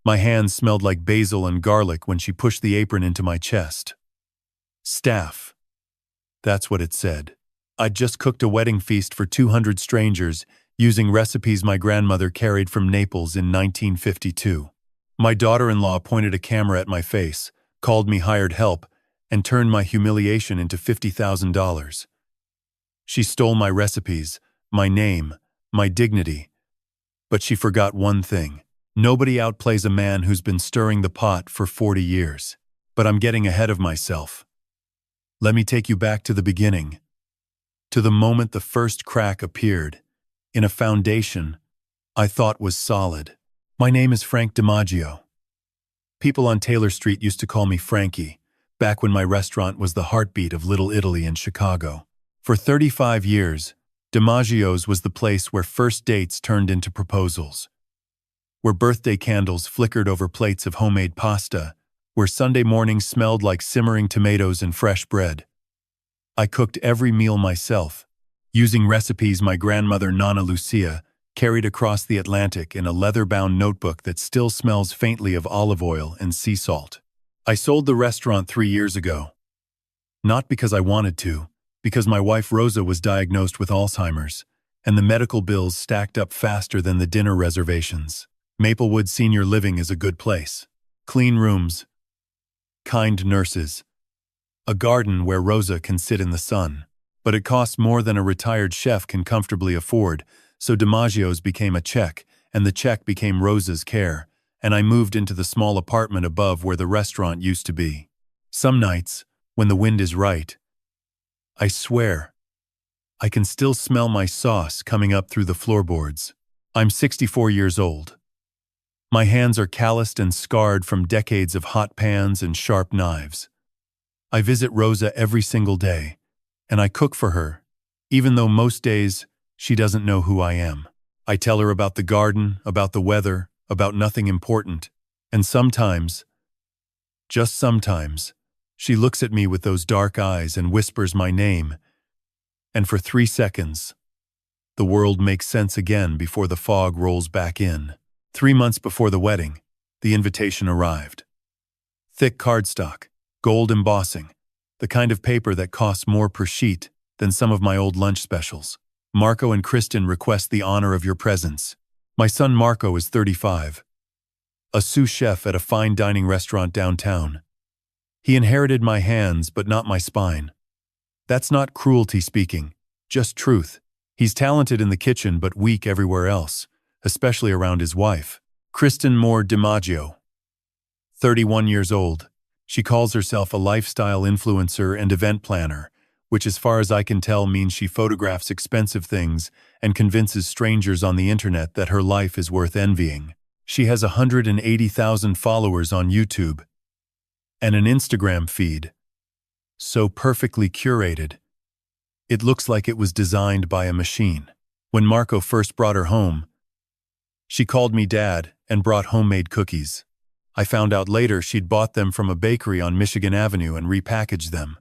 My hands smelled like basil and garlic when she pushed the apron into my chest. Staff. That's what it said. I'd just cooked a wedding feast for 200 strangers using recipes my grandmother carried from Naples in 1952. My daughter-in-law pointed a camera at my face, called me hired help, and turned my humiliation into $50,000. She stole my recipes, my name, my dignity. But she forgot one thing. Nobody outplays a man who's been stirring the pot for 40 years. But I'm getting ahead of myself. Let me take you back to the beginning. To the moment the first crack appeared, in a foundation I thought was solid. My name is Frank DiMaggio. People on Taylor Street used to call me Frankie, back when my restaurant was the heartbeat of Little Italy in Chicago. For 35 years, DiMaggio's was the place where first dates turned into proposals, where birthday candles flickered over plates of homemade pasta, where Sunday mornings smelled like simmering tomatoes and fresh bread. I cooked every meal myself, using recipes my grandmother Nonna Lucia carried across the Atlantic in a leather-bound notebook that still smells faintly of olive oil and sea salt. I sold the restaurant 3 years ago. Not because I wanted to, because my wife Rosa was diagnosed with Alzheimer's, and the medical bills stacked up faster than the dinner reservations. Maplewood Senior Living is a good place. Clean rooms, kind nurses, a garden where Rosa can sit in the sun. But it costs more than a retired chef can comfortably afford, so DiMaggio's became a check, and the check became Rosa's care, and I moved into the small apartment above where the restaurant used to be. Some nights, when the wind is right, I swear, I can still smell my sauce coming up through the floorboards. I'm 64 years old. My hands are calloused and scarred from decades of hot pans and sharp knives. I visit Rosa every single day, and I cook for her, even though most days she doesn't know who I am. I tell her about the garden, about the weather, about nothing important, and sometimes, just sometimes, she looks at me with those dark eyes and whispers my name, and for 3 seconds, the world makes sense again before the fog rolls back in. 3 months before the wedding, the invitation arrived. Thick cardstock, gold embossing, the kind of paper that costs more per sheet than some of my old lunch specials. Marco and Kristen request the honor of your presence. My son Marco is 35, a sous chef at a fine dining restaurant downtown. He inherited my hands but not my spine. That's not cruelty speaking, just truth. He's talented in the kitchen but weak everywhere else, especially around his wife. Kristen Moore DiMaggio, 31 years old. She calls herself a lifestyle influencer and event planner, which as far as I can tell means she photographs expensive things and convinces strangers on the internet that her life is worth envying. She has 180,000 followers on YouTube and an Instagram feed so perfectly curated, it looks like it was designed by a machine. When Marco first brought her home, she called me Dad and brought homemade cookies. I found out later she'd bought them from a bakery on Michigan Avenue and repackaged them.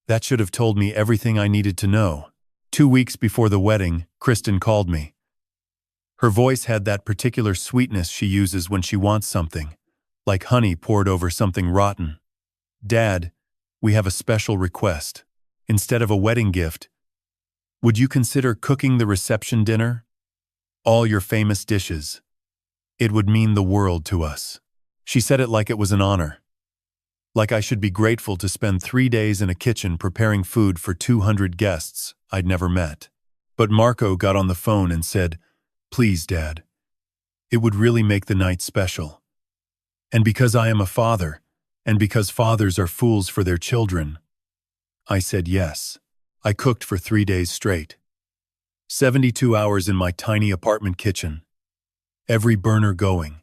That should have told me everything I needed to know. 2 weeks before the wedding, Kristen called me. Her voice had that particular sweetness she uses when she wants something, like honey poured over something rotten. Dad, we have a special request. Instead of a wedding gift, would you consider cooking the reception dinner? All your famous dishes. It would mean the world to us. She said it like it was an honor. Like I should be grateful to spend 3 days in a kitchen preparing food for 200 guests I'd never met. But Marco got on the phone and said, "Please, Dad. It would really make the night special. And because I am a father, and because fathers are fools for their children," I said yes. I cooked for 3 days straight. 72 hours in my tiny apartment kitchen. Every burner going.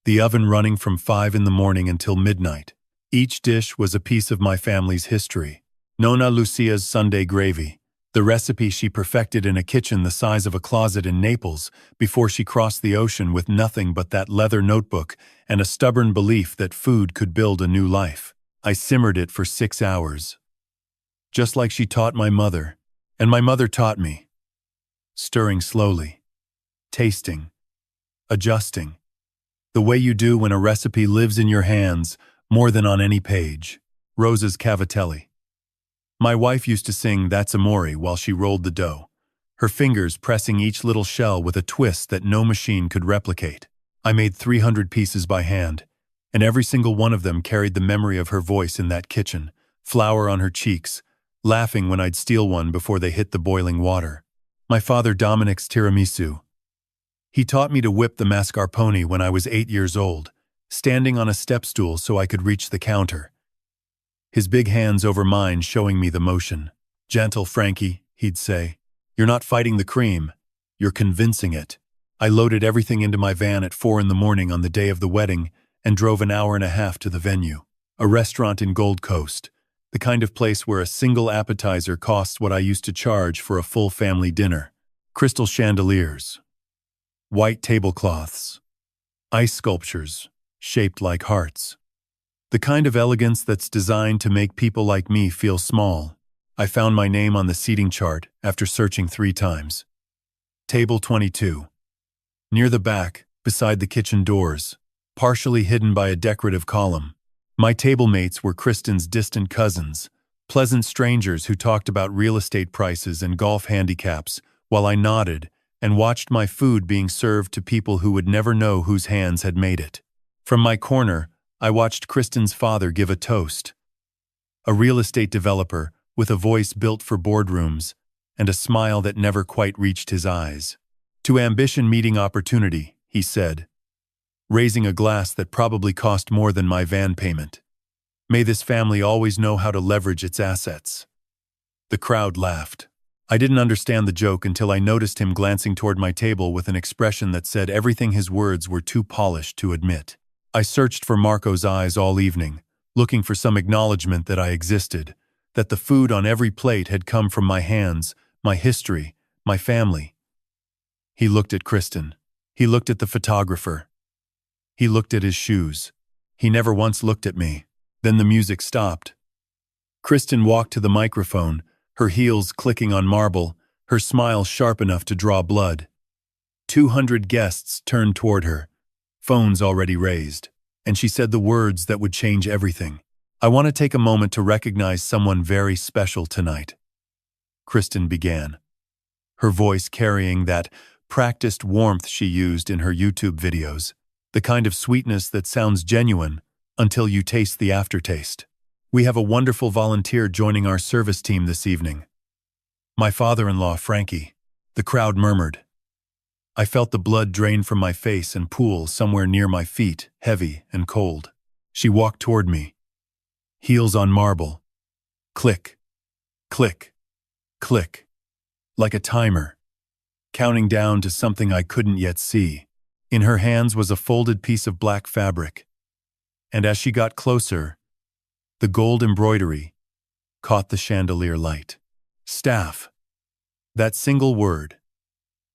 The oven running from 5 in the morning until midnight. Each dish was a piece of my family's history. Nonna Lucia's Sunday gravy, the recipe she perfected in a kitchen the size of a closet in Naples before she crossed the ocean with nothing but that leather notebook and a stubborn belief that food could build a new life. I simmered it for 6 hours. Just like she taught my mother, and my mother taught me. Stirring slowly, tasting, adjusting. The way you do when a recipe lives in your hands more than on any page. Rosa's Cavatelli. My wife used to sing That's Amore while she rolled the dough, her fingers pressing each little shell with a twist that no machine could replicate. I made 300 pieces by hand, and every single one of them carried the memory of her voice in that kitchen, flour on her cheeks, laughing when I'd steal one before they hit the boiling water. My father Dominic's tiramisu. He taught me to whip the mascarpone when I was 8 years old, standing on a step stool so I could reach the counter. His big hands over mine showing me the motion. Gentle, Frankie, he'd say. You're not fighting the cream, you're convincing it. I loaded everything into my van at 4 in the morning on the day of the wedding and drove an hour and a half to the venue. A restaurant in Gold Coast, the kind of place where a single appetizer costs what I used to charge for a full family dinner. Crystal chandeliers, white tablecloths, ice sculptures shaped like hearts. The kind of elegance that's designed to make people like me feel small. I found my name on the seating chart after searching 3 times. Table 22. Near the back, beside the kitchen doors, partially hidden by a decorative column. My table mates were Kristen's distant cousins, pleasant strangers who talked about real estate prices and golf handicaps, while I nodded and watched my food being served to people who would never know whose hands had made it. From my corner, I watched Kristen's father give a toast. A real estate developer with a voice built for boardrooms and a smile that never quite reached his eyes. To ambition meeting opportunity, he said, raising a glass that probably cost more than my van payment. May this family always know how to leverage its assets. The crowd laughed. I didn't understand the joke until I noticed him glancing toward my table with an expression that said everything his words were too polished to admit. I searched for Marco's eyes all evening, looking for some acknowledgement that I existed, that the food on every plate had come from my hands, my history, my family. He looked at Kristen. He looked at the photographer. He looked at his shoes. He never once looked at me. Then the music stopped. Kristen walked to the microphone, her heels clicking on marble, her smile sharp enough to draw blood. 200 guests turned toward her, phones already raised, and she said the words that would change everything. I want to take a moment to recognize someone very special tonight. Kristen began, her voice carrying that practiced warmth she used in her YouTube videos, the kind of sweetness that sounds genuine until you taste the aftertaste. We have a wonderful volunteer joining our service team this evening. My father-in-law, Frankie. The crowd murmured. I felt the blood drain from my face and pool somewhere near my feet, heavy and cold. She walked toward me, heels on marble. Click, click, click, like a timer, counting down to something I couldn't yet see. In her hands was a folded piece of black fabric, and as she got closer, the gold embroidery caught the chandelier light. Staff. That single word,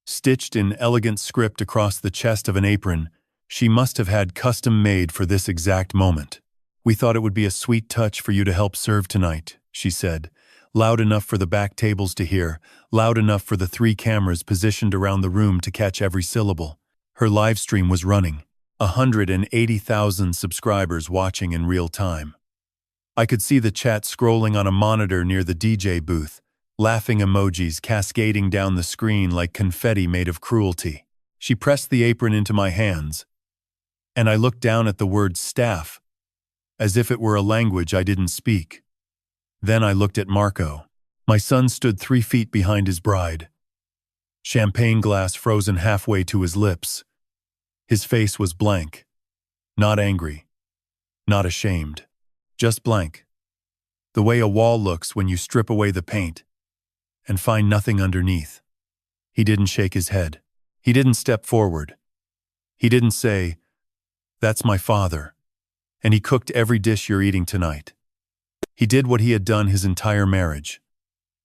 stitched in elegant script across the chest of an apron, she must have had custom made for this exact moment. We thought it would be a sweet touch for you to help serve tonight, she said, loud enough for the back tables to hear, loud enough for the 3 cameras positioned around the room to catch every syllable. Her live stream was running, 180,000 subscribers watching in real time. I could see the chat scrolling on a monitor near the DJ booth, laughing emojis cascading down the screen like confetti made of cruelty. She pressed the apron into my hands, and I looked down at the word staff, as if it were a language I didn't speak. Then I looked at Marco. My son stood 3 feet behind his bride, champagne glass frozen halfway to his lips. His face was blank, not angry, not ashamed, just blank. The way a wall looks when you strip away the paint and find nothing underneath. He didn't shake his head. He didn't step forward. He didn't say, "That's my father, and he cooked every dish you're eating tonight." He did what he had done his entire marriage.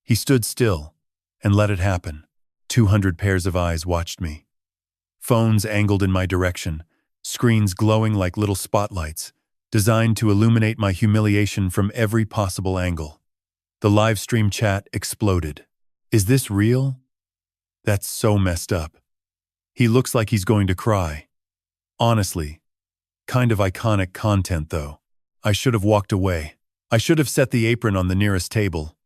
He stood still and let it happen. 200 pairs of eyes watched me. Phones angled in my direction, screens glowing like little spotlights, designed to illuminate my humiliation from every possible angle. The live stream chat exploded. Is this real? That's so messed up. He looks like he's going to cry. Honestly, Kind of iconic content, though. I should have walked away. I should have set the apron on the nearest table,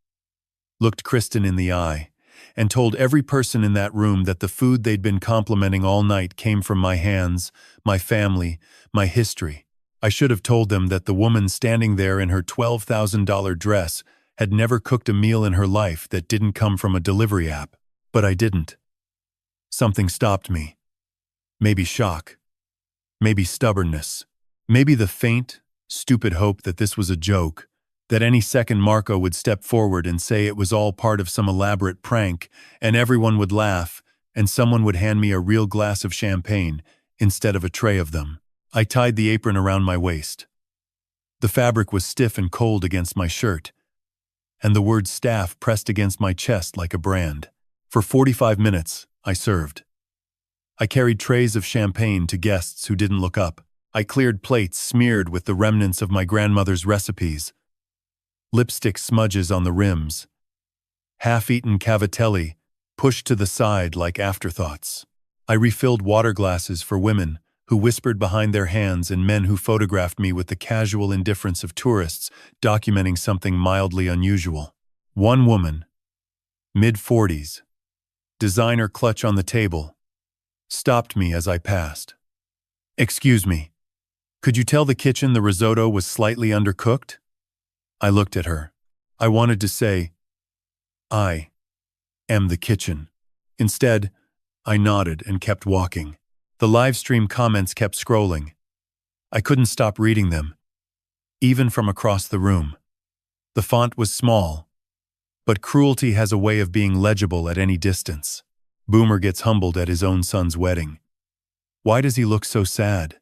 looked Kristen in the eye, and told every person in that room that the food they'd been complimenting all night came from my hands, my family, my history. I should have told them that the woman standing there in her $12,000 dress had never cooked a meal in her life that didn't come from a delivery app. But I didn't. Something stopped me. Maybe shock. Maybe stubbornness. Maybe the faint, stupid hope that this was a joke, that any second Marco would step forward and say it was all part of some elaborate prank, and everyone would laugh, and someone would hand me a real glass of champagne instead of a tray of them. I tied the apron around my waist. The fabric was stiff and cold against my shirt, and the word staff pressed against my chest like a brand. For 45 minutes, I served. I carried trays of champagne to guests who didn't look up. I cleared plates smeared with the remnants of my grandmother's recipes, lipstick smudges on the rims, half-eaten cavatelli pushed to the side like afterthoughts. I refilled water glasses for women who whispered behind their hands and men who photographed me with the casual indifference of tourists documenting something mildly unusual. One woman, mid-40s, designer clutch on the table, stopped me as I passed. "Excuse me, could you tell the kitchen the risotto was slightly undercooked?" I looked at her. I wanted to say, "I am the kitchen." Instead, I nodded and kept walking. The livestream comments kept scrolling. I couldn't stop reading them, even from across the room. The font was small, but cruelty has a way of being legible at any distance. Boomer gets humbled at his own son's wedding. Why does he look so sad?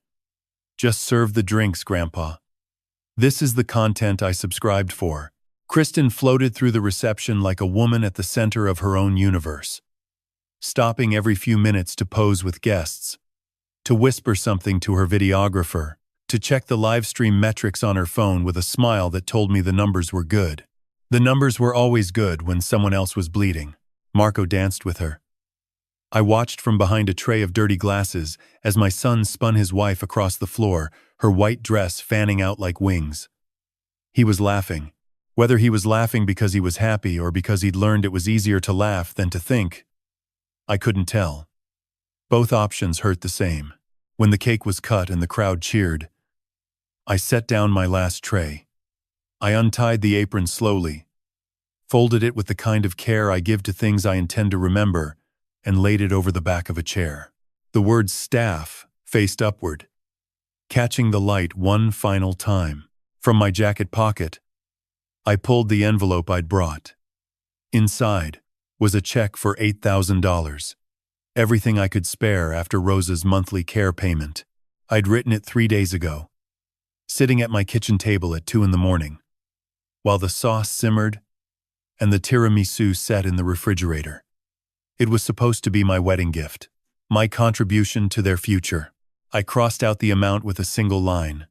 Just serve the drinks, Grandpa. This is the content I subscribed for. Kristen floated through the reception like a woman at the center of her own universe, stopping every few minutes to pose with guests, to whisper something to her videographer, to check the live stream metrics on her phone with a smile that told me the numbers were good. The numbers were always good when someone else was bleeding. Marco danced with her. I watched from behind a tray of dirty glasses as my son spun his wife across the floor, her white dress fanning out like wings. He was laughing. Whether he was laughing because he was happy or because he'd learned it was easier to laugh than to think, I couldn't tell. Both options hurt the same. When the cake was cut and the crowd cheered, I set down my last tray. I untied the apron slowly, folded it with the kind of care I give to things I intend to remember, and laid it over the back of a chair. The word staff faced upward, catching the light one final time. From my jacket pocket, I pulled the envelope I'd brought. Inside was a check for $8,000. Everything I could spare after Rosa's monthly care payment. I'd written it 3 days ago, sitting at my kitchen table at 2 a.m, while the sauce simmered and the tiramisu sat in the refrigerator. It was supposed to be my wedding gift, my contribution to their future. I crossed out the amount with a single line.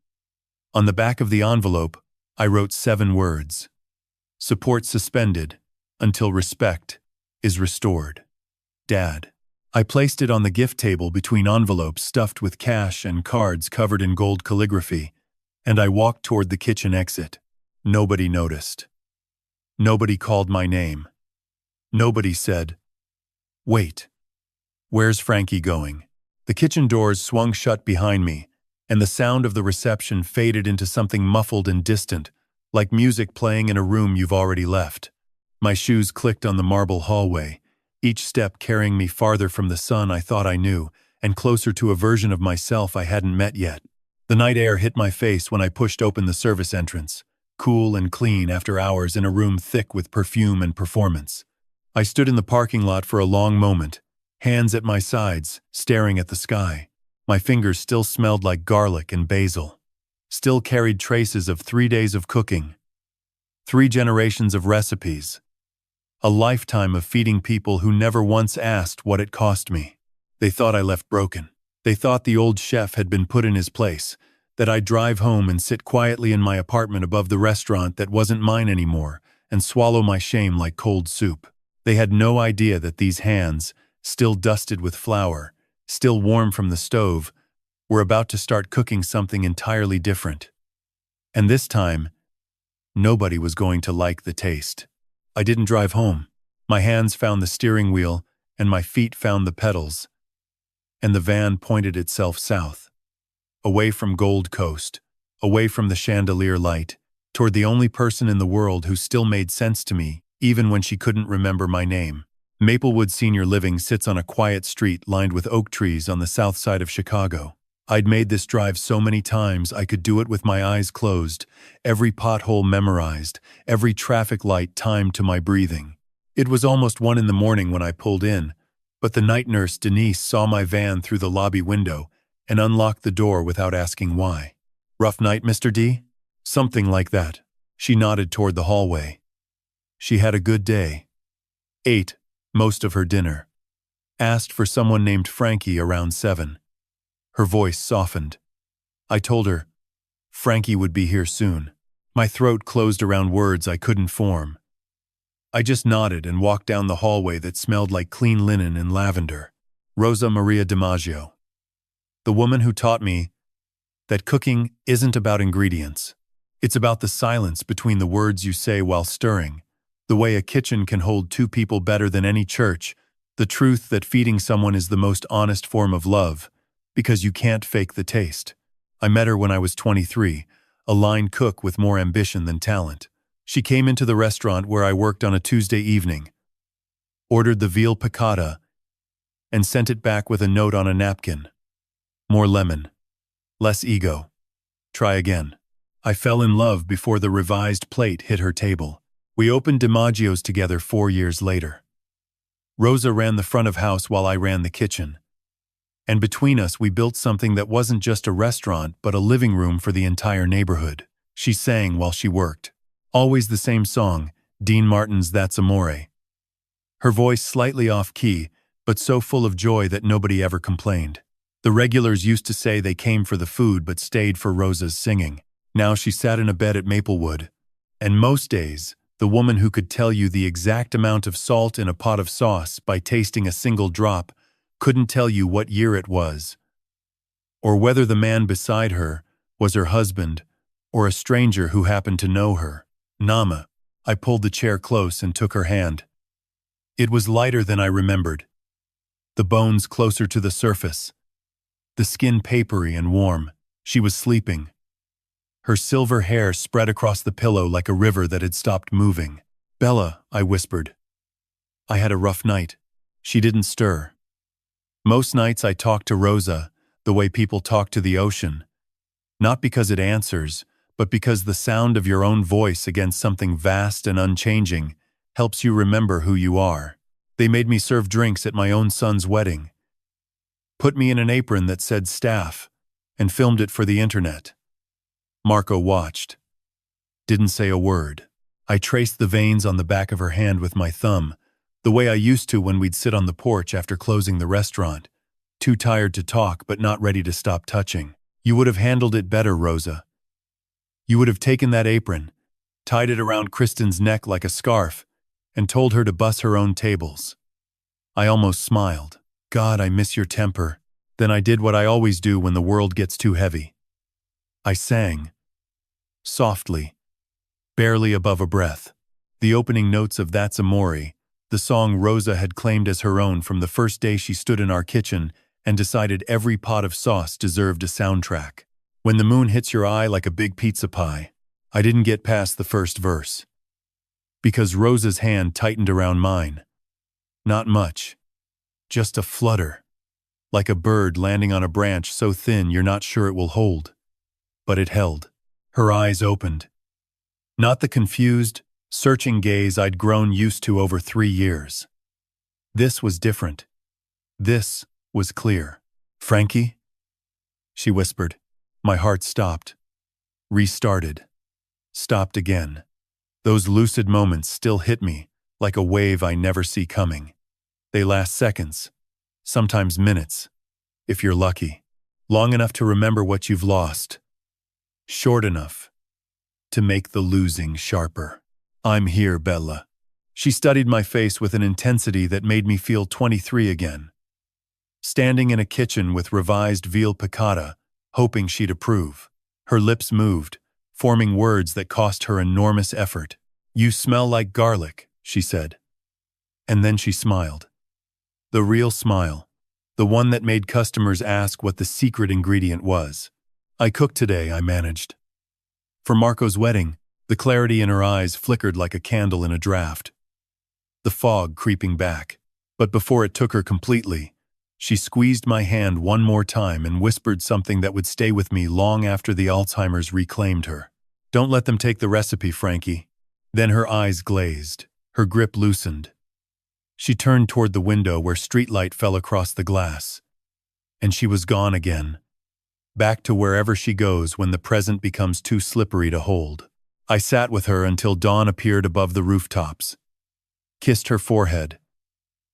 On the back of the envelope, I wrote 7 words. Support suspended until respect is restored. Dad. I placed it on the gift table between envelopes stuffed with cash and cards covered in gold calligraphy, and I walked toward the kitchen exit. Nobody noticed. Nobody called my name. Nobody said, "Wait, where's Frankie going?" The kitchen doors swung shut behind me, and the sound of the reception faded into something muffled and distant, like music playing in a room you've already left. My shoes clicked on the marble hallway, each step carrying me farther from the son I thought I knew, and closer to a version of myself I hadn't met yet. The night air hit my face when I pushed open the service entrance, cool and clean after hours in a room thick with perfume and performance. I stood in the parking lot for a long moment, hands at my sides, staring at the sky. My fingers still smelled like garlic and basil, still carried traces of 3 days of cooking, 3 generations of recipes, a lifetime of feeding people who never once asked what it cost me. They thought I left broken. They thought the old chef had been put in his place, that I'd drive home and sit quietly in my apartment above the restaurant that wasn't mine anymore and swallow my shame like cold soup. They had no idea that these hands, still dusted with flour, still warm from the stove, were about to start cooking something entirely different. And this time, nobody was going to like the taste. I didn't drive home. My hands found the steering wheel, and my feet found the pedals, and the van pointed itself south, away from Gold Coast, away from the chandelier light, toward the only person in the world who still made sense to me, even when she couldn't remember my name. Maplewood Senior Living sits on a quiet street lined with oak trees on the south side of Chicago. I'd made this drive so many times I could do it with my eyes closed, every pothole memorized, every traffic light timed to my breathing. It was almost 1 in the morning when I pulled in, but the night nurse Denise saw my van through the lobby window and unlocked the door without asking why. "Rough night, Mr. D?" "Something like that." She nodded toward the hallway. She had a good day. Ate most of her dinner. Asked for someone named Frankie around 7. Her voice softened. I told her Frankie would be here soon. My throat closed around words I couldn't form. I just nodded and walked down the hallway that smelled like clean linen and lavender. Rosa Maria DiMaggio. The woman who taught me that cooking isn't about ingredients. It's about the silence between the words you say while stirring, the way a kitchen can hold 2 people better than any church, the truth that feeding someone is the most honest form of love, because you can't fake the taste. I met her when I was 23, a line cook with more ambition than talent. She came into the restaurant where I worked on a Tuesday evening, ordered the veal piccata, and sent it back with a note on a napkin. More lemon. Less ego. Try again. I fell in love before the revised plate hit her table. We opened DiMaggio's together 4 years later. Rosa ran the front of house while I ran the kitchen. And between us we built something that wasn't just a restaurant but a living room for the entire neighborhood. She sang while she worked. Always the same song, Dean Martin's That's Amore. Her voice slightly off-key, but so full of joy that nobody ever complained. The regulars used to say they came for the food but stayed for Rosa's singing. Now she sat in a bed at Maplewood, and most days, the woman who could tell you the exact amount of salt in a pot of sauce by tasting a single drop couldn't tell you what year it was, or whether the man beside her was her husband or a stranger who happened to know her. Nama. I pulled the chair close and took her hand. It was lighter than I remembered. The bones closer to the surface. The skin papery and warm. She was sleeping. Her silver hair spread across the pillow like a river that had stopped moving. "Bella," I whispered. "I had a rough night." She didn't stir. Most nights I talk to Rosa the way people talk to the ocean. Not because it answers, but because the sound of your own voice against something vast and unchanging helps you remember who you are. They made me serve drinks at my own son's wedding. Put me in an apron that said staff, and filmed it for the internet. Marco watched. Didn't say a word. I traced the veins on the back of her hand with my thumb, the way I used to when we'd sit on the porch after closing the restaurant, too tired to talk but not ready to stop touching. "You would have handled it better, Rosa. You would have taken that apron, tied it around Kristen's neck like a scarf, and told her to bus her own tables." I almost smiled. "God, I miss your temper." Then I did what I always do when the world gets too heavy. I sang. Softly, barely above a breath, the opening notes of That's Amore, the song Rosa had claimed as her own from the first day she stood in our kitchen and decided every pot of sauce deserved a soundtrack. When the moon hits your eye like a big pizza pie. I didn't get past the first verse. Because Rosa's hand tightened around mine. Not much. Just a flutter. Like a bird landing on a branch so thin you're not sure it will hold. But it held. Her eyes opened. Not the confused, searching gaze I'd grown used to over 3 years. This was different. This was clear. "Frankie?" she whispered. My heart stopped. Restarted. Stopped again. Those lucid moments still hit me, like a wave I never see coming. They last seconds, sometimes minutes, if you're lucky. Long enough to remember what you've lost. Short enough to make the losing sharper. "I'm here, Bella." She studied my face with an intensity that made me feel 23 again. Standing in a kitchen with revised veal piccata, hoping she'd approve. Her lips moved, forming words that cost her enormous effort. "You smell like garlic," she said. And then she smiled. The real smile. The one that made customers ask what the secret ingredient was. "I cooked today," I managed. For Marco's wedding, the clarity in her eyes flickered like a candle in a draft. The fog creeping back. But before it took her completely, she squeezed my hand one more time and whispered something that would stay with me long after the Alzheimer's reclaimed her. "Don't let them take the recipe, Frankie." Then her eyes glazed, her grip loosened. She turned toward the window where streetlight fell across the glass. And she was gone again. Back to wherever she goes when the present becomes too slippery to hold. I sat with her until dawn appeared above the rooftops, kissed her forehead,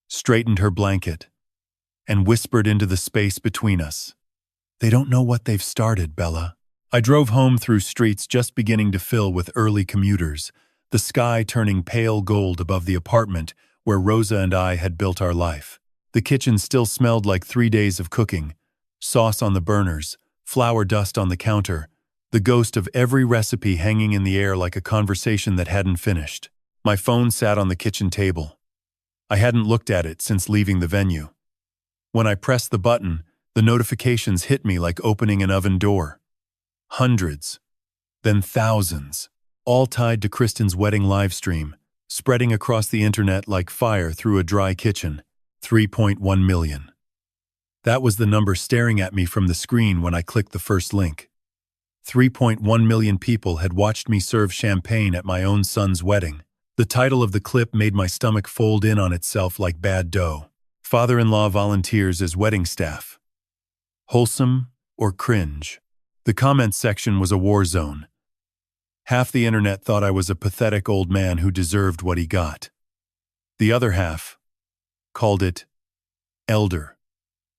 straightened her blanket, and whispered into the space between us. "They don't know what they've started, Bella." I drove home through streets just beginning to fill with early commuters, the sky turning pale gold above the apartment where Rosa and I had built our life. The kitchen still smelled like 3 days of cooking, sauce on the burners, flour dust on the counter, the ghost of every recipe hanging in the air like a conversation that hadn't finished. My phone sat on the kitchen table. I hadn't looked at it since leaving the venue. When I pressed the button, the notifications hit me like opening an oven door. Hundreds, then thousands, all tied to Kristen's wedding livestream, spreading across the internet like fire through a dry kitchen. 3.1 million. That was the number staring at me from the screen when I clicked the first link. 3.1 million people had watched me serve champagne at my own son's wedding. The title of the clip made my stomach fold in on itself like bad dough. Father-in-law volunteers as wedding staff. Wholesome or cringe? The comments section was a war zone. Half the internet thought I was a pathetic old man who deserved what he got. The other half called it elder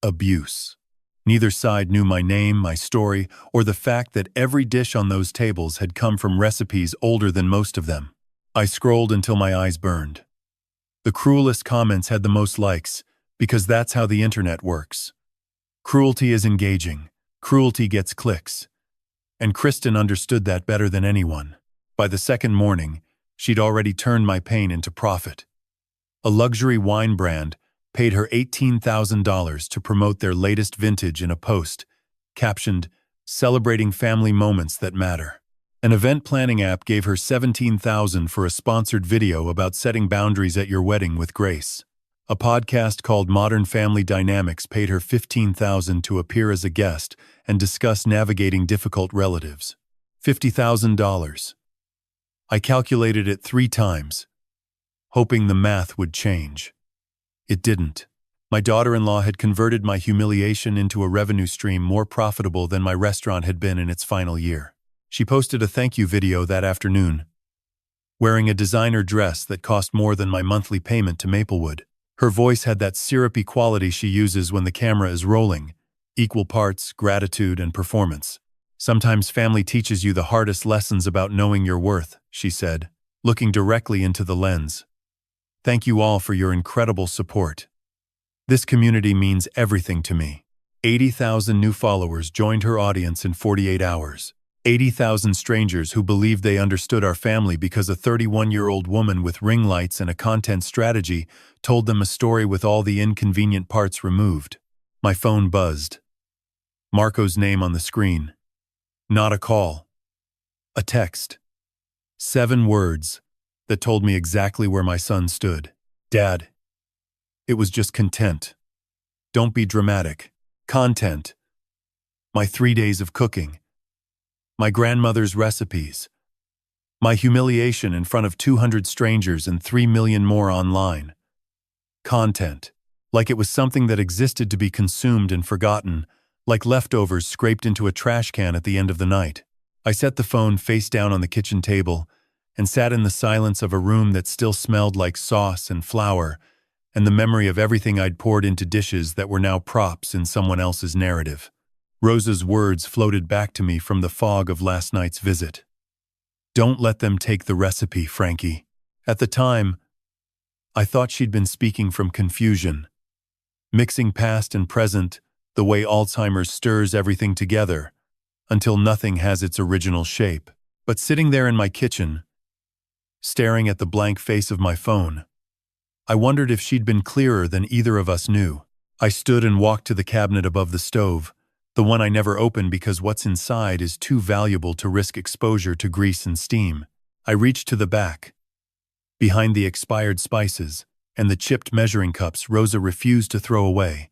abuse. Neither side knew my name, my story, or the fact that every dish on those tables had come from recipes older than most of them. I scrolled until my eyes burned. The cruelest comments had the most likes, because that's how the internet works. Cruelty is engaging. Cruelty gets clicks. And Kristen understood that better than anyone. By the second morning, she'd already turned my pain into profit. A luxury wine brand paid her $18,000 to promote their latest vintage in a post, captioned, "Celebrating family moments that matter." An event planning app gave her $17,000 for a sponsored video about setting boundaries at your wedding with grace. A podcast called Modern Family Dynamics paid her $15,000 to appear as a guest and discuss navigating difficult relatives. $50,000. I calculated it 3 times, hoping the math would change. It didn't. My daughter-in-law had converted my humiliation into a revenue stream more profitable than my restaurant had been in its final year. She posted a thank you video that afternoon, wearing a designer dress that cost more than my monthly payment to Maplewood. Her voice had that syrupy quality she uses when the camera is rolling, equal parts gratitude and performance. "Sometimes family teaches you the hardest lessons about knowing your worth," she said, looking directly into the lens. "Thank you all for your incredible support. This community means everything to me." 80,000 new followers joined her audience in 48 hours. 80,000 strangers who believed they understood our family because a 31-year-old woman with ring lights and a content strategy told them a story with all the inconvenient parts removed. My phone buzzed. Marco's name on the screen. Not a call. A text. 7 words that told me exactly where my son stood. "Dad." It was just content. Don't be dramatic. Content. My 3 days of cooking. My grandmother's recipes. My humiliation in front of 200 strangers and 3 million more online. Content. Like it was something that existed to be consumed and forgotten, like leftovers scraped into a trash can at the end of the night. I set the phone face down on the kitchen table and sat in the silence of a room that still smelled like sauce and flour and the memory of everything I'd poured into dishes that were now props in someone else's narrative. Rosa's words floated back to me from the fog of last night's visit. "Don't let them take the recipe, Frankie." At the time, I thought she'd been speaking from confusion, mixing past and present, the way Alzheimer's stirs everything together until nothing has its original shape. But sitting there in my kitchen, staring at the blank face of my phone, I wondered if she'd been clearer than either of us knew. I stood and walked to the cabinet above the stove, the one I never open because what's inside is too valuable to risk exposure to grease and steam. I reached to the back, behind the expired spices and the chipped measuring cups Rosa refused to throw away,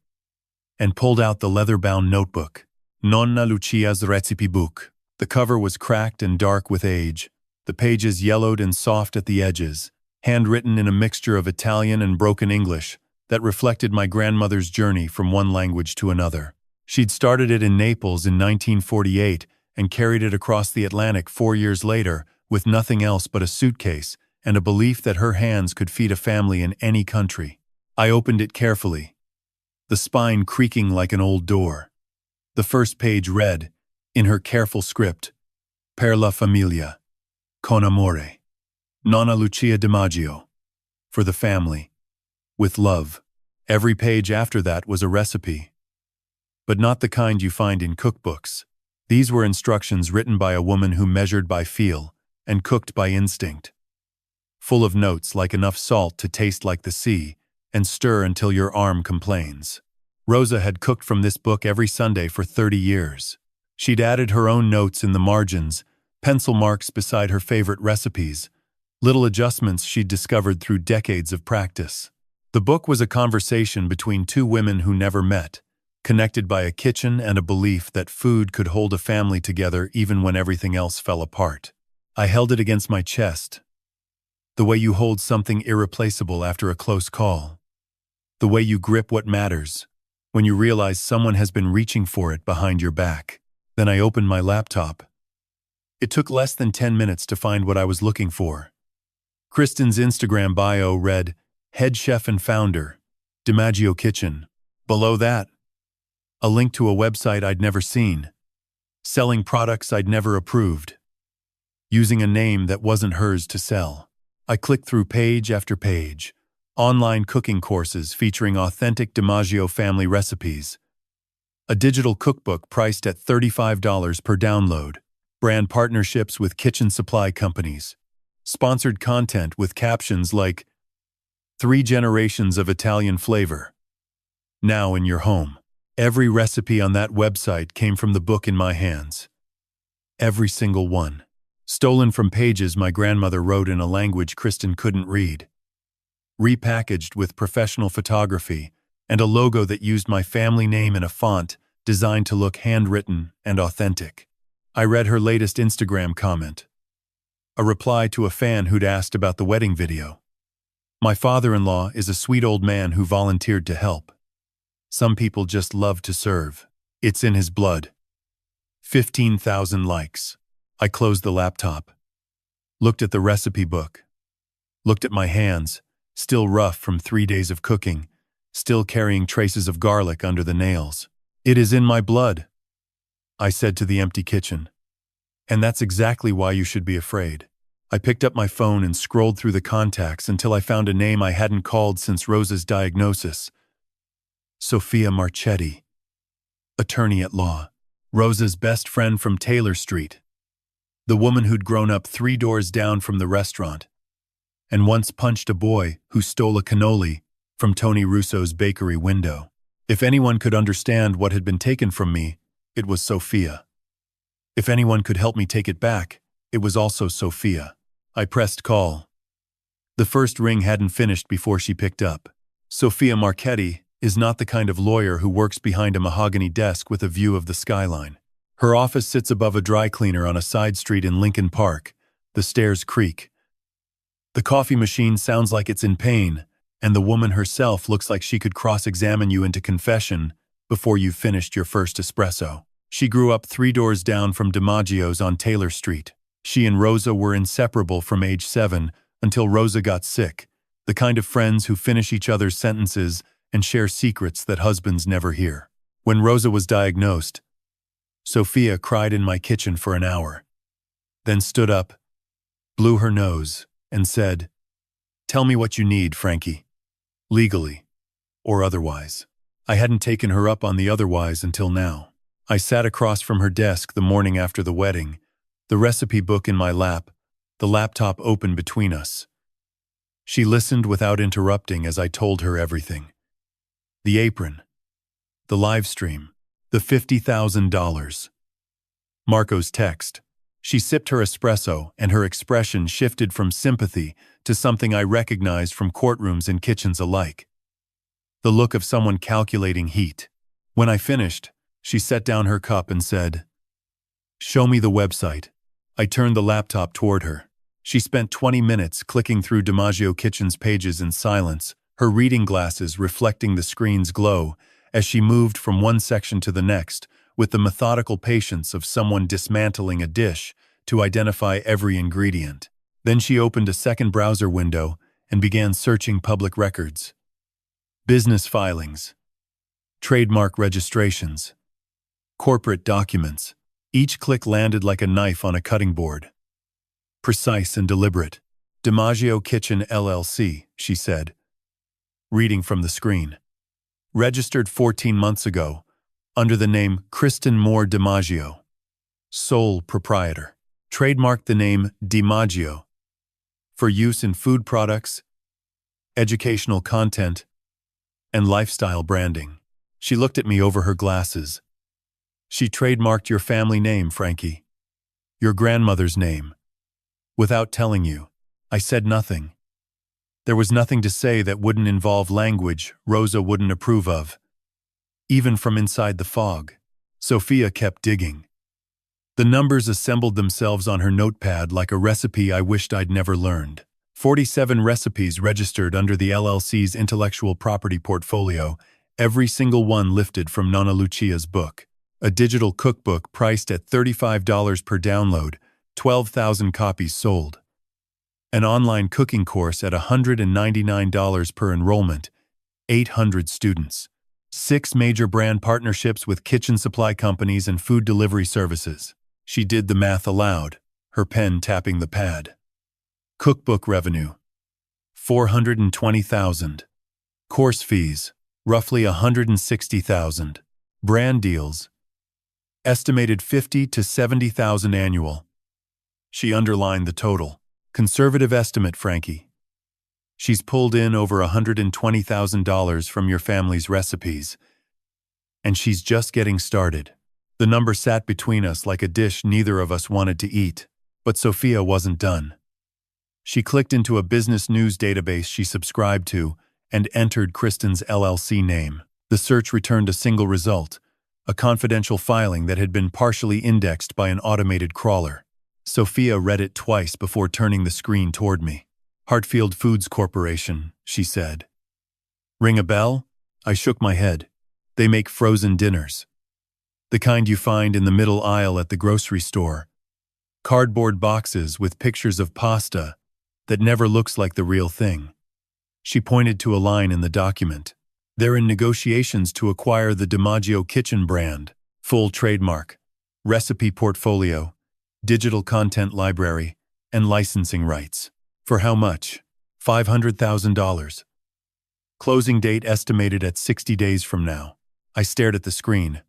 and pulled out the leather-bound notebook, Nonna Lucia's recipe book. The cover was cracked and dark with age, the pages yellowed and soft at the edges, handwritten in a mixture of Italian and broken English that reflected my grandmother's journey from one language to another. She'd started it in Naples in 1948 and carried it across the Atlantic 4 years later with nothing else but a suitcase and a belief that her hands could feed a family in any country. I opened it carefully, the spine creaking like an old door. The first page read, in her careful script, Per la famiglia, con amore, Nonna Lucia DiMaggio, for the family, with love. Every page after that was a recipe, but not the kind you find in cookbooks. These were instructions written by a woman who measured by feel and cooked by instinct, full of notes like enough salt to taste like the sea and stir until your arm complains. Rosa had cooked from this book every Sunday for 30 years. She'd added her own notes in the margins, pencil marks beside her favorite recipes, little adjustments she'd discovered through decades of practice. The book was a conversation between two women who never met, connected by a kitchen and a belief that food could hold a family together even when everything else fell apart. I held it against my chest, the way you hold something irreplaceable after a close call, the way you grip what matters when you realize someone has been reaching for it behind your back. Then I opened my laptop. It took less than 10 minutes to find what I was looking for. Kristen's Instagram bio read, Head Chef and Founder, DiMaggio Kitchen. Below that, a link to a website I'd never seen, selling products I'd never approved, using a name that wasn't hers to sell. I clicked through page after page, online cooking courses featuring authentic DiMaggio family recipes, a digital cookbook priced at $35 per download, brand partnerships with kitchen supply companies, sponsored content with captions like, 3 generations of Italian flavor, now in your home. Every recipe on that website came from the book in my hands. Every single one. Stolen from pages my grandmother wrote in a language Kristen couldn't read. Repackaged with professional photography and a logo that used my family name in a font designed to look handwritten and authentic. I read her latest Instagram comment, a reply to a fan who'd asked about the wedding video. My father-in-law is a sweet old man who volunteered to help. Some people just love to serve. It's in his blood. 15,000 likes. I closed the laptop, looked at the recipe book, looked at my hands, still rough from 3 days of cooking, still carrying traces of garlic under the nails. It is in my blood, I said to the empty kitchen. And that's exactly why you should be afraid. I picked up my phone and scrolled through the contacts until I found a name I hadn't called since Rosa's diagnosis. Sophia Marchetti, attorney at law, Rosa's best friend from Taylor Street, the woman who'd grown up 3 doors down from the restaurant, and once punched a boy who stole a cannoli from Tony Russo's bakery window. If anyone could understand what had been taken from me, it was Sophia. If anyone could help me take it back, it was also Sophia. I pressed call. The first ring hadn't finished before she picked up. Sophia Marchetti is not the kind of lawyer who works behind a mahogany desk with a view of the skyline. Her office sits above a dry cleaner on a side street in Lincoln Park. The stairs creak. The coffee machine sounds like it's in pain, and the woman herself looks like she could cross-examine you into confession before you've finished your first espresso. She grew up 3 doors down from DiMaggio's on Taylor Street. She and Rosa were inseparable from age 7 until Rosa got sick, the kind of friends who finish each other's sentences and share secrets that husbands never hear. When Rosa was diagnosed, Sophia cried in my kitchen for an hour, then stood up, blew her nose, and said, "Tell me what you need, Frankie. Legally, or otherwise." I hadn't taken her up on the otherwise until now. I sat across from her desk the morning after the wedding, the recipe book in my lap, the laptop open between us. She listened without interrupting as I told her everything. The apron, the live stream, the $50,000. Marco's text. She sipped her espresso, and her expression shifted from sympathy to something I recognized from courtrooms and kitchens alike. The look of someone calculating heat. When I finished, she set down her cup and said, "Show me the website." I turned the laptop toward her. She spent 20 minutes clicking through DiMaggio Kitchen's pages in silence, her reading glasses reflecting the screen's glow as she moved from one section to the next, with the methodical patience of someone dismantling a dish to identify every ingredient. Then she opened a second browser window and began searching public records. Business filings, trademark registrations, corporate documents. Each click landed like a knife on a cutting board. Precise and deliberate. DiMaggio Kitchen LLC, she said, reading from the screen. Registered 14 months ago, under the name Kristen Moore DiMaggio. Sole proprietor. Trademarked the name DiMaggio for use in food products, educational content, and lifestyle branding. She looked at me over her glasses. She trademarked your family name, Frankie. Your grandmother's name. Without telling you, I said nothing. There was nothing to say that wouldn't involve language Rosa wouldn't approve of. Even from inside the fog, Sophia kept digging. The numbers assembled themselves on her notepad like a recipe I wished I'd never learned. 47 recipes registered under the LLC's intellectual property portfolio, every single one lifted from Nonna Lucia's book. A digital cookbook priced at $35 per download, 12,000 copies sold. An online cooking course at $199 per enrollment, 800 students. 6 major brand partnerships with kitchen supply companies and food delivery services. She did the math aloud, her pen tapping the pad. Cookbook revenue, $420,000. Course fees, roughly $160,000. Brand deals, estimated $50,000 to $70,000 annual. She underlined the total. Conservative estimate, Frankie. She's pulled in over $120,000 from your family's recipes. And she's just getting started. The number sat between us like a dish neither of us wanted to eat. But Sophia wasn't done. She clicked into a business news database she subscribed to and entered Kristen's LLC name. The search returned a single result, a confidential filing that had been partially indexed by an automated crawler. Sophia read it twice before turning the screen toward me. Hartfield Foods Corporation, she said. Ring a bell? I shook my head. They make frozen dinners. The kind you find in the middle aisle at the grocery store. Cardboard boxes with pictures of pasta that never looks like the real thing. She pointed to a line in the document. They're in negotiations to acquire the DiMaggio Kitchen brand, full trademark, recipe portfolio, digital content library, and licensing rights. For how much? $500,000. Closing date estimated at 60 days from now. I stared at the screen.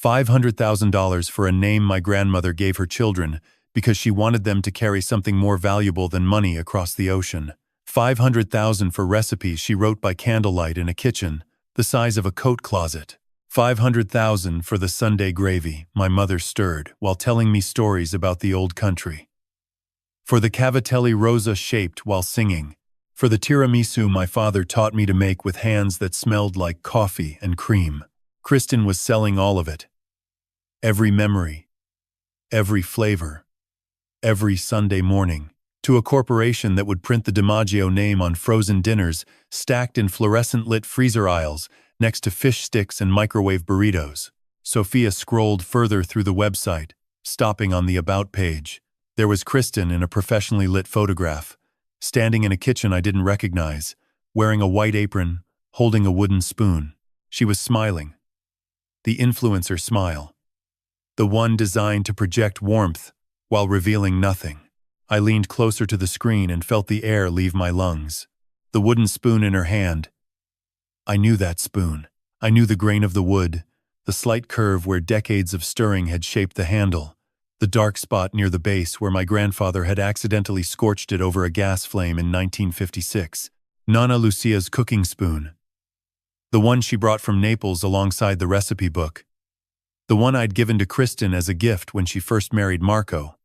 $500,000 for a name my grandmother gave her children because she wanted them to carry something more valuable than money across the ocean. $500,000 for recipes she wrote by candlelight in a kitchen the size of a coat closet. $500,000 for the Sunday gravy my mother stirred while telling me stories about the old country. For the cavatelli Rosa shaped while singing. For the tiramisu my father taught me to make with hands that smelled like coffee and cream. Kristen was selling all of it. Every memory. Every flavor. Every Sunday morning. To a corporation that would print the DiMaggio name on frozen dinners stacked in fluorescent-lit freezer aisles next to fish sticks and microwave burritos. Sophia scrolled further through the website, stopping on the About page. There was Kristen in a professionally lit photograph, standing in a kitchen I didn't recognize, wearing a white apron, holding a wooden spoon. She was smiling. The influencer smile. The one designed to project warmth while revealing nothing. I leaned closer to the screen and felt the air leave my lungs. The wooden spoon in her hand. I knew that spoon. I knew the grain of the wood, the slight curve where decades of stirring had shaped the handle, the dark spot near the base where my grandfather had accidentally scorched it over a gas flame in 1956. Nana Lucia's cooking spoon. The one she brought from Naples alongside the recipe book. The one I'd given to Kristen as a gift when she first married Marco.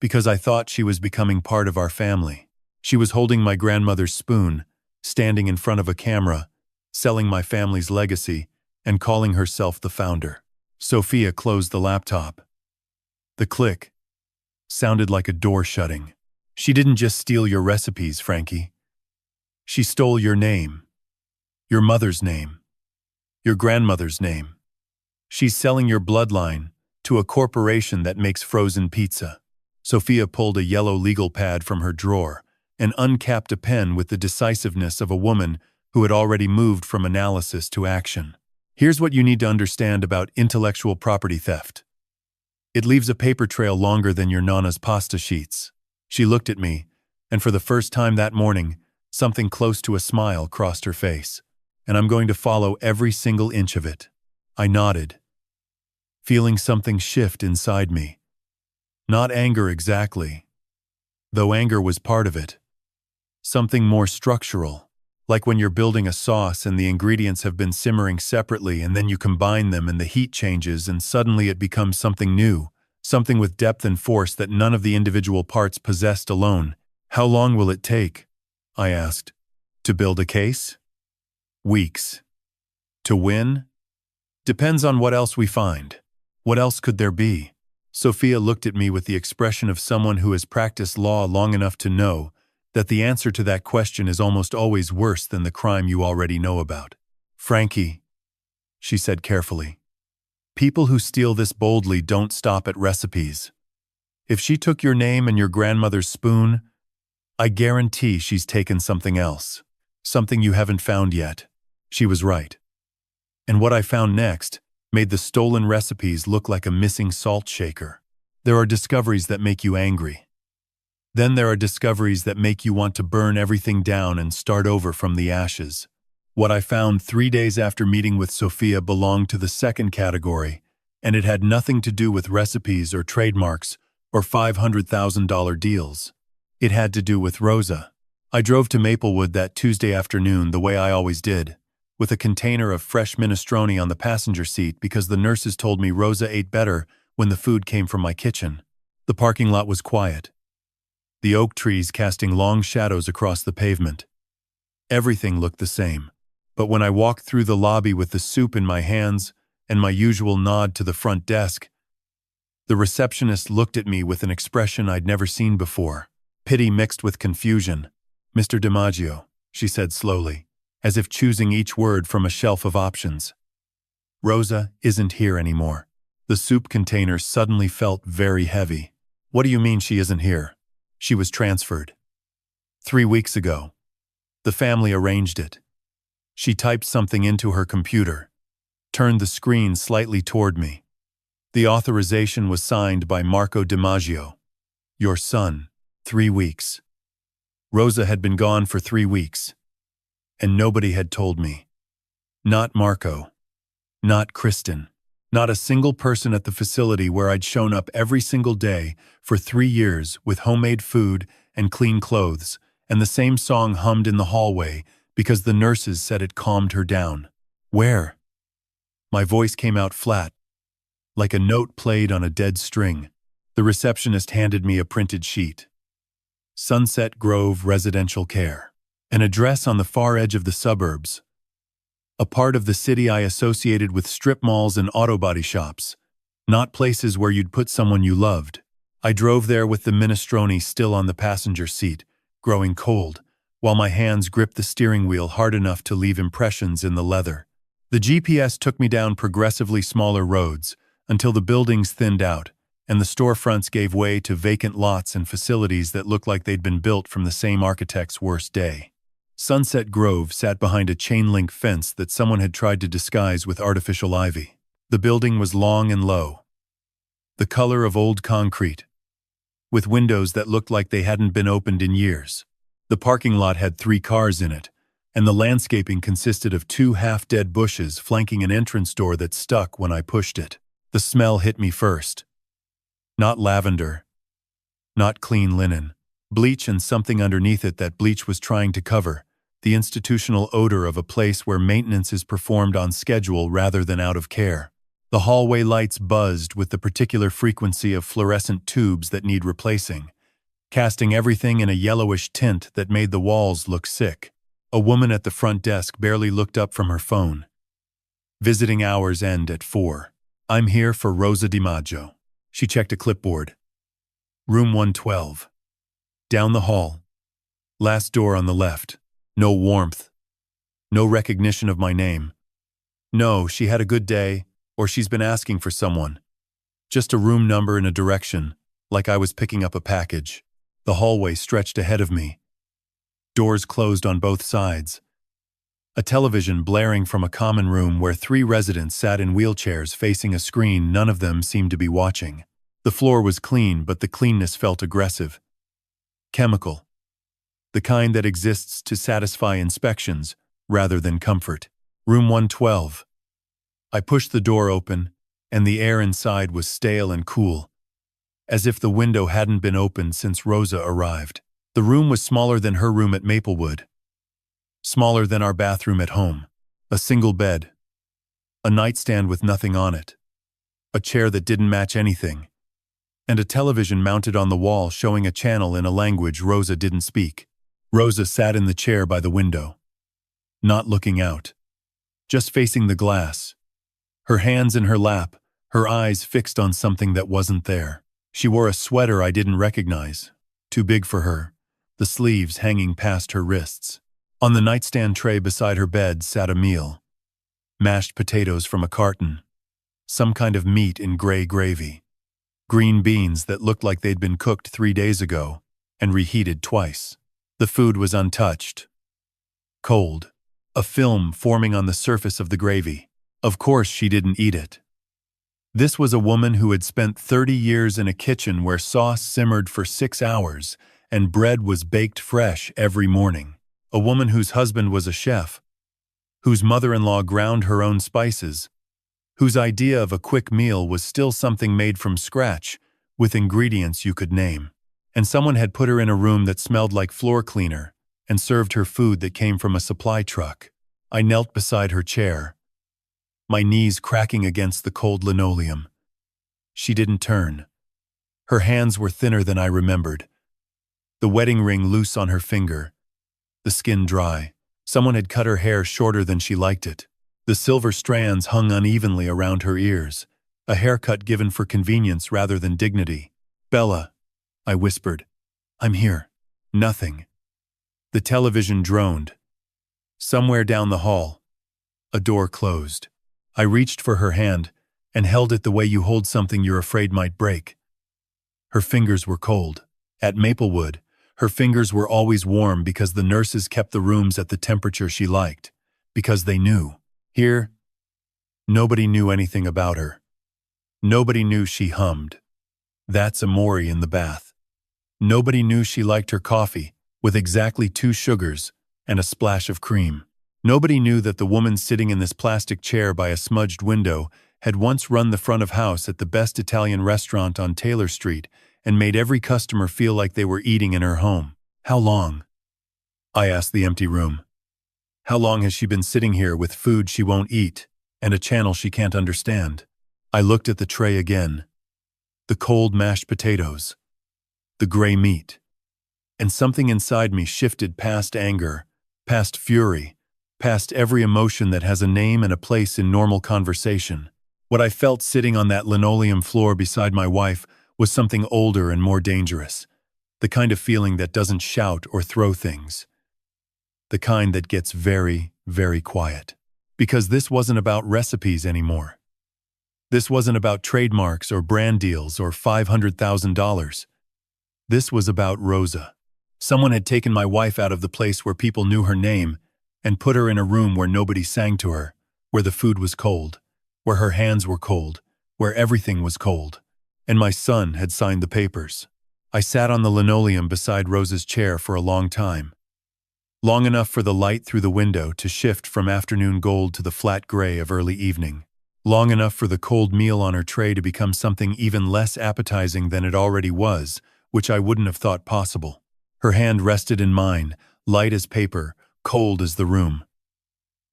Because I thought she was becoming part of our family. She was holding my grandmother's spoon, standing in front of a camera, selling my family's legacy, and calling herself the founder. Sophia closed the laptop. The click sounded like a door shutting. She didn't just steal your recipes, Frankie. She stole your name, your mother's name, your grandmother's name. She's selling your bloodline to a corporation that makes frozen pizza. Sophia pulled a yellow legal pad from her drawer and uncapped a pen with the decisiveness of a woman who had already moved from analysis to action. Here's what you need to understand about intellectual property theft. It leaves a paper trail longer than your Nana's pasta sheets. She looked at me, and for the first time that morning, something close to a smile crossed her face. And I'm going to follow every single inch of it. I nodded, feeling something shift inside me. Not anger exactly, though anger was part of it. Something more structural, like when you're building a sauce and the ingredients have been simmering separately and then you combine them and the heat changes and suddenly it becomes something new, something with depth and force that none of the individual parts possessed alone. How long will it take? I asked. To build a case? Weeks. To win? Depends on what else we find. What else could there be? Sophia looked at me with the expression of someone who has practiced law long enough to know that the answer to that question is almost always worse than the crime you already know about. Frankie, she said carefully, people who steal this boldly don't stop at recipes. If she took your name and your grandmother's spoon, I guarantee she's taken something else, something you haven't found yet. She was right. And what I found next made the stolen recipes look like a missing salt shaker. There are discoveries that make you angry. Then there are discoveries that make you want to burn everything down and start over from the ashes. What I found 3 days after meeting with Sophia belonged to the second category, and it had nothing to do with recipes or trademarks or $500,000 deals. It had to do with Rosa. I drove to Maplewood that Tuesday afternoon the way I always did, with a container of fresh minestrone on the passenger seat because the nurses told me Rosa ate better when the food came from my kitchen. The parking lot was quiet, the oak trees casting long shadows across the pavement. Everything looked the same, but when I walked through the lobby with the soup in my hands and my usual nod to the front desk, the receptionist looked at me with an expression I'd never seen before, pity mixed with confusion. Mr. DiMaggio, she said slowly, as if choosing each word from a shelf of options. Rosa isn't here anymore. The soup container suddenly felt very heavy. What do you mean she isn't here? She was transferred. 3 weeks ago. The family arranged it. She typed something into her computer, turned the screen slightly toward me. The authorization was signed by Marco DiMaggio. Your son, 3 weeks. Rosa had been gone for 3 weeks, and nobody had told me. Not Marco. Not Kristen. Not a single person at the facility where I'd shown up every single day for 3 years with homemade food and clean clothes, and the same song hummed in the hallway because the nurses said it calmed her down. Where? My voice came out flat, like a note played on a dead string. The receptionist handed me a printed sheet. Sunset Grove Residential Care. An address on the far edge of the suburbs. A part of the city I associated with strip malls and auto body shops, not places where you'd put someone you loved. I drove there with the minestrone still on the passenger seat, growing cold, while my hands gripped the steering wheel hard enough to leave impressions in the leather. The GPS took me down progressively smaller roads until the buildings thinned out and the storefronts gave way to vacant lots and facilities that looked like they'd been built from the same architect's worst day. Sunset Grove sat behind a chain-link fence that someone had tried to disguise with artificial ivy. The building was long and low, the color of old concrete, with windows that looked like they hadn't been opened in years. The parking lot had 3 cars in it, and the landscaping consisted of two half-dead bushes flanking an entrance door that stuck when I pushed it. The smell hit me first. Not lavender. Not clean linen. Bleach and something underneath it that bleach was trying to cover. The institutional odor of a place where maintenance is performed on schedule rather than out of care. The hallway lights buzzed with the particular frequency of fluorescent tubes that need replacing, casting everything in a yellowish tint that made the walls look sick. A woman at the front desk barely looked up from her phone. Visiting hours end at 4. I'm here for Rosa DiMaggio. She checked a clipboard. Room 112. Down the hall. Last door on the left. No warmth. No recognition of my name. No, she had a good day, or she's been asking for someone. Just a room number and a direction, like I was picking up a package. The hallway stretched ahead of me. Doors closed on both sides. A television blaring from a common room where 3 residents sat in wheelchairs facing a screen none of them seemed to be watching. The floor was clean, but the cleanness felt aggressive. Chemical. The kind that exists to satisfy inspections rather than comfort. Room 112. I pushed the door open, and the air inside was stale and cool, as if the window hadn't been opened since Rosa arrived. The room was smaller than her room at Maplewood. Smaller than our bathroom at home. A single bed. A nightstand with nothing on it. A chair that didn't match anything. And a television mounted on the wall showing a channel in a language Rosa didn't speak. Rosa sat in the chair by the window, not looking out, just facing the glass, her hands in her lap, her eyes fixed on something that wasn't there. She wore a sweater I didn't recognize, too big for her, the sleeves hanging past her wrists. On the nightstand tray beside her bed sat a meal. Mashed potatoes from a carton, some kind of meat in gray gravy, green beans that looked like they'd been cooked 3 days ago and reheated twice. The food was untouched. Cold. A film forming on the surface of the gravy. Of course she didn't eat it. This was a woman who had spent 30 years in a kitchen where sauce simmered for 6 hours and bread was baked fresh every morning. A woman whose husband was a chef, whose mother-in-law ground her own spices, whose idea of a quick meal was still something made from scratch, with ingredients you could name. And someone had put her in a room that smelled like floor cleaner and served her food that came from a supply truck. I knelt beside her chair, my knees cracking against the cold linoleum. She didn't turn. Her hands were thinner than I remembered. The wedding ring loose on her finger, the skin dry. Someone had cut her hair shorter than she liked it. The silver strands hung unevenly around her ears, a haircut given for convenience rather than dignity. Bella, I whispered. I'm here. Nothing. The television droned. Somewhere down the hall, a door closed. I reached for her hand and held it the way you hold something you're afraid might break. Her fingers were cold. At Maplewood, her fingers were always warm because the nurses kept the rooms at the temperature she liked, because they knew. Here, nobody knew anything about her. Nobody knew she hummed. That's Amore in the bath. Nobody knew she liked her coffee, with exactly 2 sugars and a splash of cream. Nobody knew that the woman sitting in this plastic chair by a smudged window had once run the front of house at the best Italian restaurant on Taylor Street and made every customer feel like they were eating in her home. How long? I asked the empty room. How long has she been sitting here with food she won't eat and a channel she can't understand? I looked at the tray again. The cold mashed potatoes. The gray meat. And something inside me shifted past anger, past fury, past every emotion that has a name and a place in normal conversation. What I felt sitting on that linoleum floor beside my wife was something older and more dangerous. The kind of feeling that doesn't shout or throw things. The kind that gets very, very quiet. Because this wasn't about recipes anymore. This wasn't about trademarks or brand deals or $500,000. This was about Rosa. Someone had taken my wife out of the place where people knew her name and put her in a room where nobody sang to her, where the food was cold, where her hands were cold, where everything was cold. And my son had signed the papers. I sat on the linoleum beside Rosa's chair for a long time. long enough for the light through the window to shift from afternoon gold to the flat gray of early evening, long enough for the cold meal on her tray to become something even less appetizing than it already was, which I wouldn't have thought possible. Her hand rested in mine, light as paper, cold as the room.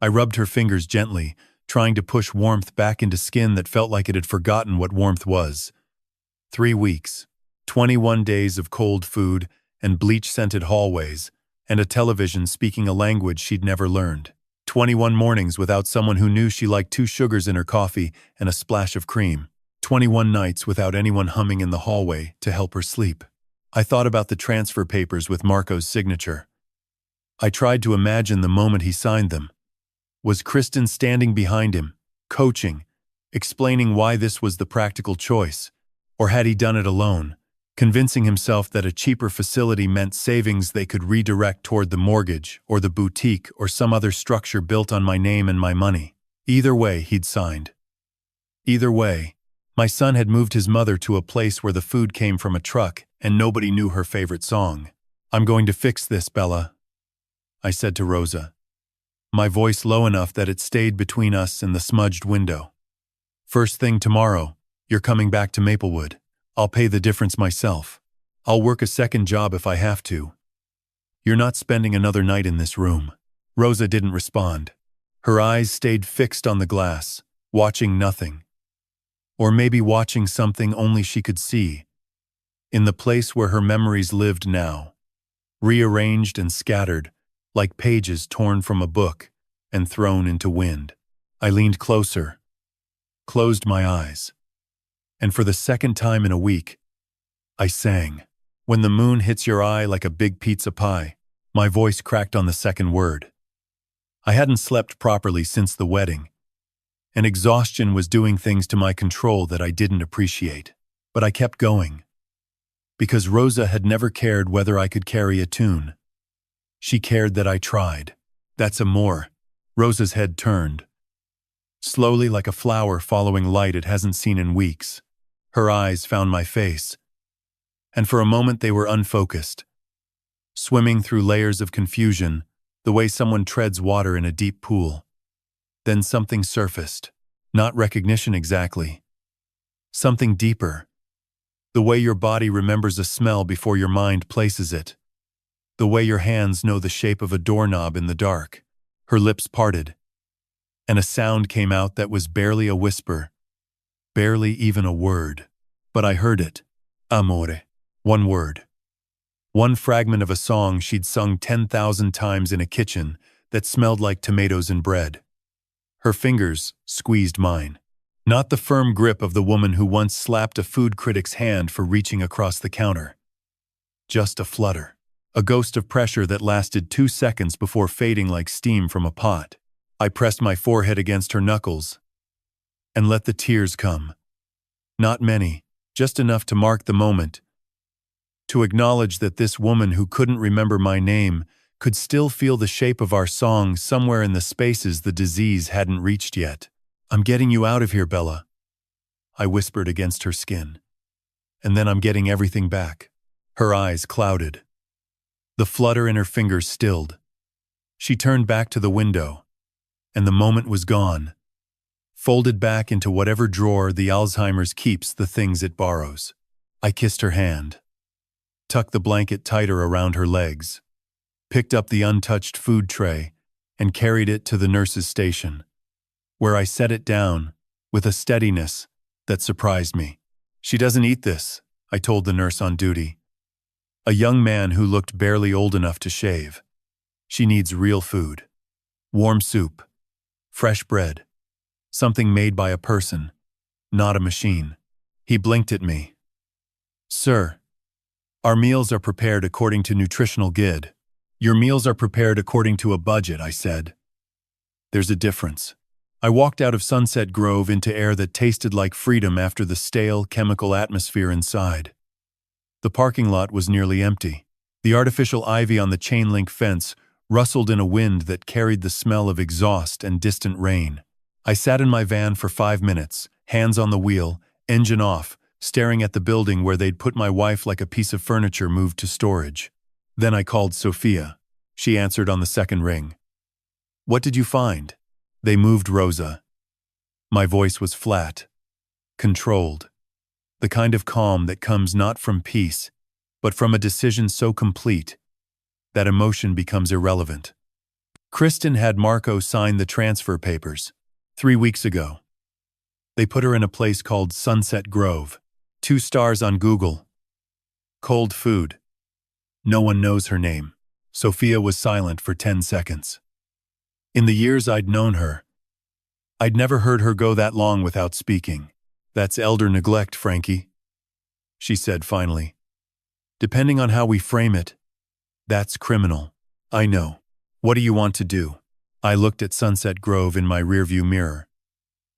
I rubbed her fingers gently, trying to push warmth back into skin that felt like it had forgotten what warmth was. 3 weeks, 21 days of cold food and bleach-scented hallways, and a television speaking a language she'd never learned. 21 mornings without someone who knew she liked 2 sugars in her coffee and a splash of cream. 21 nights without anyone humming in the hallway to help her sleep. I thought about the transfer papers with Marco's signature. I tried to imagine the moment he signed them. Was Kristen standing behind him, coaching, explaining why this was the practical choice? Or had he done it alone, convincing himself that a cheaper facility meant savings they could redirect toward the mortgage or the boutique or some other structure built on my name and my money? Either way, he'd signed. Either way, my son had moved his mother to a place where the food came from a truck and nobody knew her favorite song. "I'm going to fix this, Bella," I said to Rosa, my voice low enough that it stayed between us and the smudged window. "First thing tomorrow, you're coming back to Maplewood. I'll pay the difference myself. I'll work a second job if I have to. You're not spending another night in this room." Rosa didn't respond. Her eyes stayed fixed on the glass, watching nothing. Or maybe watching something only she could see. In the place where her memories lived now, rearranged and scattered, like pages torn from a book and thrown into wind. I leaned closer, closed my eyes, and for the second time in a week, I sang. "When the moon hits your eye like a big pizza pie," my voice cracked on the second word. I hadn't slept properly since the wedding, and exhaustion was doing things to my control that I didn't appreciate. But I kept going, because Rosa had never cared whether I could carry a tune. She cared that I tried. "That's amor." Rosa's head turned, slowly like a flower following light it hasn't seen in weeks. Her eyes found my face, and for a moment they were unfocused, swimming through layers of confusion, the way someone treads water in a deep pool. Then something surfaced, not recognition exactly. Something deeper. The way your body remembers a smell before your mind places it. The way your hands know the shape of a doorknob in the dark. Her lips parted, and a sound came out that was barely a whisper, barely even a word. But I heard it. Amore. One word. One fragment of a song she'd sung 10,000 times in a kitchen that smelled like tomatoes and bread. Her fingers squeezed mine. Not the firm grip of the woman who once slapped a food critic's hand for reaching across the counter. Just a flutter. A ghost of pressure that lasted 2 seconds before fading like steam from a pot. I pressed my forehead against her knuckles and let the tears come. Not many, just enough to mark the moment, to acknowledge that this woman who couldn't remember my name could still feel the shape of our song somewhere in the spaces the disease hadn't reached yet. "I'm getting you out of here, Bella," I whispered against her skin. "And then I'm getting everything back." Her eyes clouded. The flutter in her fingers stilled. She turned back to the window, and the moment was gone, folded back into whatever drawer the Alzheimer's keeps the things it borrows. I kissed her hand, tucked the blanket tighter around her legs, picked up the untouched food tray, and carried it to the nurse's station, where I set it down with a steadiness that surprised me. "She doesn't eat this," I told the nurse on duty, a young man who looked barely old enough to shave. "She needs real food. Warm soup, fresh bread, something made by a person, not a machine." He blinked at me. "Sir, our meals are prepared according to nutritional guide. Your meals are prepared according to a budget," I said. "There's a difference." I walked out of Sunset Grove into air that tasted like freedom after the stale, chemical atmosphere inside. The parking lot was nearly empty. The artificial ivy on the chain-link fence rustled in a wind that carried the smell of exhaust and distant rain. I sat in my van for 5 minutes, hands on the wheel, engine off, staring at the building where they'd put my wife like a piece of furniture moved to storage. Then I called Sophia. She answered on the second ring. What did you find? They moved Rosa. My voice was flat, controlled, the kind of calm that comes not from peace, but from a decision so complete that emotion becomes irrelevant. Kristen had Marco sign the transfer papers 3 weeks ago. They put her in a place called Sunset Grove. 2 stars on Google. Cold food. No one knows her name. Sophia was silent for 10 seconds. In the years I'd known her, I'd never heard her go that long without speaking. That's elder neglect, Frankie, she said finally. Depending on how we frame it, that's criminal. I know. What do you want to do? I looked at Sunset Grove in my rearview mirror.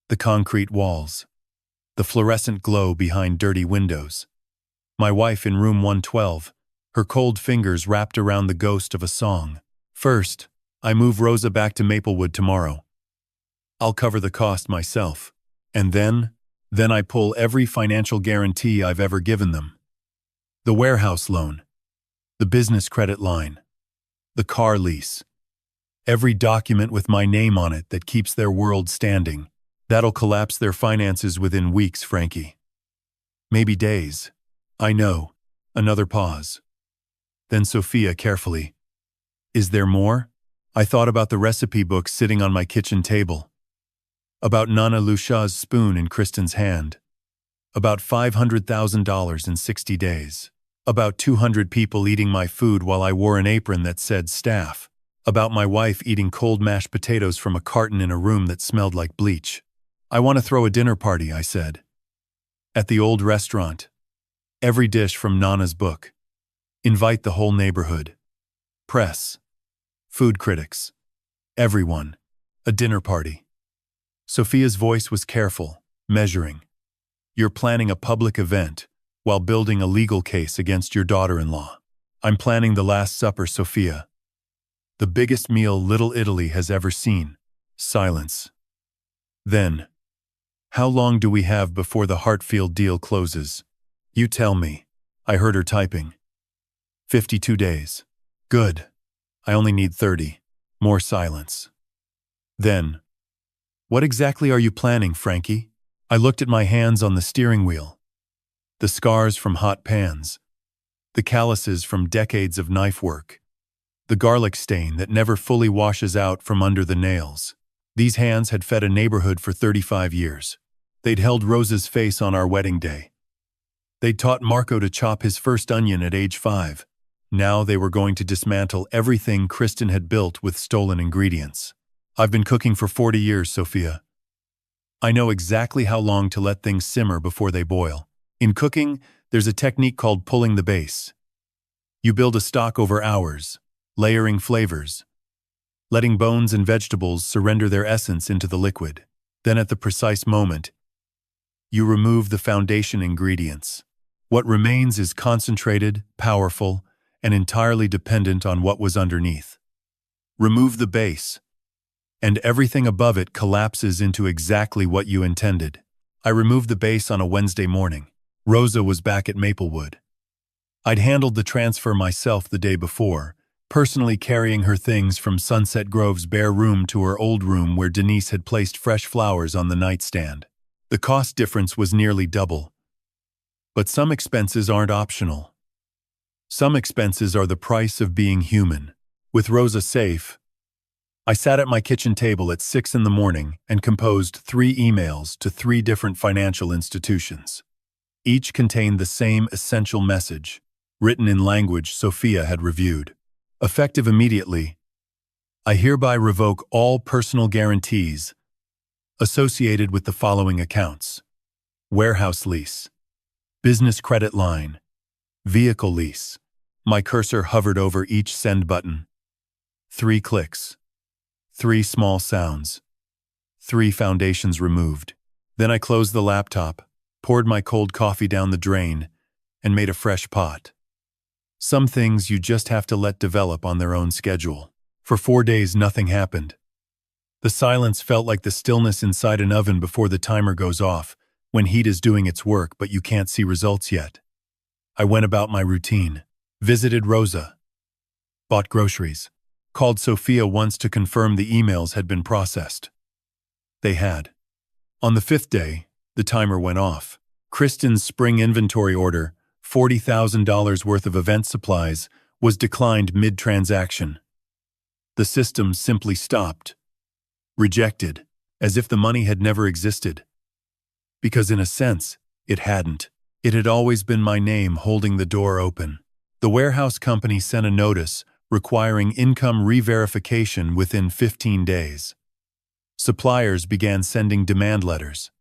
The concrete walls. The fluorescent glow behind dirty windows. My wife in room 112, her cold fingers wrapped around the ghost of a song. First, I move Rosa back to Maplewood tomorrow. I'll cover the cost myself. And then I pull every financial guarantee I've ever given them. The warehouse loan, the business credit line, the car lease. Every document with my name on it that keeps their world standing. That'll collapse their finances within weeks, Frankie. Maybe days. I know. Another pause. Then Sophia carefully. Is there more? I thought about the recipe book sitting on my kitchen table. About Nana Lucia's spoon in Kristen's hand. About $500,000 in 60 days. About 200 people eating my food while I wore an apron that said staff. About my wife eating cold mashed potatoes from a carton in a room that smelled like bleach. I want to throw a dinner party, I said. At the old restaurant. Every dish from Nana's book. Invite the whole neighborhood. Press. Food critics. Everyone. A dinner party. Sophia's voice was careful, measuring. You're planning a public event while building a legal case against your daughter-in-law. I'm planning the Last Supper, Sophia. The biggest meal Little Italy has ever seen. Silence. Then, how long do we have before the Hartfield deal closes? You tell me. I heard her typing. 52 days. Good. I only need 30. More silence. Then, what exactly are you planning, Frankie? I looked at my hands on the steering wheel. The scars from hot pans. The calluses from decades of knife work. The garlic stain that never fully washes out from under the nails. These hands had fed a neighborhood for 35 years. They'd held Rosa's face on our wedding day. They'd taught Marco to chop his first onion at age 5. Now they were going to dismantle everything Kristen had built with stolen ingredients. I've been cooking for 40 years, Sophia. I know exactly how long to let things simmer before they boil. In cooking, there's a technique called pulling the base. You build a stock over hours, layering flavors, letting bones and vegetables surrender their essence into the liquid. Then at the precise moment, you remove the foundation ingredients. What remains is concentrated, powerful, and entirely dependent on what was underneath. Remove the base, and everything above it collapses into exactly what you intended. I removed the base on a Wednesday morning. Rosa was back at Maplewood. I'd handled the transfer myself the day before, personally carrying her things from Sunset Grove's bare room to her old room where Denise had placed fresh flowers on the nightstand. The cost difference was nearly double. But some expenses aren't optional. Some expenses are the price of being human. With Rosa safe, I sat at my kitchen table at 6 in the morning and composed 3 emails to 3 different financial institutions. Each contained the same essential message, written in language Sophia had reviewed. Effective immediately, I hereby revoke all personal guarantees associated with the following accounts: warehouse lease, business credit line, vehicle lease. My cursor hovered over each send button. 3 clicks. 3 small sounds. 3 foundations removed. Then I closed the laptop, poured my cold coffee down the drain, and made a fresh pot. Some things you just have to let develop on their own schedule. For 4 days, nothing happened. The silence felt like the stillness inside an oven before the timer goes off, when heat is doing its work but you can't see results yet. I went about my routine, visited Rosa, bought groceries, Called Sophia once to confirm the emails had been processed. They had. On the 5th day, the timer went off. Kristen's spring inventory order, $40,000 worth of event supplies, was declined mid-transaction. The system simply stopped. Rejected, as if the money had never existed. Because in a sense, it hadn't. It had always been my name holding the door open. The warehouse company sent a notice requiring income re-verification within 15 days. Suppliers began sending demand letters.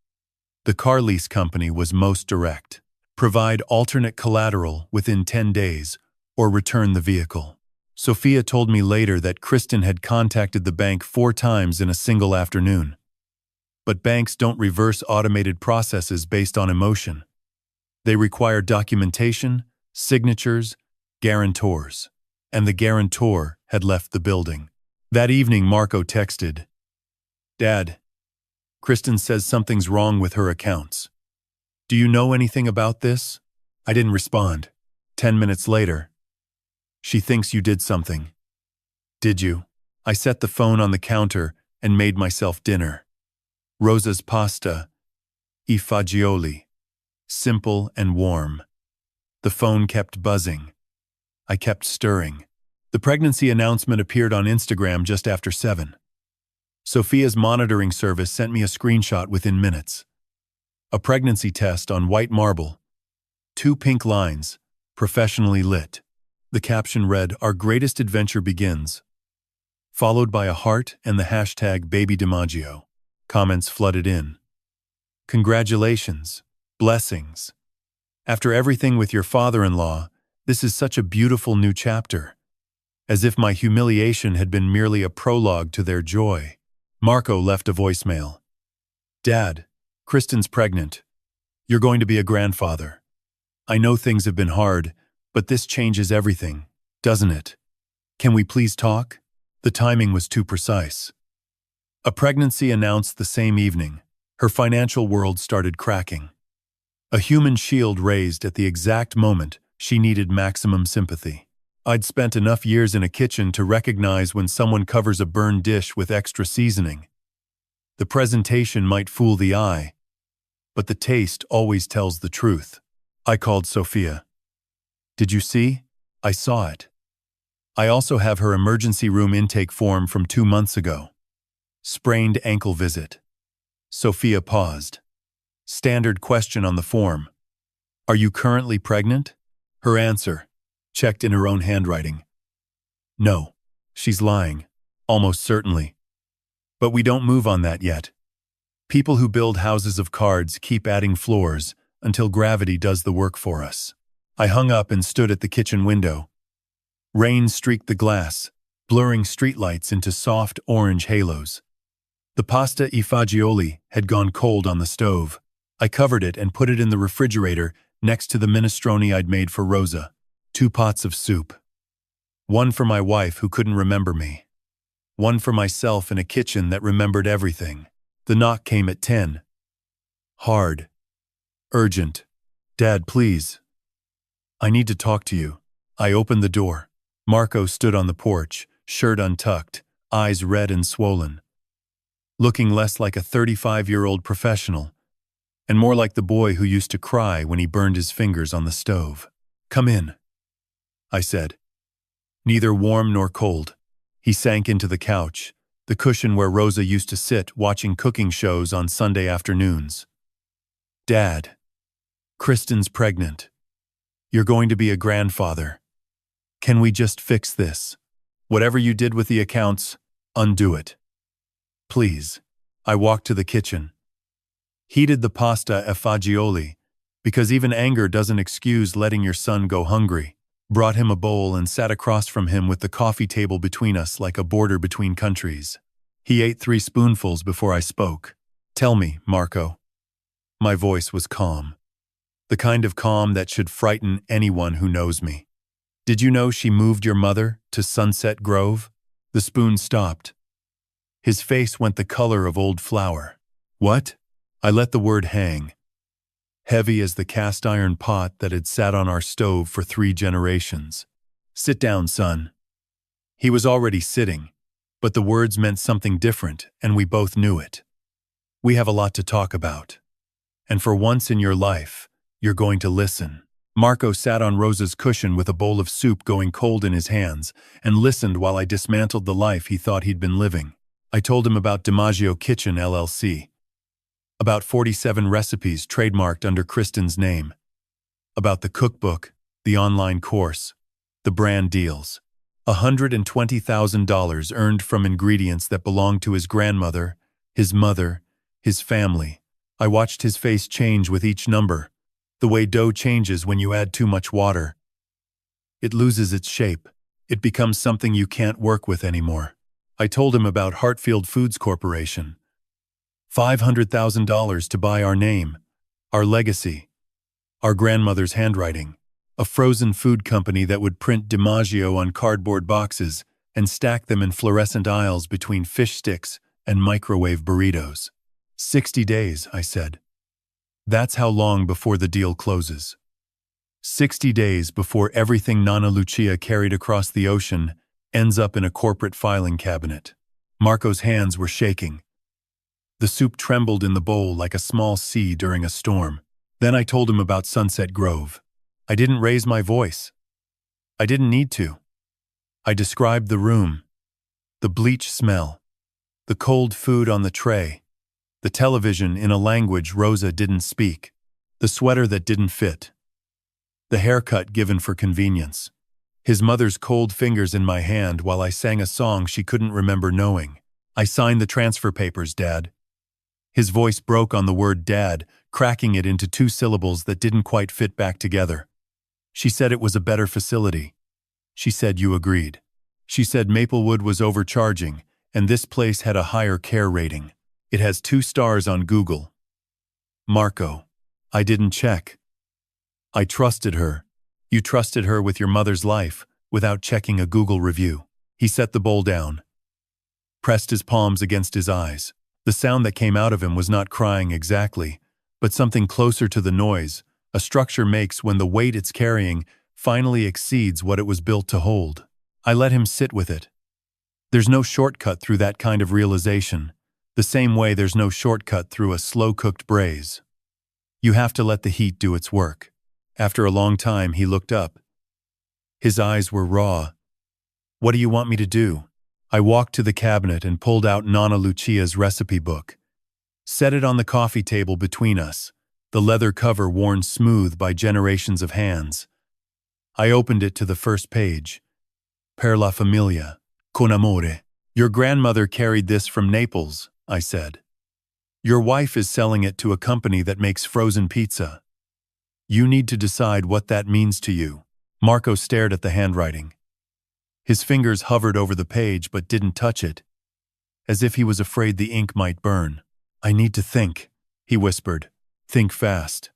The car lease company was most direct. Provide alternate collateral within 10 days or return the vehicle. Sophia told me later that Kristen had contacted the bank 4 times in a single afternoon. But banks don't reverse automated processes based on emotion. They require documentation, signatures, guarantors. And the guarantor had left the building. That evening, Marco texted, "Dad, Kristen says something's wrong with her accounts. Do you know anything about this?" I didn't respond. 10 minutes later, "She thinks you did something." "Did you?" I set the phone on the counter and made myself dinner. Rosa's pasta, I fagioli. Simple and warm. The phone kept buzzing. I kept stirring. The pregnancy announcement appeared on Instagram just after 7. Sophia's monitoring service sent me a screenshot within minutes. A pregnancy test on white marble. 2 pink lines, professionally lit. The caption read, "Our greatest adventure begins," followed by a heart and the hashtag #BabyDimaggio. Comments flooded in. "Congratulations. Blessings. After everything with your father-in-law, this is such a beautiful new chapter." As if my humiliation had been merely a prologue to their joy. Marco left a voicemail. "Dad, Kristen's pregnant. You're going to be a grandfather. I know things have been hard, but this changes everything, doesn't it? Can we please talk?" The timing was too precise. A pregnancy announced the same evening. Her financial world started cracking. A human shield raised at the exact moment she needed maximum sympathy. I'd spent enough years in a kitchen to recognize when someone covers a burned dish with extra seasoning. The presentation might fool the eye, but the taste always tells the truth. I called Sophia. "Did you see? I saw it. I also have her emergency room intake form from 2 months ago. Sprained ankle visit." Sophia paused. Standard question on the form. "Are you currently pregnant?" Her answer, checked in her own handwriting. "No, she's lying, almost certainly. But we don't move on that yet. People who build houses of cards keep adding floors until gravity does the work for us." I hung up and stood at the kitchen window. Rain streaked the glass, blurring streetlights into soft orange halos. The pasta I fagioli had gone cold on the stove. I covered it and put it in the refrigerator next to the minestrone I'd made for Rosa. 2 pots of soup. One for my wife who couldn't remember me. One for myself in a kitchen that remembered everything. The knock came at 10. Hard. Urgent. "Dad, please. I need to talk to you." I opened the door. Marco stood on the porch, shirt untucked, eyes red and swollen. Looking less like a 35-year-old professional, and more like the boy who used to cry when he burned his fingers on the stove. "Come in," I said. Neither warm nor cold. He sank into the couch, the cushion where Rosa used to sit watching cooking shows on Sunday afternoons. "Dad, Kristen's pregnant. You're going to be a grandfather. Can we just fix this? Whatever you did with the accounts, undo it. Please." I walked to the kitchen. Heated the pasta e fagioli, because even anger doesn't excuse letting your son go hungry. Brought him a bowl and sat across from him with the coffee table between us like a border between countries. He ate 3 spoonfuls before I spoke. "Tell me, Marco." My voice was calm. The kind of calm that should frighten anyone who knows me. "Did you know she moved your mother to Sunset Grove?" The spoon stopped. His face went the color of old flour. "What?" I let the word hang. Heavy as the cast iron pot that had sat on our stove for 3 generations. "Sit down, son." He was already sitting, but the words meant something different, and we both knew it. We have a lot to talk about. And for once in your life, you're going to listen. Marco sat on Rosa's cushion with a bowl of soup going cold in his hands and listened while I dismantled the life he thought he'd been living. I told him about DiMaggio Kitchen LLC, about 47 recipes trademarked under Kristen's name, about the cookbook, the online course, the brand deals, $120,000 earned from ingredients that belonged to his grandmother, his mother, his family. I watched his face change with each number, the way dough changes when you add too much water. It loses its shape. It becomes something you can't work with anymore. I told him about Hartfield Foods Corporation. $500,000 to buy our name, our legacy, our grandmother's handwriting, a frozen food company that would print DiMaggio on cardboard boxes and stack them in fluorescent aisles between fish sticks and microwave burritos. 60 days, I said. That's how long before the deal closes. 60 days before everything Nana Lucia carried across the ocean ends up in a corporate filing cabinet. Marco's hands were shaking. The soup trembled in the bowl like a small sea during a storm. Then I told him about Sunset Grove. I didn't raise my voice. I didn't need to. I described the room, the bleach smell, the cold food on the tray, the television in a language Rosa didn't speak, the sweater that didn't fit, the haircut given for convenience, his mother's cold fingers in my hand while I sang a song she couldn't remember knowing. I signed the transfer papers, Dad. His voice broke on the word Dad, cracking it into two syllables that didn't quite fit back together. She said it was a better facility. She said you agreed. She said Maplewood was overcharging, and this place had a higher care rating. It has 2 stars on Google. Marco, I didn't check. I trusted her. You trusted her with your mother's life, without checking a Google review. He set the bowl down, pressed his palms against his eyes. The sound that came out of him was not crying exactly, but something closer to the noise a structure makes when the weight it's carrying finally exceeds what it was built to hold. I let him sit with it. There's no shortcut through that kind of realization, the same way there's no shortcut through a slow-cooked braise. You have to let the heat do its work. After a long time, he looked up. His eyes were raw. What do you want me to do? I walked to the cabinet and pulled out Nana Lucia's recipe book. Set it on the coffee table between us, the leather cover worn smooth by generations of hands. I opened it to the first page. Per la familia, con amore. Your grandmother carried this from Naples, I said. Your wife is selling it to a company that makes frozen pizza. You need to decide what that means to you. Marco stared at the handwriting. His fingers hovered over the page but didn't touch it, as if he was afraid the ink might burn. I need to think, he whispered. Think fast.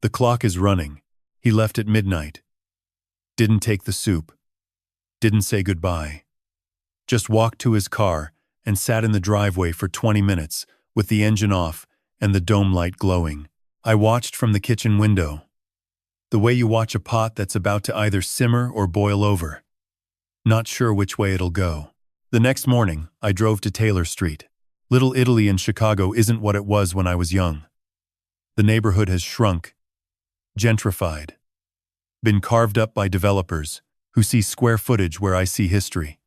The clock is running. He left at midnight. Didn't take the soup. Didn't say goodbye. Just walked to his car and sat in the driveway for 20 minutes with the engine off and the dome light glowing. I watched from the kitchen window, the way you watch a pot that's about to either simmer or boil over. Not sure which way it'll go. The next morning, I drove to Taylor Street. Little Italy in Chicago isn't what it was when I was young. The neighborhood has shrunk, gentrified, been carved up by developers who see square footage where I see history.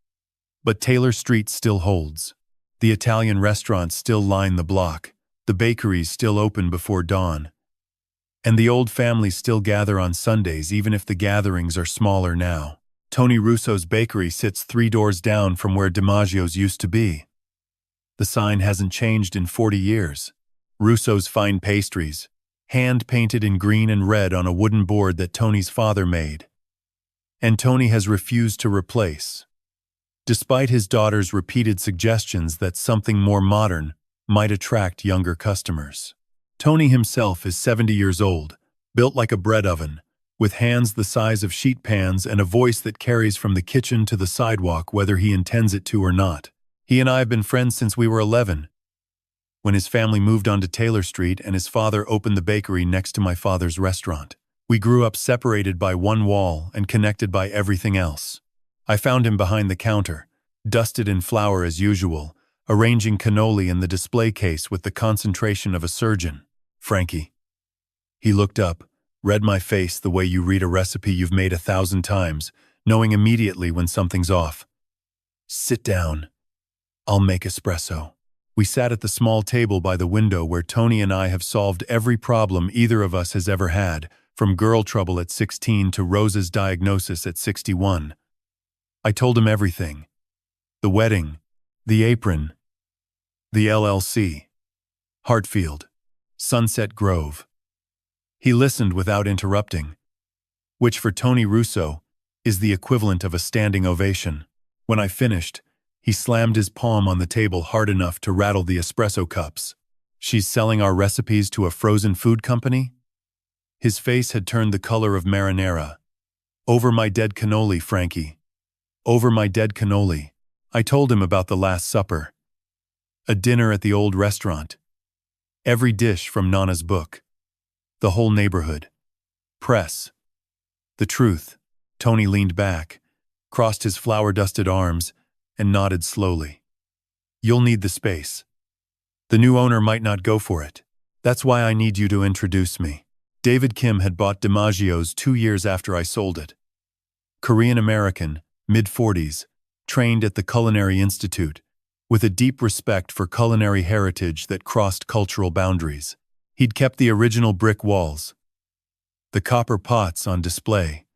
But Taylor Street still holds. The Italian restaurants still line the block, the bakeries still open before dawn, and the old families still gather on Sundays even if the gatherings are smaller now. Tony Russo's bakery sits 3 doors down from where DiMaggio's used to be. The sign hasn't changed in 40 years. Russo's fine pastries, hand-painted in green and red on a wooden board that Tony's father made. And Tony has refused to replace, despite his daughter's repeated suggestions that something more modern might attract younger customers. Tony himself is 70 years old, built like a bread oven, with hands the size of sheet pans and a voice that carries from the kitchen to the sidewalk whether he intends it to or not. He and I have been friends since we were 11, when his family moved onto Taylor Street and his father opened the bakery next to my father's restaurant. We grew up separated by one wall and connected by everything else. I found him behind the counter, dusted in flour as usual, arranging cannoli in the display case with the concentration of a surgeon. "Frankie." He looked up, read my face the way you read a recipe you've made 1,000 times, knowing immediately when something's off. "Sit down. I'll make espresso." We sat at the small table by the window where Tony and I have solved every problem either of us has ever had, from girl trouble at 16 to Rosa's diagnosis at 61. I told him everything. The wedding, the apron, the LLC, Hartfield, Sunset Grove. He listened without interrupting, which for Tony Russo is the equivalent of a standing ovation. When I finished, he slammed his palm on the table hard enough to rattle the espresso cups. "She's selling our recipes to a frozen food company?" His face had turned the color of marinara. "Over my dead cannoli, Frankie. Over my dead cannoli." I told him about the Last Supper. A dinner at the old restaurant. Every dish from Nana's book. The whole neighborhood. Press. The truth. Tony leaned back, crossed his flour-dusted arms, and nodded slowly. "You'll need the space. The new owner might not go for it. That's why I need you to introduce me." David Kim had bought DiMaggio's 2 years after I sold it. Korean-American, mid-40s, trained at the Culinary Institute, with a deep respect for culinary heritage that crossed cultural boundaries. He'd kept the original brick walls, the copper pots on display,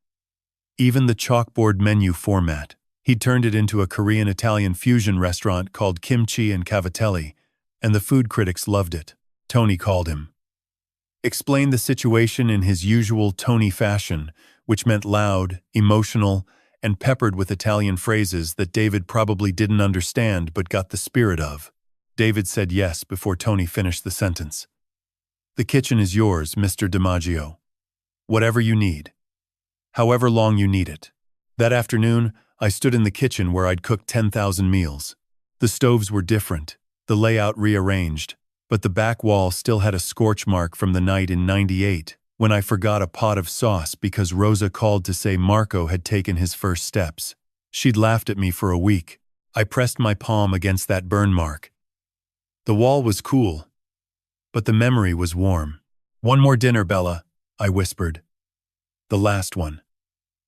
even the chalkboard menu format. He'd turned it into a Korean-Italian fusion restaurant called Kimchi and Cavatelli, and the food critics loved it. Tony called him. Explained the situation in his usual Tony fashion, which meant loud, emotional, and peppered with Italian phrases that David probably didn't understand but got the spirit of. David said yes before Tony finished the sentence. "The kitchen is yours, Mr. DiMaggio. Whatever you need. However long you need it." That afternoon, I stood in the kitchen where I'd cooked 10,000 meals. The stoves were different, the layout rearranged, but the back wall still had a scorch mark from the night in '98, when I forgot a pot of sauce because Rosa called to say Marco had taken his first steps. She'd laughed at me for a week. I pressed my palm against that burn mark. The wall was cool, but the memory was warm. "One more dinner, Bella," I whispered. "The last one.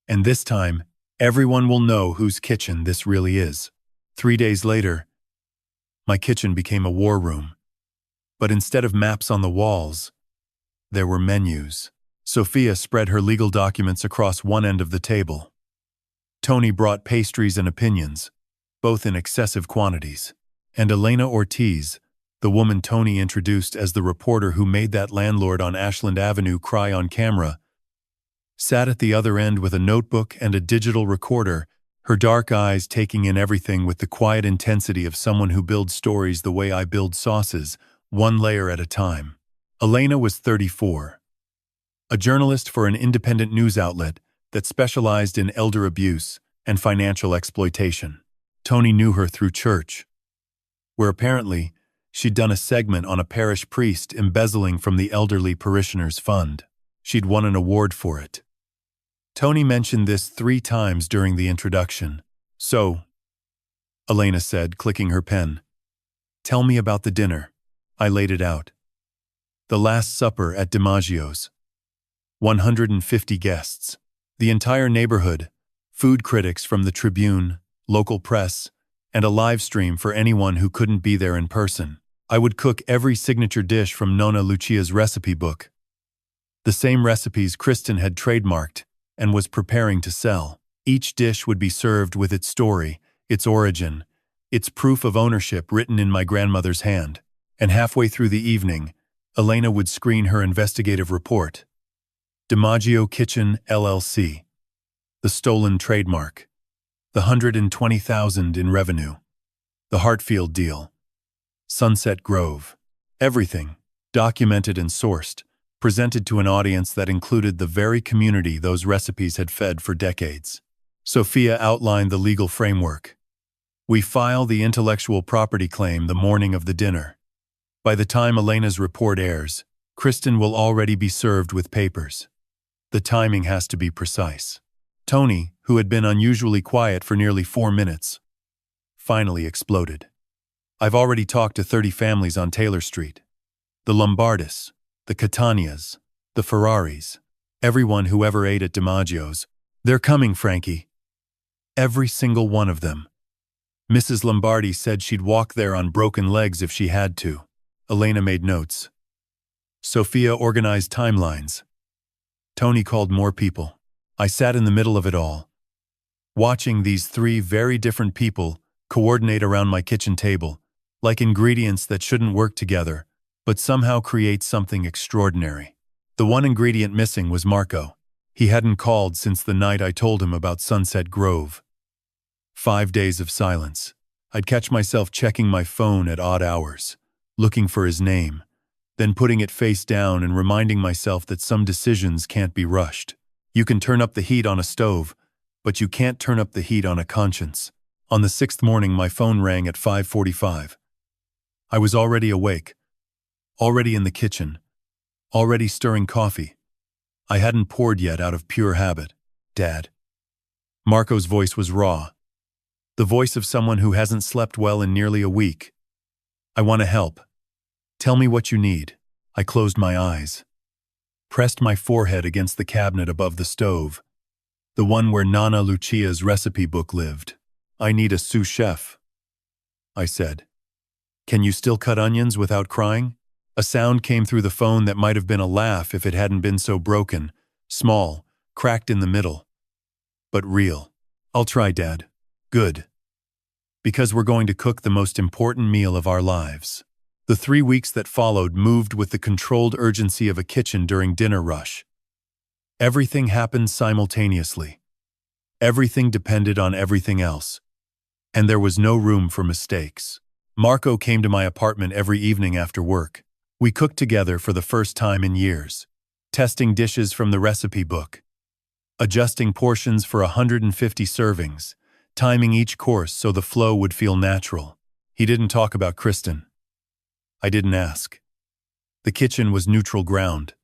And this time, everyone will know whose kitchen this really is." 3 days later, my kitchen became a war room. But instead of maps on the walls, there were menus. Sophia spread her legal documents across one end of the table. Tony brought pastries and opinions, both in excessive quantities. And Elena Ortiz, the woman Tony introduced as the reporter who made that landlord on Ashland Avenue cry on camera, sat at the other end with a notebook and a digital recorder, her dark eyes taking in everything with the quiet intensity of someone who builds stories the way I build sauces, one layer at a time. Elena was 34. A journalist for an independent news outlet that specialized in elder abuse and financial exploitation. Tony knew her through church, where apparently she'd done a segment on a parish priest embezzling from the elderly parishioners' fund. She'd won an award for it. Tony mentioned this 3 times during the introduction. "So," Elena said, clicking her pen, "tell me about the dinner." I laid it out. The Last Supper at DiMaggio's. 150 guests. The entire neighborhood, food critics from the Tribune, local press, and a live stream for anyone who couldn't be there in person. I would cook every signature dish from Nonna Lucia's recipe book. The same recipes Kristen had trademarked and was preparing to sell. Each dish would be served with its story, its origin, its proof of ownership written in my grandmother's hand. And halfway through the evening, Elena would screen her investigative report. DiMaggio Kitchen, LLC. The stolen trademark. The $120,000 in revenue. The Hartfield deal. Sunset Grove. Everything, documented and sourced, presented to an audience that included the very community those recipes had fed for decades. Sophia outlined the legal framework. We file the intellectual property claim the morning of the dinner. By the time Elena's report airs, Kristen will already be served with papers. The timing has to be precise. Tony, who had been unusually quiet for nearly 4 minutes, finally exploded. I've already talked to 30 families on Taylor Street. The Lombardis, the Catanias, the Ferraris, everyone who ever ate at DiMaggio's. They're coming, Frankie. Every single one of them. Mrs. Lombardi said she'd walk there on broken legs if she had to. Elena made notes. Sophia organized timelines. Tony called more people. I sat in the middle of it all, watching these 3 very different people coordinate around my kitchen table, like ingredients that shouldn't work together, but somehow create something extraordinary. The one ingredient missing was Marco. He hadn't called since the night I told him about Sunset Grove. 5 days of silence. I'd catch myself checking my phone at odd hours, looking for his name, then putting it face down and reminding myself that some decisions can't be rushed. You can turn up the heat on a stove, but you can't turn up the heat on a conscience. On the 6th morning, my phone rang at 5:45. I was already awake, already in the kitchen, already stirring coffee. I hadn't poured yet out of pure habit. Dad. Marco's voice was raw. The voice of someone who hasn't slept well in nearly a week. I want to help. Tell me what you need. I closed my eyes, pressed my forehead against the cabinet above the stove, the one where Nana Lucia's recipe book lived. I need a sous chef, I said. Can you still cut onions without crying? A sound came through the phone that might have been a laugh if it hadn't been so broken, small, cracked in the middle. But real. I'll try, Dad. Good. Because we're going to cook the most important meal of our lives. The 3 weeks that followed moved with the controlled urgency of a kitchen during dinner rush. Everything happened simultaneously. Everything depended on everything else. And there was no room for mistakes. Marco came to my apartment every evening after work. We cooked together for the first time in years, testing dishes from the recipe book, adjusting portions for 150 servings, timing each course so the flow would feel natural. He didn't talk about Kristen. I didn't ask. The kitchen was neutral ground,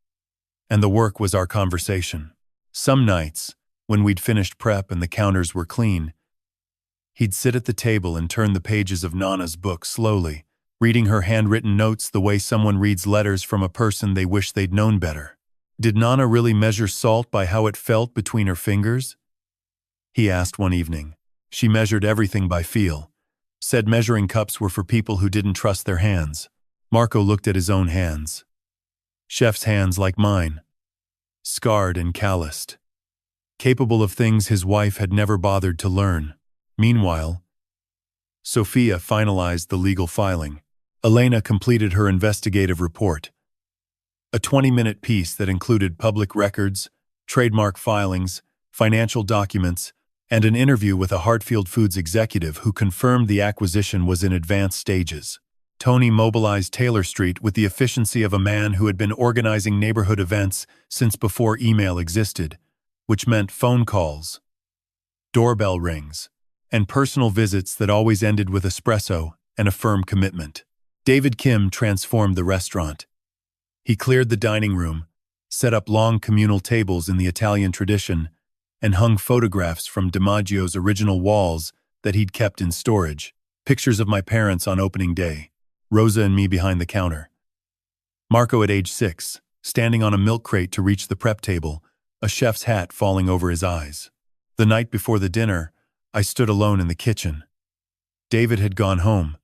and the work was our conversation. Some nights, when we'd finished prep and the counters were clean, he'd sit at the table and turn the pages of Nana's book slowly, reading her handwritten notes the way someone reads letters from a person they wish they'd known better. Did Nana really measure salt by how it felt between her fingers? He asked one evening. She measured everything by feel, said measuring cups were for people who didn't trust their hands. Marco looked at his own hands. Chef's hands like mine, scarred and calloused, capable of things his wife had never bothered to learn. Meanwhile, Sophia finalized the legal filing. Elena completed her investigative report, a 20-minute piece that included public records, trademark filings, financial documents, and an interview with a Hartfield Foods executive who confirmed the acquisition was in advanced stages. Tony mobilized Taylor Street with the efficiency of a man who had been organizing neighborhood events since before email existed, which meant phone calls, doorbell rings, and personal visits that always ended with espresso and a firm commitment. David Kim transformed the restaurant. He cleared the dining room, set up long communal tables in the Italian tradition, and hung photographs from DiMaggio's original walls that he'd kept in storage. Pictures of my parents on opening day, Rosa and me behind the counter. Marco at age 6, standing on a milk crate to reach the prep table, a chef's hat falling over his eyes. The night before the dinner, I stood alone in the kitchen. David had gone home.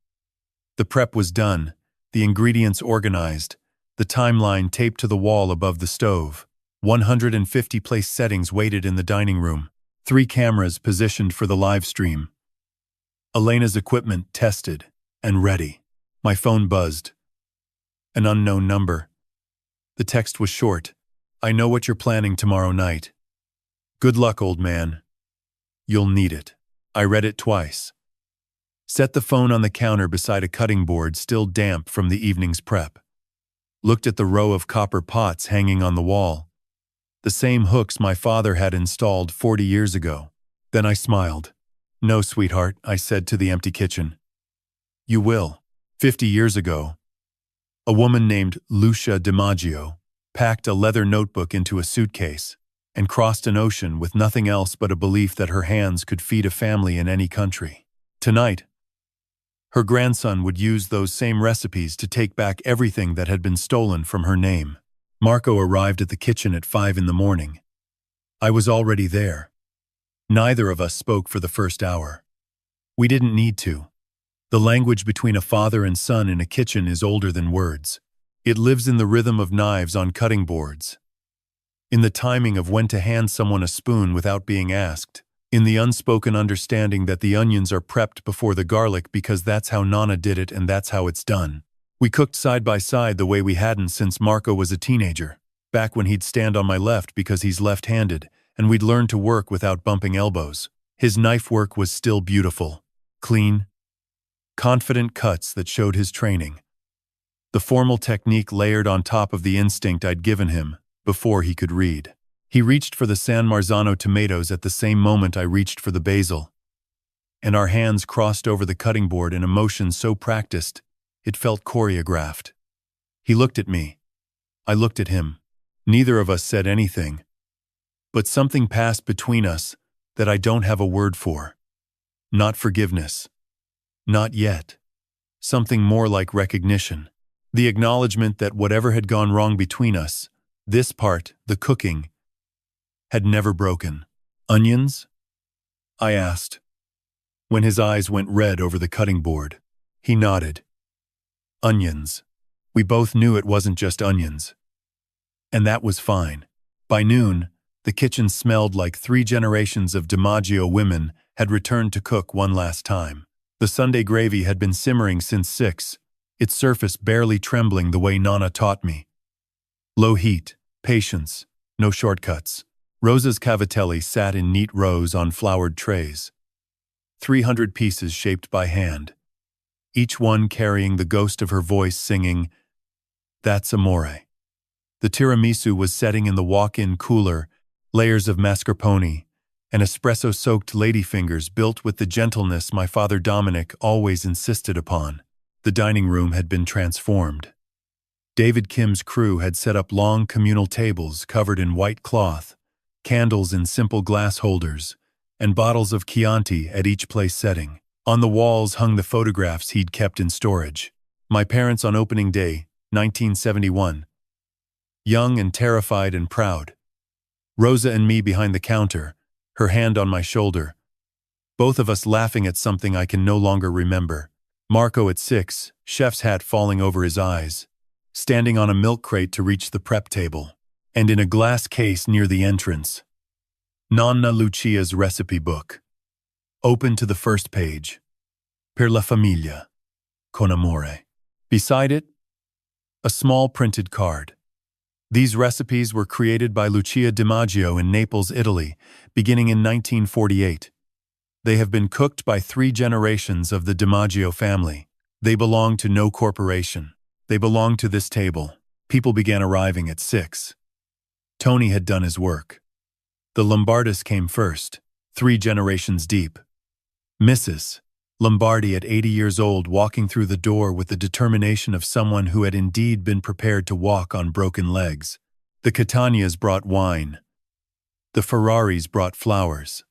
The prep was done, the ingredients organized, the timeline taped to the wall above the stove. 150 place settings waited in the dining room, 3 cameras positioned for the live stream. Elena's equipment tested and ready. My phone buzzed. An unknown number. The text was short. I know what you're planning tomorrow night. Good luck, old man. You'll need it. I read it twice. Set the phone on the counter beside a cutting board still damp from the evening's prep. Looked at the row of copper pots hanging on the wall. The same hooks my father had installed 40 years ago. Then I smiled. No, sweetheart, I said to the empty kitchen. You will. 50 years ago, a woman named Lucia DiMaggio packed a leather notebook into a suitcase and crossed an ocean with nothing else but a belief that her hands could feed a family in any country. Tonight, her grandson would use those same recipes to take back everything that had been stolen from her name. Marco arrived at the kitchen at 5 in the morning. I was already there. Neither of us spoke for the first hour. We didn't need to. The language between a father and son in a kitchen is older than words. It lives in the rhythm of knives on cutting boards, in the timing of when to hand someone a spoon without being asked, in the unspoken understanding that the onions are prepped before the garlic because that's how Nana did it and that's how it's done. We cooked side by side the way we hadn't since Marco was a teenager, back when he'd stand on my left because he's left-handed, and we'd learn to work without bumping elbows. His knife work was still beautiful, clean, confident cuts that showed his training. The formal technique layered on top of the instinct I'd given him before he could read. He reached for the San Marzano tomatoes at the same moment I reached for the basil, and our hands crossed over the cutting board in a motion so practiced it felt choreographed. He looked at me. I looked at him. Neither of us said anything, but something passed between us that I don't have a word for. Not forgiveness. Not yet. Something more like recognition. The acknowledgement that whatever had gone wrong between us, this part, the cooking, had never broken. Onions? I asked. When his eyes went red over the cutting board, he nodded. Onions. We both knew it wasn't just onions. And that was fine. By noon, the kitchen smelled like 3 generations of DiMaggio women had returned to cook one last time. The Sunday gravy had been simmering since 6, its surface barely trembling the way Nana taught me. Low heat, patience, no shortcuts. Rosa's cavatelli sat in neat rows on floured trays. 300 pieces shaped by hand, each one carrying the ghost of her voice singing, "That's amore." The tiramisu was setting in the walk-in cooler, layers of mascarpone, and espresso-soaked ladyfingers built with the gentleness my father Dominic always insisted upon. The dining room had been transformed. David Kim's crew had set up long communal tables covered in white cloth, candles in simple glass holders, and bottles of Chianti at each place setting. On the walls hung the photographs he'd kept in storage. My parents on opening day, 1971. Young and terrified and proud. Rosa and me behind the counter, her hand on my shoulder. Both of us laughing at something I can no longer remember. Marco at 6, chef's hat falling over his eyes, standing on a milk crate to reach the prep table, and in a glass case near the entrance, Nonna Lucia's recipe book. Open to the first page. Per la famiglia. Con amore. Beside it, a small printed card. These recipes were created by Lucia DiMaggio in Naples, Italy, beginning in 1948. They have been cooked by 3 generations of the DiMaggio family. They belong to no corporation. They belong to this table. People began arriving at 6. Tony had done his work. The Lombardis came first, 3 generations deep. Mrs. Lombardi at 80 years old walking through the door with the determination of someone who had indeed been prepared to walk on broken legs. The Catanias brought wine. The Ferraris brought flowers.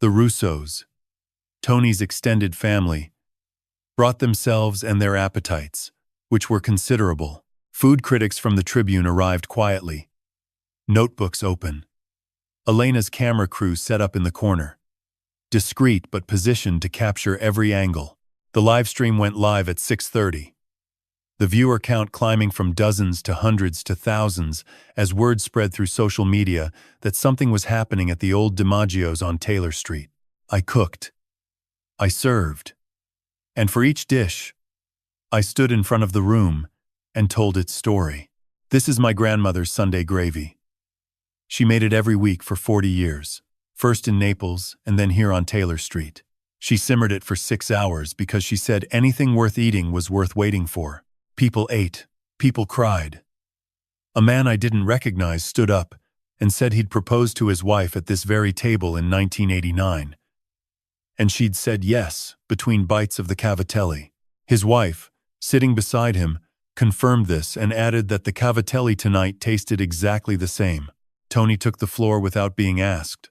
The Russos, Tony's extended family, brought themselves and their appetites, which were considerable. Food critics from the Tribune arrived quietly. Notebooks open. Elena's camera crew set up in the corner. Discreet but positioned to capture every angle. The live stream went live at 6:30. The viewer count climbing from dozens to hundreds to thousands as word spread through social media that something was happening at the old DiMaggio's on Taylor Street. I cooked. I served. And for each dish, I stood in front of the room and told its story. This is my grandmother's Sunday gravy. She made it every week for 40 years. First in Naples, and then here on Taylor Street. She simmered it for 6 hours because she said anything worth eating was worth waiting for. People ate. People cried. A man I didn't recognize stood up and said he'd proposed to his wife at this very table in 1989. And she'd said yes, between bites of the cavatelli. His wife, sitting beside him, confirmed this and added that the cavatelli tonight tasted exactly the same. Tony took the floor without being asked.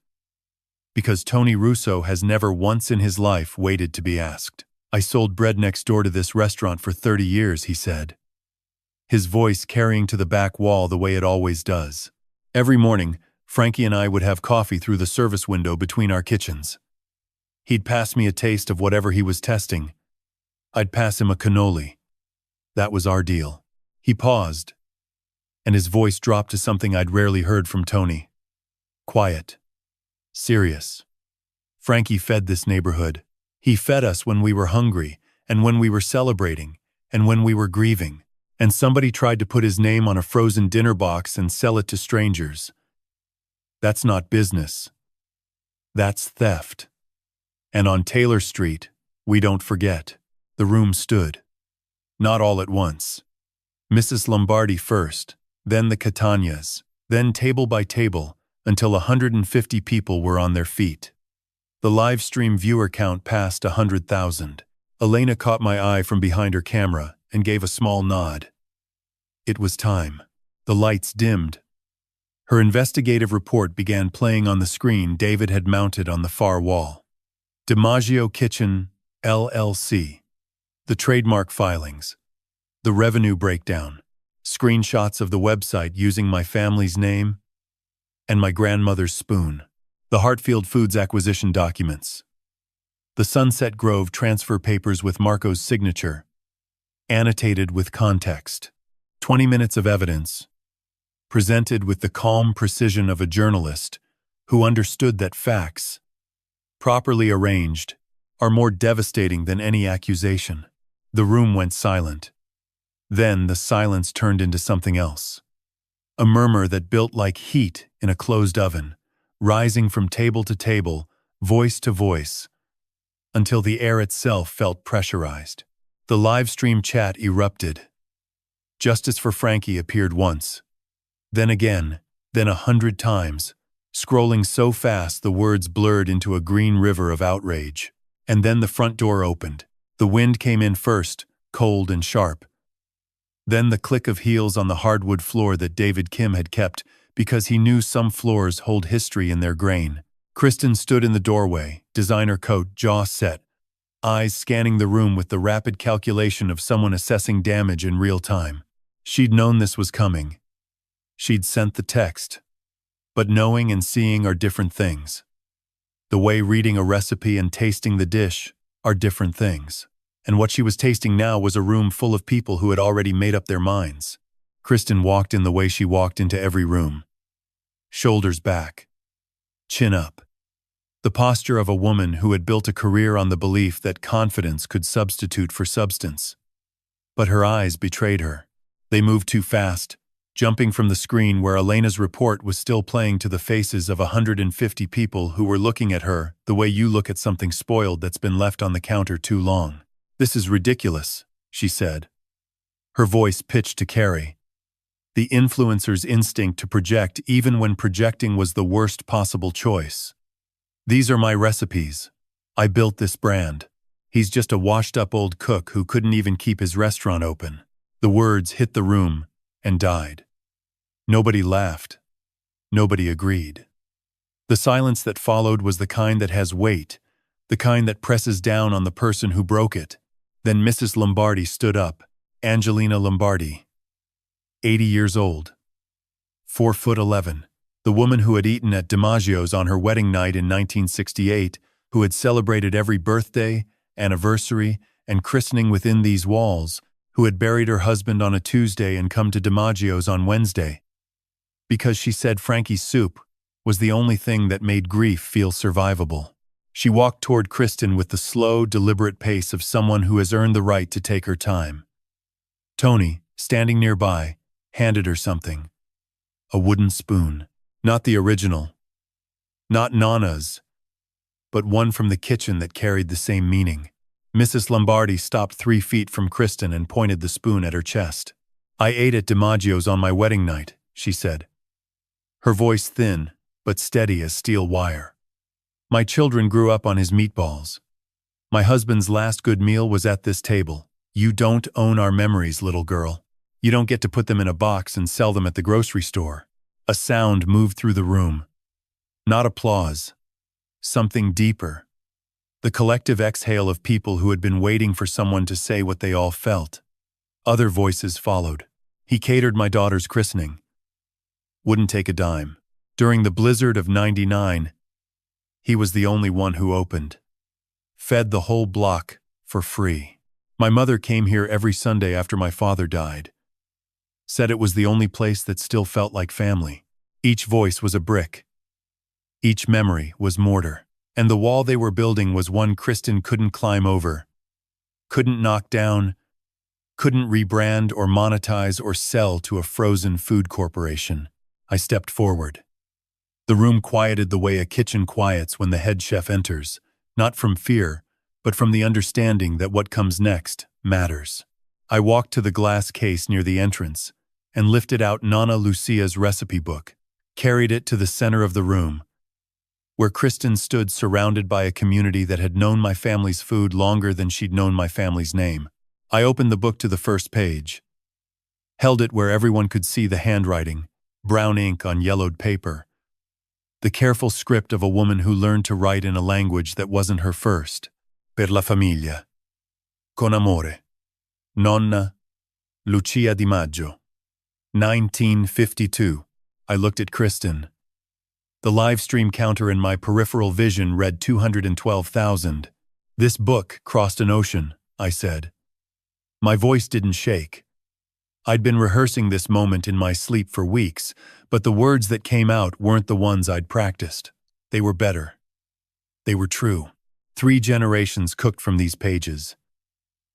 Because Tony Russo has never once in his life waited to be asked. I sold bread next door to this restaurant for 30 years, he said, his voice carrying to the back wall the way it always does. Every morning, Frankie and I would have coffee through the service window between our kitchens. He'd pass me a taste of whatever he was testing. I'd pass him a cannoli. That was our deal. He paused, and his voice dropped to something I'd rarely heard from Tony. Quiet. Serious. Frankie fed this neighborhood. He fed us when we were hungry, and when we were celebrating, and when we were grieving. And somebody tried to put his name on a frozen dinner box and sell it to strangers. That's not business. That's theft. And on Taylor Street, we don't forget, the room stood. Not all at once. Mrs. Lombardi first, then the Catanias, then table by table, until 150 people were on their feet. The live stream viewer count passed 100,000. Elena caught my eye from behind her camera and gave a small nod. It was time. The lights dimmed. Her investigative report began playing on the screen David had mounted on the far wall. DiMaggio Kitchen, LLC. The trademark filings. The revenue breakdown. Screenshots of the website using my family's name and my grandmother's spoon. The Hartfield Foods acquisition documents. The Sunset Grove transfer papers with Marco's signature. Annotated with context. 20 minutes of evidence. Presented with the calm precision of a journalist who understood that facts, properly arranged, are more devastating than any accusation. The room went silent. Then the silence turned into something else. A murmur that built like heat in a closed oven, rising from table to table, voice to voice, until the air itself felt pressurized. The live stream chat erupted. Justice for Frankie appeared once, then again, then 100 times, scrolling so fast the words blurred into a green river of outrage. And then the front door opened. The wind came in first, cold and sharp. Then the click of heels on the hardwood floor that David Kim had kept because he knew some floors hold history in their grain. Kristen stood in the doorway, designer coat, jaw set, eyes scanning the room with the rapid calculation of someone assessing damage in real time. She'd known this was coming. She'd sent the text. But knowing and seeing are different things. The way reading a recipe and tasting the dish are different things. And what she was tasting now was a room full of people who had already made up their minds. Kristen walked in the way she walked into every room. Shoulders back. Chin up. The posture of a woman who had built a career on the belief that confidence could substitute for substance. But her eyes betrayed her. They moved too fast, jumping from the screen where Elena's report was still playing to the faces of 150 people who were looking at her the way you look at something spoiled that's been left on the counter too long. "This is ridiculous," she said. Her voice pitched to Carrie. The influencer's instinct to project even when projecting was the worst possible choice. "These are my recipes. I built this brand. He's just a washed-up old cook who couldn't even keep his restaurant open." The words hit the room and died. Nobody laughed. Nobody agreed. The silence that followed was the kind that has weight, the kind that presses down on the person who broke it. Then Mrs. Lombardi stood up, Angelina Lombardi, 80 years old, 4'11", the woman who had eaten at DiMaggio's on her wedding night in 1968, who had celebrated every birthday, anniversary, and christening within these walls, who had buried her husband on a Tuesday and come to DiMaggio's on Wednesday, because she said Frankie's soup was the only thing that made grief feel survivable. She walked toward Kristen with the slow, deliberate pace of someone who has earned the right to take her time. Tony, standing nearby, handed her something. A wooden spoon. Not the original. Not Nana's, but one from the kitchen that carried the same meaning. Mrs. Lombardi stopped 3 feet from Kristen and pointed the spoon at her chest. "I ate at DiMaggio's on my wedding night," she said. Her voice thin, but steady as steel wire. "My children grew up on his meatballs. My husband's last good meal was at this table. You don't own our memories, little girl. You don't get to put them in a box and sell them at the grocery store." A sound moved through the room. Not applause. Something deeper. The collective exhale of people who had been waiting for someone to say what they all felt. Other voices followed. He catered my daughter's christening. Wouldn't take a dime. During the blizzard of '99, he was the only one who opened. Fed the whole block for free. My mother came here every Sunday after my father died. Said it was the only place that still felt like family. Each voice was a brick. Each memory was mortar. And the wall they were building was one Kristen couldn't climb over, couldn't knock down, couldn't rebrand or monetize or sell to a frozen food corporation. I stepped forward. The room quieted the way a kitchen quiets when the head chef enters, not from fear, but from the understanding that what comes next matters. I walked to the glass case near the entrance and lifted out Nana Lucia's recipe book, carried it to the center of the room, where Kristen stood surrounded by a community that had known my family's food longer than she'd known my family's name. I opened the book to the first page, held it where everyone could see the handwriting, brown ink on yellowed paper, the careful script of a woman who learned to write in a language that wasn't her first. Per la famiglia. Con amore. Nonna Lucia Di Maggio. 1952. I looked at Kristen. The live stream counter in my peripheral vision read 212,000. This book crossed an ocean, I said. My voice didn't shake. I'd been rehearsing this moment in my sleep for weeks, but the words that came out weren't the ones I'd practiced. They were better. They were true. 3 generations cooked from these pages.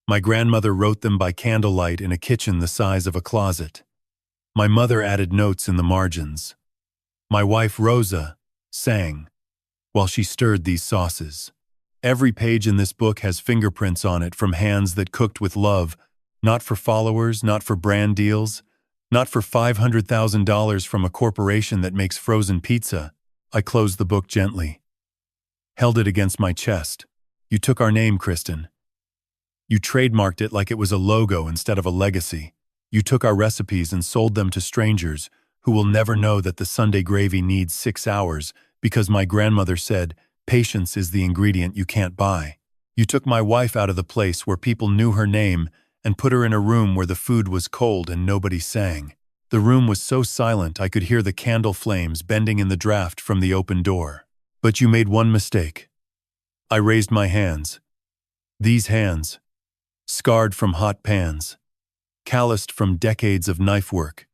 My grandmother wrote them by candlelight in a kitchen the size of a closet. My mother added notes in the margins. My wife, Rosa, sang while she stirred these sauces. Every page in this book has fingerprints on it from hands that cooked with love, not for followers, not for brand deals, not for $500,000 from a corporation that makes frozen pizza. I closed the book gently, held it against my chest. You took our name, Kristen. You trademarked it like it was a logo instead of a legacy. You took our recipes and sold them to strangers who will never know that the Sunday gravy needs 6 hours because my grandmother said, patience is the ingredient you can't buy. You took my wife out of the place where people knew her name and put her in a room where the food was cold and nobody sang. The room was so silent I could hear the candle flames bending in the draft from the open door. But you made one mistake. I raised my hands. These hands, scarred from hot pans, calloused from decades of knife work,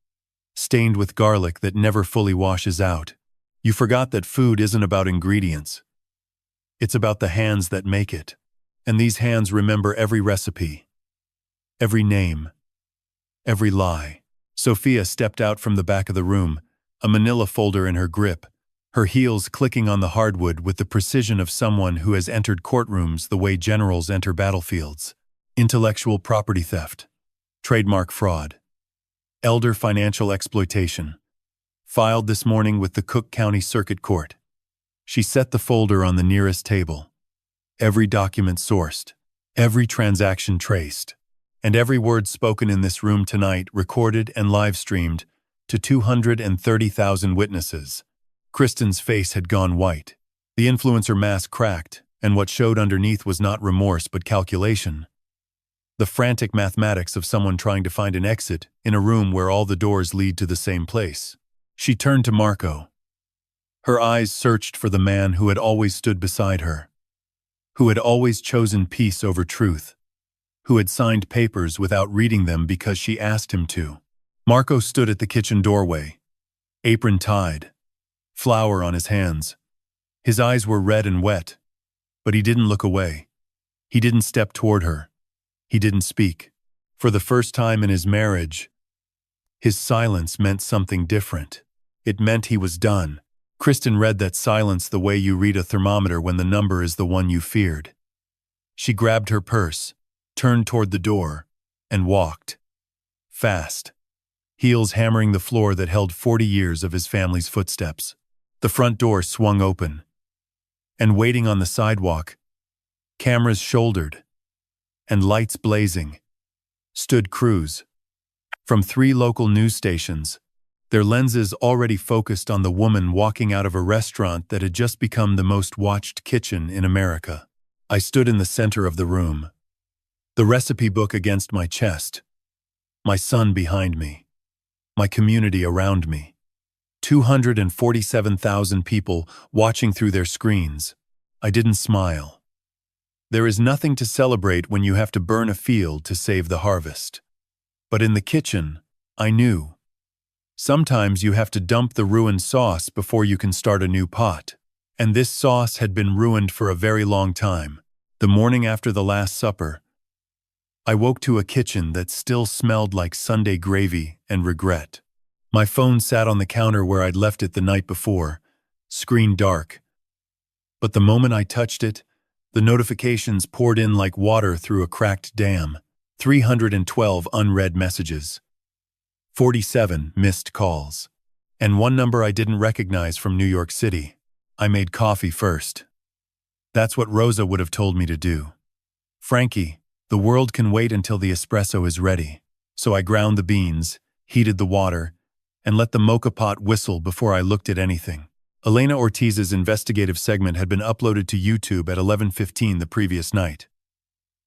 stained with garlic that never fully washes out. You forgot that food isn't about ingredients. It's about the hands that make it. And these hands remember every recipe, every name, every lie. Sophia stepped out from the back of the room, a manila folder in her grip, her heels clicking on the hardwood with the precision of someone who has entered courtrooms the way generals enter battlefields. Intellectual property theft, trademark fraud, elder financial exploitation. Filed this morning with the Cook County Circuit Court. She set the folder on the nearest table. Every document sourced, every transaction traced, and every word spoken in this room tonight recorded and live-streamed to 230,000 witnesses. Kristen's face had gone white. The influencer mask cracked, and what showed underneath was not remorse but calculation. The frantic mathematics of someone trying to find an exit in a room where all the doors lead to the same place. She turned to Marco. Her eyes searched for the man who had always stood beside her, who had always chosen peace over truth, who had signed papers without reading them because she asked him to. Marco stood at the kitchen doorway, apron tied, flour on his hands. His eyes were red and wet, but he didn't look away. He didn't step toward her. He didn't speak. For the first time in his marriage, his silence meant something different. It meant he was done. Kristen read that silence the way you read a thermometer when the number is the one you feared. She grabbed her purse, turned toward the door, and walked. Fast. Heels hammering the floor that held 40 years of his family's footsteps. The front door swung open. And waiting on the sidewalk, cameras shouldered, and lights blazing, stood crews. From 3 local news stations, their lenses already focused on the woman walking out of a restaurant that had just become the most watched kitchen in America. I stood in the center of the room, the recipe book against my chest, my son behind me, my community around me. 247,000 people watching through their screens. I didn't smile. There is nothing to celebrate when you have to burn a field to save the harvest. But in the kitchen, I knew. Sometimes you have to dump the ruined sauce before you can start a new pot. And this sauce had been ruined for a very long time. The morning after the Last Supper, I woke to a kitchen that still smelled like Sunday gravy and regret. My phone sat on the counter where I'd left it the night before, screen dark. But the moment I touched it, the notifications poured in like water through a cracked dam. 312 unread messages, 47 missed calls, and one number I didn't recognize from New York City. I made coffee first. That's what Rosa would have told me to do. Frankie, the world can wait until the espresso is ready. So I ground the beans, heated the water, and let the mocha pot whistle before I looked at anything. Elena Ortiz's investigative segment had been uploaded to YouTube at 11:15 the previous night.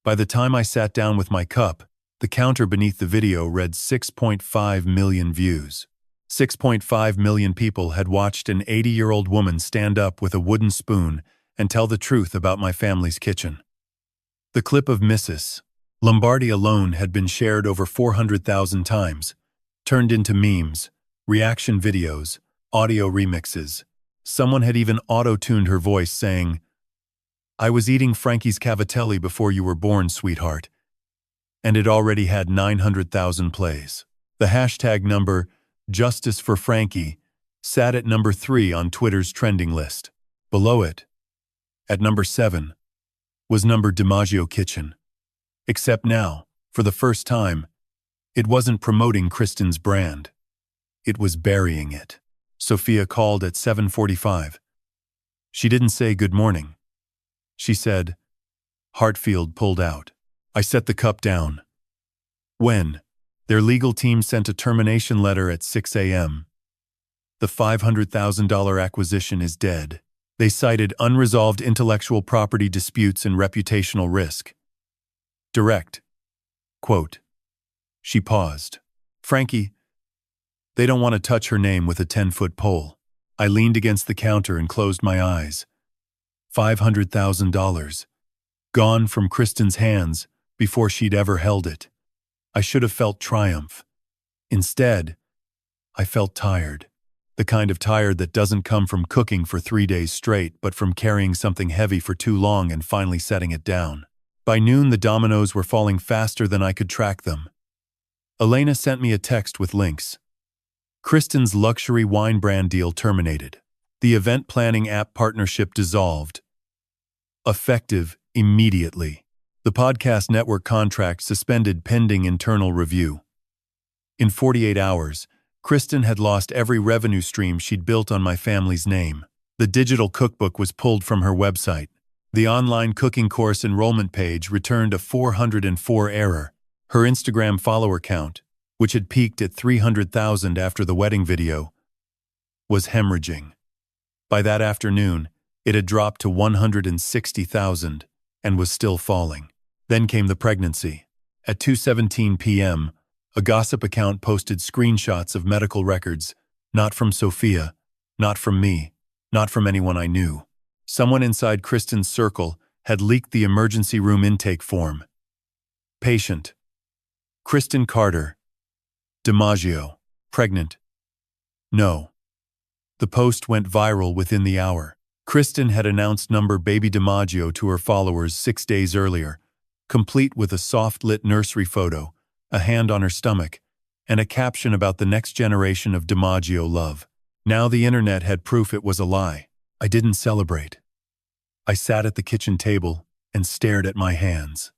By the time I sat down with my cup, the counter beneath the video read 6.5 million views. 6.5 million people had watched an 80-year-old woman stand up with a wooden spoon and tell the truth about my family's kitchen. The clip of Mrs. Lombardi alone had been shared over 400,000 times, turned into memes, reaction videos, audio remixes. Someone had even auto-tuned her voice saying, "I was eating Frankie's cavatelli before you were born, sweetheart." And it already had 900,000 plays. The hashtag number, Justice for Frankie, sat at number 3 on Twitter's trending list. Below it, at number 7, was number DiMaggio Kitchen. Except now, for the first time, it wasn't promoting Kristen's brand. It was burying it. Sophia called at 7:45. She didn't say good morning. She said, Hartfield pulled out. I set the cup down. When? Their legal team sent a termination letter at 6 a.m. The $500,000 acquisition is dead. They cited unresolved intellectual property disputes and reputational risk. Direct. Quote. She paused. Frankie, they don't want to touch her name with a 10-foot pole. I leaned against the counter and closed my eyes. $500,000. Gone from Kristen's hands before she'd ever held it. I should have felt triumph. Instead, I felt tired. The kind of tired that doesn't come from cooking for 3 days straight, but from carrying something heavy for too long and finally setting it down. By noon, the dominoes were falling faster than I could track them. Elena sent me a text with links. Kristen's luxury wine brand deal terminated. The event planning app partnership dissolved. Effective immediately. The podcast network contract suspended pending internal review. In 48 hours, Kristen had lost every revenue stream she'd built on my family's name. The digital cookbook was pulled from her website. The online cooking course enrollment page returned a 404 error. Her Instagram follower count, which had peaked at 300,000 after the wedding video, was hemorrhaging. By that afternoon, it had dropped to 160,000 and was still falling. Then came the pregnancy. At 2:17 p.m., a gossip account posted screenshots of medical records, not from Sophia, not from me, not from anyone I knew. Someone inside Kristen's circle had leaked the emergency room intake form. Patient. Kristen Carter. DiMaggio. Pregnant. No. The post went viral within the hour. Kristen had announced number baby DiMaggio to her followers 6 days earlier, complete with a soft-lit nursery photo, a hand on her stomach, and a caption about the next generation of DiMaggio love. Now the internet had proof it was a lie. I didn't celebrate. I sat at the kitchen table and stared at my hands.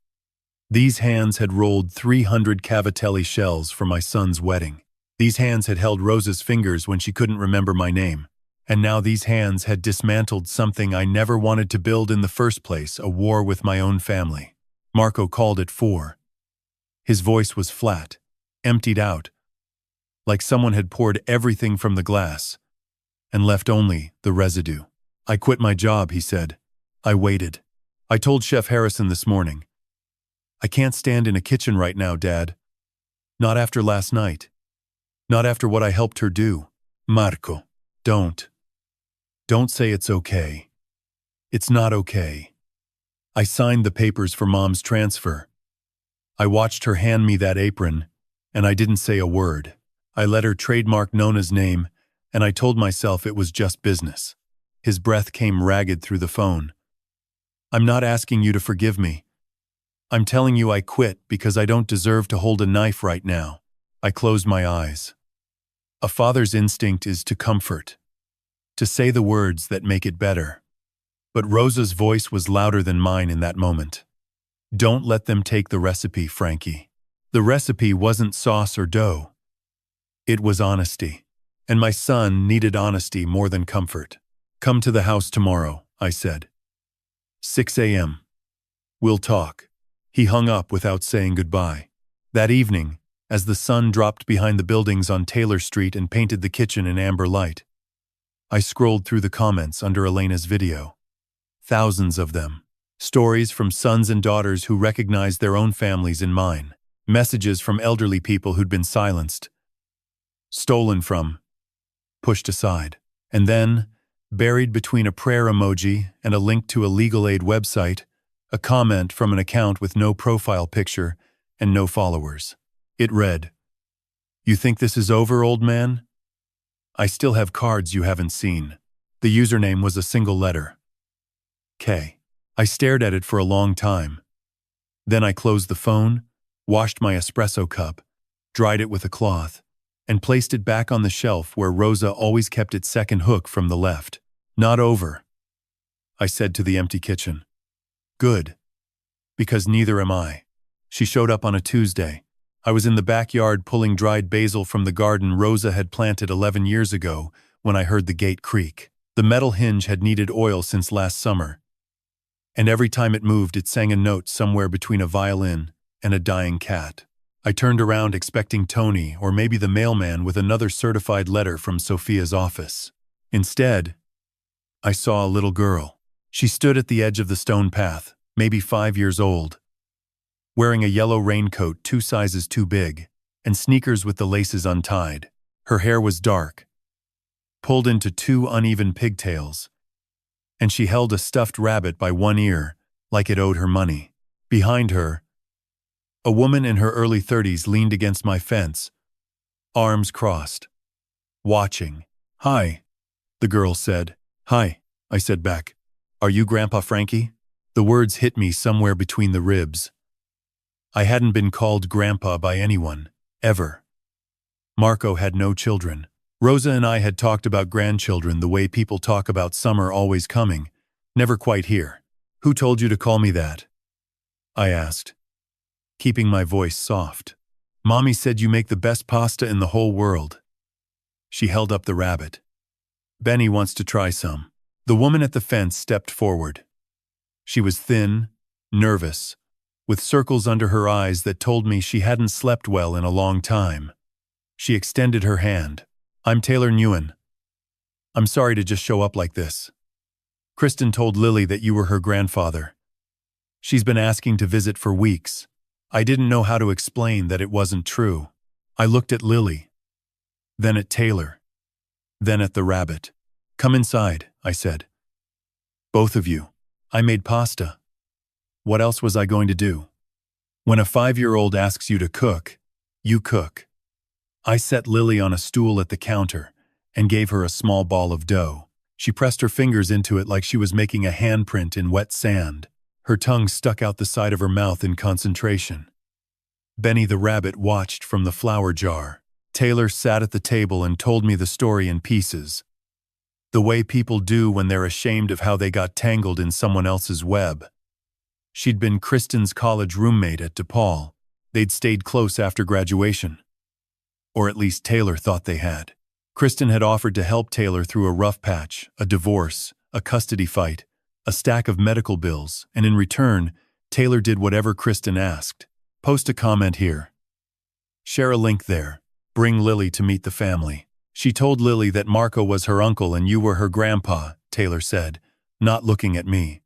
These hands had rolled 300 cavatelli shells for my son's wedding. These hands had held Rosa's fingers when she couldn't remember my name. And now these hands had dismantled something I never wanted to build in the first place, a war with my own family. Marco called at 4. His voice was flat, emptied out, like someone had poured everything from the glass and left only the residue. "I quit my job," he said. I waited. "I told Chef Harrison this morning. I can't stand in a kitchen right now, Dad. Not after last night. Not after what I helped her do." "Marco, don't. Don't say it's okay. It's not okay." I signed the papers for Mom's transfer. I watched her hand me that apron, and I didn't say a word. I let her trademark Nona's name, and I told myself it was just business. His breath came ragged through the phone. "I'm not asking you to forgive me. I'm telling you I quit because I don't deserve to hold a knife right now." I closed my eyes. A father's instinct is to comfort, to say the words that make it better. But Rosa's voice was louder than mine in that moment. "Don't let them take the recipe, Frankie." The recipe wasn't sauce or dough. It was honesty. And my son needed honesty more than comfort. "Come to the house tomorrow," I said. 6 a.m. "We'll talk." He hung up without saying goodbye. That evening, as the sun dropped behind the buildings on Taylor Street and painted the kitchen in amber light, I scrolled through the comments under Elena's video. Thousands of them. Stories from sons and daughters who recognized their own families in mine. Messages from elderly people who'd been silenced, stolen from, pushed aside. And then, buried between a prayer emoji and a link to a legal aid website, a comment from an account with no profile picture and no followers. It read, "You think this is over, old man? I still have cards you haven't seen." The username was a single letter. K. I stared at it for a long time. Then I closed the phone, washed my espresso cup, dried it with a cloth, and placed it back on the shelf where Rosa always kept its second hook from the left. "Not over," I said to the empty kitchen. "Good. Because neither am I." She showed up on a Tuesday. I was in the backyard pulling dried basil from the garden Rosa had planted 11 years ago when I heard the gate creak. The metal hinge had needed oil since last summer, and every time it moved it sang a note somewhere between a violin and a dying cat. I turned around expecting Tony or maybe the mailman with another certified letter from Sophia's office. Instead, I saw a little girl. She stood at the edge of the stone path, maybe 5 years old, wearing a yellow raincoat 2 sizes too big, and sneakers with the laces untied. Her hair was dark, pulled into 2 uneven pigtails, and she held a stuffed rabbit by one ear, like it owed her money. Behind her, a woman in her early 30s leaned against my fence, arms crossed, watching. "Hi," the girl said. "Hi," I said back. "Are you Grandpa Frankie?" The words hit me somewhere between the ribs. I hadn't been called Grandpa by anyone, ever. Marco had no children. Rosa and I had talked about grandchildren the way people talk about summer always coming, never quite here. "Who told you to call me that?" I asked, keeping my voice soft. "Mommy said you make the best pasta in the whole world." She held up the rabbit. "Benny wants to try some." The woman at the fence stepped forward. She was thin, nervous, with circles under her eyes that told me she hadn't slept well in a long time. She extended her hand. "I'm Taylor Nguyen. I'm sorry to just show up like this. Kristen told Lily that you were her grandfather. She's been asking to visit for weeks." I didn't know how to explain that it wasn't true. I looked at Lily, then at Taylor, then at the rabbit. "Come inside," I said. "Both of you. I made pasta. What else was I going to do? When a 5-year-old asks you to cook, you cook." I set Lily on a stool at the counter and gave her a small ball of dough. She pressed her fingers into it like she was making a handprint in wet sand. Her tongue stuck out the side of her mouth in concentration. Benny the rabbit watched from the flour jar. Taylor sat at the table and told me the story in pieces. The way people do when they're ashamed of how they got tangled in someone else's web. She'd been Kristen's college roommate at DePaul. They'd stayed close after graduation. Or at least Taylor thought they had. Kristen had offered to help Taylor through a rough patch, a divorce, a custody fight, a stack of medical bills, and in return, Taylor did whatever Kristen asked. Post a comment here. Share a link there. Bring Lily to meet the family. She told Lily that Marco was her uncle and you were her grandpa, Taylor said, not looking at me.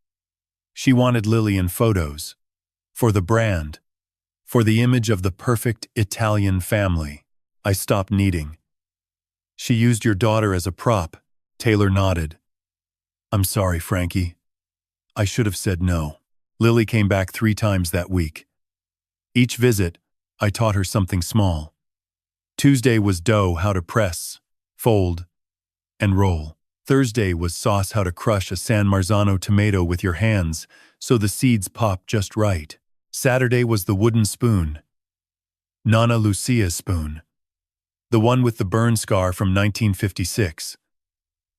She wanted Lily in photos. For the brand. For the image of the perfect Italian family. I stopped kneading. She used your daughter as a prop, Taylor nodded. I'm sorry, Frankie. I should have said no. Lily came back 3 times that week. Each visit, I taught her something small. Tuesday was dough, how to press, fold, and roll. Thursday was sauce, how to crush a San Marzano tomato with your hands so the seeds pop just right. Saturday was the wooden spoon. Nonna Lucia's spoon. The one with the burn scar from 1956.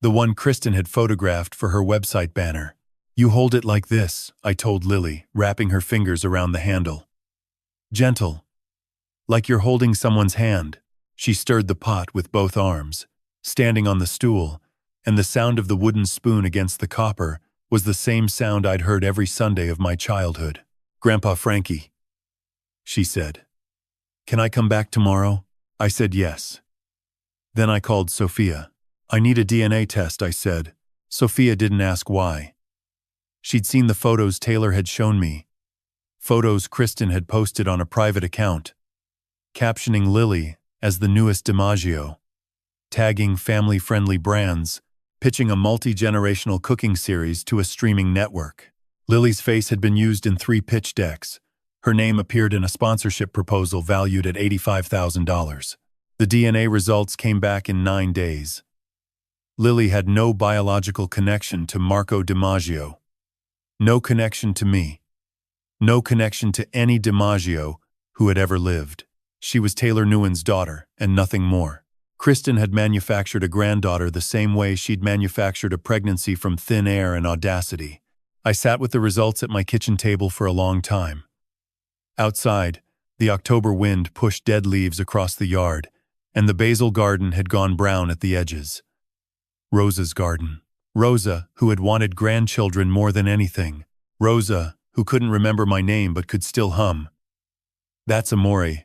The one Kristen had photographed for her website banner. You hold it like this, I told Lily, wrapping her fingers around the handle. Gentle. Like you're holding someone's hand. She stirred the pot with both arms, standing on the stool, and the sound of the wooden spoon against the copper was the same sound I'd heard every Sunday of my childhood. Grandpa Frankie, she said. Can I come back tomorrow? I said yes. Then I called Sophia. I need a DNA test, I said. Sophia didn't ask why. She'd seen the photos Taylor had shown me. Photos Kristen had posted on a private account, captioning Lily as the newest DiMaggio, tagging family-friendly brands, pitching a multi-generational cooking series to a streaming network. Lily's face had been used in 3 pitch decks. Her name appeared in a sponsorship proposal valued at $85,000. The DNA results came back in 9 days. Lily had no biological connection to Marco DiMaggio. No connection to me. No connection to any DiMaggio who had ever lived. She was Taylor Nguyen's daughter, and nothing more. Kristen had manufactured a granddaughter the same way she'd manufactured a pregnancy from thin air and audacity. I sat with the results at my kitchen table for a long time. Outside, the October wind pushed dead leaves across the yard, and the basil garden had gone brown at the edges. Rosa's garden. Rosa, who had wanted grandchildren more than anything. Rosa, who couldn't remember my name but could still hum. That's Amore.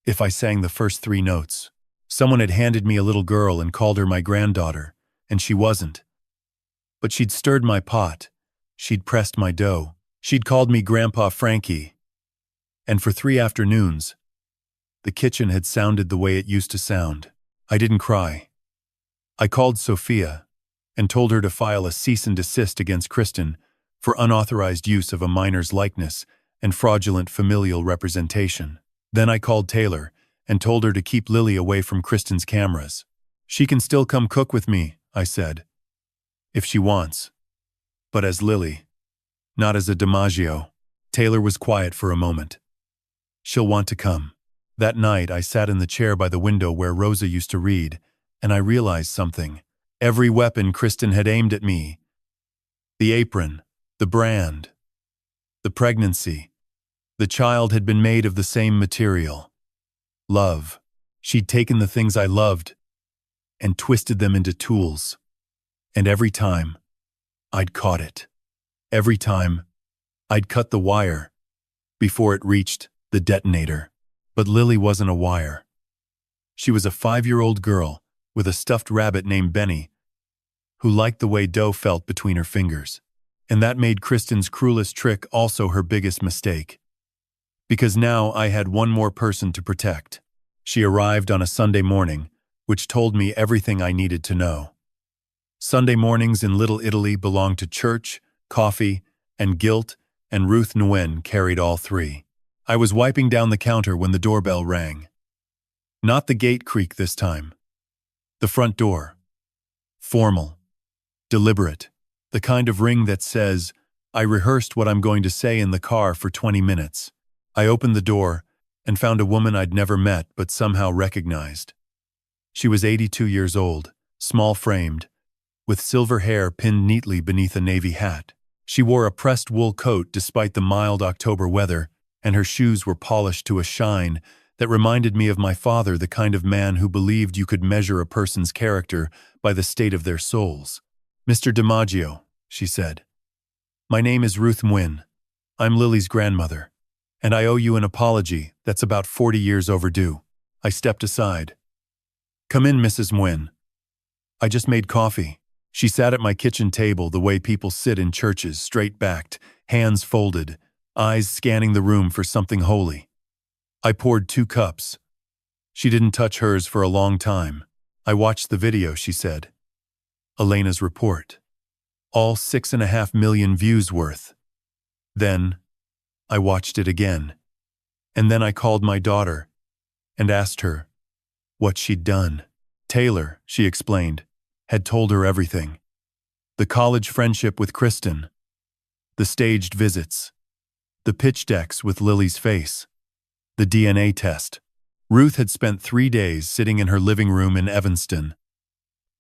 If I sang the first 3 notes. Someone had handed me a little girl and called her my granddaughter, and she wasn't. But she'd stirred my pot. She'd pressed my dough. She'd called me Grandpa Frankie. And for 3 afternoons, the kitchen had sounded the way it used to sound. I didn't cry. I called Sophia and told her to file a cease and desist against Kristen for unauthorized use of a minor's likeness and fraudulent familial representation. Then I called Taylor and told her to keep Lily away from Kristen's cameras. She can still come cook with me, I said, if she wants. But as Lily, not as a DiMaggio. Taylor was quiet for a moment. She'll want to come. That night I sat in the chair by the window where Rosa used to read, and I realized something. Every weapon Kristen had aimed at me. The apron, the brand, the pregnancy. The child had been made of the same material. Love. She'd taken the things I loved and twisted them into tools. And every time, I'd caught it. Every time, I'd cut the wire before it reached the detonator. But Lily wasn't a wire. She was a 5-year-old girl with a stuffed rabbit named Benny who liked the way dough felt between her fingers. And that made Kristen's cruelest trick also her biggest mistake. Because now I had one more person to protect. She arrived on a Sunday morning, which told me everything I needed to know. Sunday mornings in Little Italy belonged to church, coffee, and guilt, and Ruth Nguyen carried all 3. I was wiping down the counter when the doorbell rang. Not the gate creak this time. The front door. Formal. Deliberate. The kind of ring that says, I rehearsed what I'm going to say in the car for 20 minutes. I opened the door and found a woman I'd never met but somehow recognized. She was 82 years old, small-framed, with silver hair pinned neatly beneath a navy hat. She wore a pressed wool coat despite the mild October weather, and her shoes were polished to a shine that reminded me of my father, the kind of man who believed you could measure a person's character by the state of their souls. Mr. DiMaggio, she said. My name is Ruth Nguyen. I'm Lily's grandmother, and I owe you an apology that's about 40 years overdue. I stepped aside. "Come in, Mrs. Nguyen. I just made coffee." She sat at my kitchen table the way people sit in churches, straight-backed, hands folded, eyes scanning the room for something holy. I poured 2 cups. She didn't touch hers for a long time. "I watched the video," she said. "Elena's report. All 6.5 million views worth." Then, I watched it again. And then I called my daughter and asked her what she'd done. Taylor, she explained, had told her everything. The college friendship with Kristen, the staged visits, the pitch decks with Lily's face, the DNA test. Ruth had spent 3 days sitting in her living room in Evanston,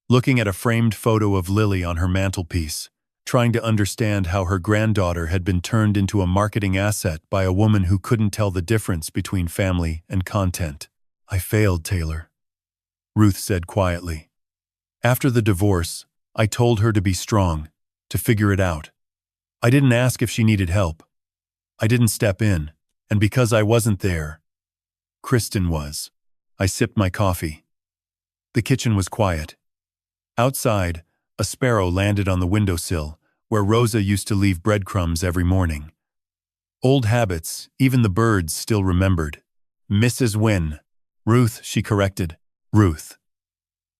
looking at a framed photo of Lily on her mantelpiece, trying to understand how her granddaughter had been turned into a marketing asset by a woman who couldn't tell the difference between family and content. "I failed, Taylor," Ruth said quietly. "After the divorce, I told her to be strong, to figure it out. I didn't ask if she needed help. I didn't step in, and because I wasn't there, Kristen was." I sipped my coffee. The kitchen was quiet. Outside, a sparrow landed on the windowsill, where Rosa used to leave breadcrumbs every morning. Old habits, even the birds still remembered. "Mrs. Nguyen." "Ruth," she corrected. "Ruth.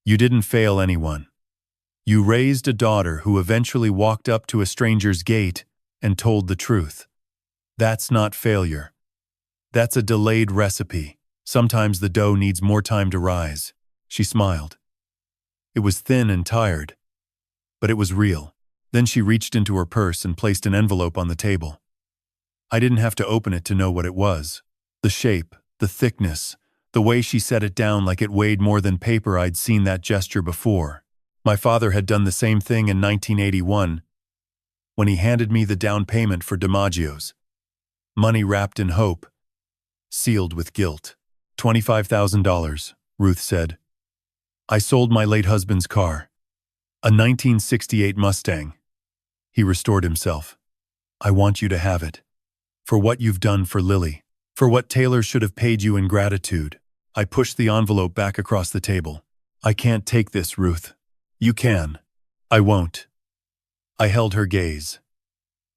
You didn't fail anyone. You raised a daughter who eventually walked up to a stranger's gate and told the truth. That's not failure. That's a delayed recipe. Sometimes the dough needs more time to rise." She smiled. It was thin and tired, but it was real. Then she reached into her purse and placed an envelope on the table. I didn't have to open it to know what it was. The shape, the thickness, the way she set it down like it weighed more than paper. I'd seen that gesture before. My father had done the same thing in 1981 when he handed me the down payment for DiMaggio's. Money wrapped in hope, sealed with guilt. $25,000, Ruth said. "I sold my late husband's car, a 1968 Mustang." He restored himself. "I want you to have it. For what you've done for Lily. For what Taylor should have paid you in gratitude." I pushed the envelope back across the table. "I can't take this, Ruth." "You can." "I won't." I held her gaze.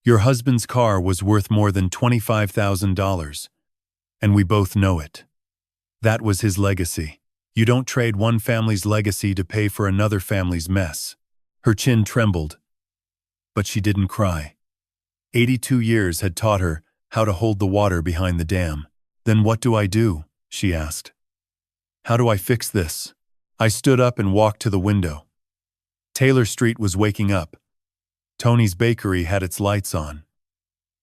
"Your husband's car was worth more than $25,000, and we both know it. That was his legacy. You don't trade one family's legacy to pay for another family's mess." Her chin trembled, but she didn't cry. 82 years had taught her how to hold the water behind the dam. "Then what do I do?" she asked. "How do I fix this?" I stood up and walked to the window. Taylor Street was waking up. Tony's Bakery had its lights on.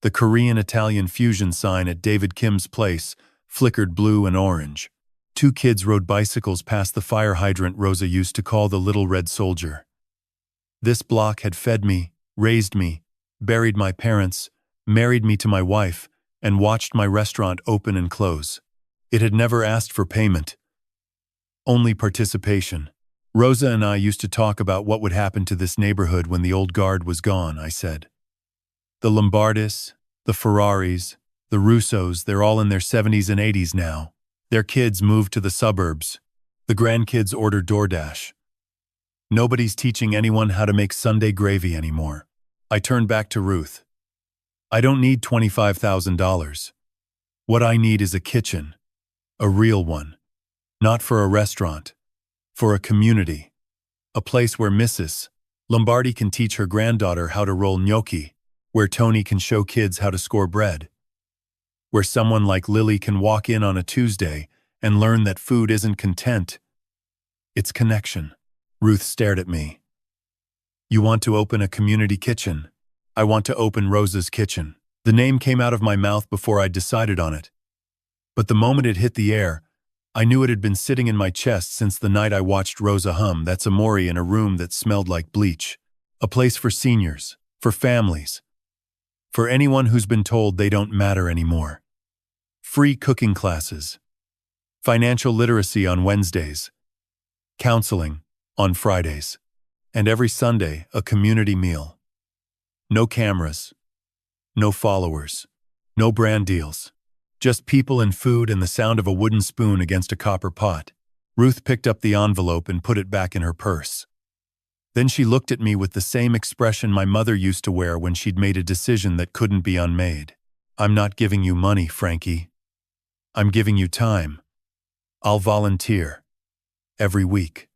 The Korean-Italian fusion sign at David Kim's place flickered blue and orange. 2 kids rode bicycles past the fire hydrant Rosa used to call the Little Red Soldier. This block had fed me, raised me, buried my parents, married me to my wife, and watched my restaurant open and close. It had never asked for payment, only participation. "Rosa and I used to talk about what would happen to this neighborhood when the old guard was gone," I said. "The Lombardis, the Ferraris, the Russos, they're all in their 70s and 80s now. Their kids moved to the suburbs. The grandkids order DoorDash. Nobody's teaching anyone how to make Sunday gravy anymore." I turned back to Ruth. "I don't need $25,000. What I need is a kitchen. A real one. Not for a restaurant. For a community. A place where Mrs. Lombardi can teach her granddaughter how to roll gnocchi. Where Tony can show kids how to score bread. Where someone like Lily can walk in on a Tuesday and learn that food isn't content. It's connection." Ruth stared at me. "You want to open a community kitchen?" "I want to open Rosa's Kitchen." The name came out of my mouth before I'd decided on it. But the moment it hit the air, I knew it had been sitting in my chest since the night I watched Rosa hum That's Amore in a room that smelled like bleach. A place for seniors, for families, for anyone who's been told they don't matter anymore. Free cooking classes, financial literacy on Wednesdays, counseling on Fridays, and every Sunday a community meal. No cameras, no followers, no brand deals, Just people and food and the sound of a wooden spoon against a copper pot. Ruth picked up the envelope and put it back in her purse. Then she looked at me with the same expression my mother used to wear when she'd made a decision that couldn't be unmade. I'm not giving you money, Frankie. I'm giving you time. I'll volunteer. Every week.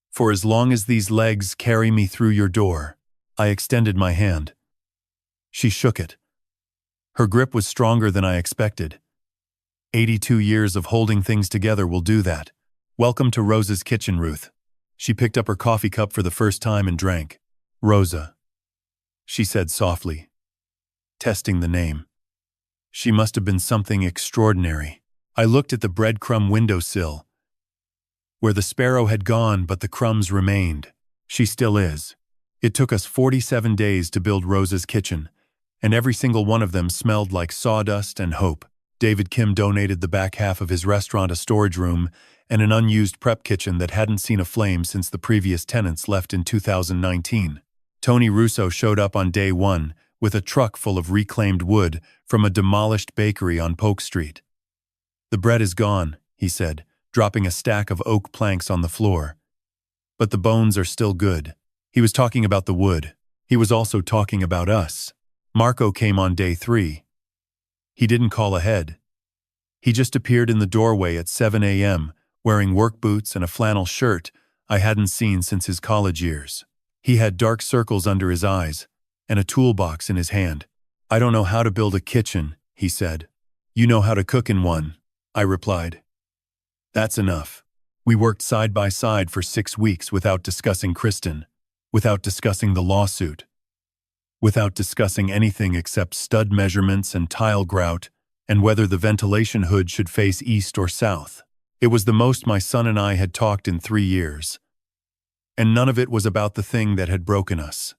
For as long as these legs carry me through your door. I extended my hand. She shook it. Her grip was stronger than I expected. 82 years of holding things together will do that. Welcome to Rosa's kitchen, Ruth. She picked up her coffee cup for the first time and drank. Rosa, she said softly, testing the name. She must have been something extraordinary. I looked at the breadcrumb windowsill, where the sparrow had gone but the crumbs remained. She still is. It took us 47 days to build Rosa's kitchen, and every single one of them smelled like sawdust and hope. David Kim donated the back half of his restaurant a storage room and an unused prep kitchen that hadn't seen a flame since the previous tenants left in 2019. Tony Russo showed up on day one with a truck full of reclaimed wood from a demolished bakery on Polk Street. The bread is gone, he said, dropping a stack of oak planks on the floor. But the bones are still good. He was talking about the wood. He was also talking about us. Marco came on day 3. He didn't call ahead. He just appeared in the doorway at 7 a.m., wearing work boots and a flannel shirt I hadn't seen since his college years. He had dark circles under his eyes and a toolbox in his hand. I don't know how to build a kitchen, he said. You know how to cook in one, I replied. That's enough. We worked side by side for 6 weeks without discussing Kristen, without discussing the lawsuit, without discussing anything except stud measurements and tile grout and whether the ventilation hood should face east or south. It was the most my son and I had talked in 3 years. And none of it was about the thing that had broken us.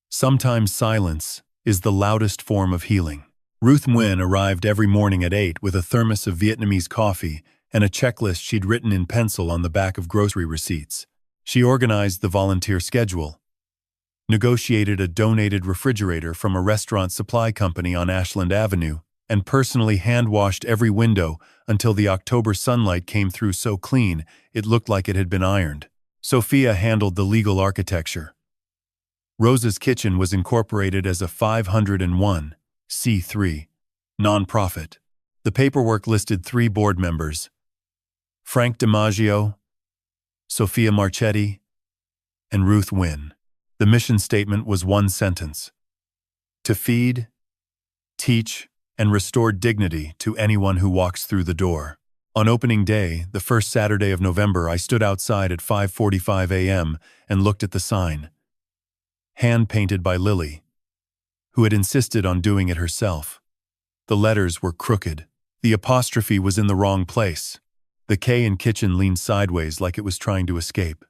Sometimes silence is the loudest form of healing. Ruth Nguyen arrived every morning at 8 with a thermos of Vietnamese coffee and a checklist she'd written in pencil on the back of grocery receipts. She organized the volunteer schedule, negotiated a donated refrigerator from a restaurant supply company on Ashland Avenue, and personally hand-washed every window until the October sunlight came through so clean it looked like it had been ironed. Sophia handled the legal architecture. Rosa's Kitchen was incorporated as a 501(c)(3) nonprofit. The paperwork listed 3 board members: Frank DiMaggio, Sophia Marchetti, and Ruth Nguyen. The mission statement was one sentence: to feed, teach, and restore dignity to anyone who walks through the door. On opening day, the first Saturday of November, I stood outside at 5:45 a.m. and looked at the sign, hand-painted by Lily, who had insisted on doing it herself. The letters were crooked. The apostrophe was in the wrong place. The K in kitchen leaned sideways like it was trying to escape.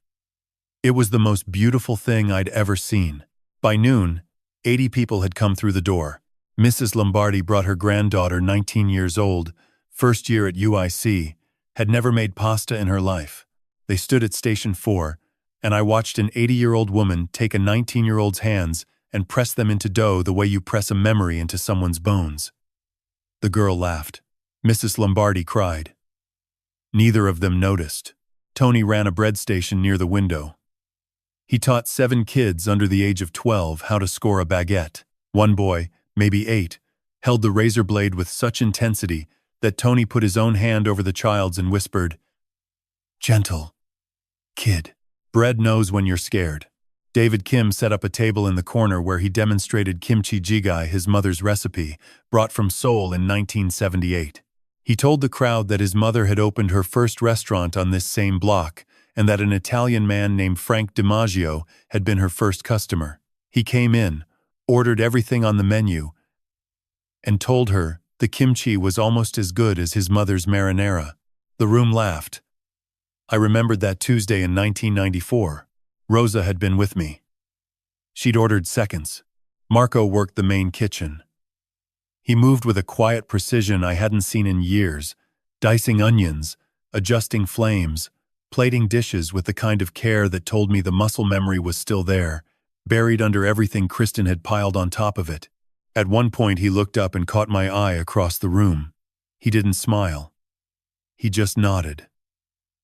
It was the most beautiful thing I'd ever seen. By noon, 80 people had come through the door. Mrs. Lombardi brought her granddaughter, 19 years old, first year at UIC, had never made pasta in her life. They stood at Station 4, and I watched an 80-year-old woman take a 19-year-old's hands and press them into dough the way you press a memory into someone's bones. The girl laughed. Mrs. Lombardi cried. Neither of them noticed. Tony ran a bread station near the window. He taught 7 kids under the age of 12 how to score a baguette. One boy, maybe 8, held the razor blade with such intensity that Tony put his own hand over the child's and whispered, "Gentle, kid. Bread knows when you're scared." David Kim set up a table in the corner where he demonstrated kimchi jjigae, his mother's recipe, brought from Seoul in 1978. He told the crowd that his mother had opened her first restaurant on this same block and that an Italian man named Frank DiMaggio had been her first customer. He came in, ordered everything on the menu, and told her the kimchi was almost as good as his mother's marinara. The room laughed. I remembered that Tuesday in 1994. Rosa had been with me. She'd ordered seconds. Marco worked the main kitchen. He moved with a quiet precision I hadn't seen in years, dicing onions, adjusting flames, plating dishes with the kind of care that told me the muscle memory was still there, buried under everything Kristen had piled on top of it. At one point he looked up and caught my eye across the room. He didn't smile. He just nodded.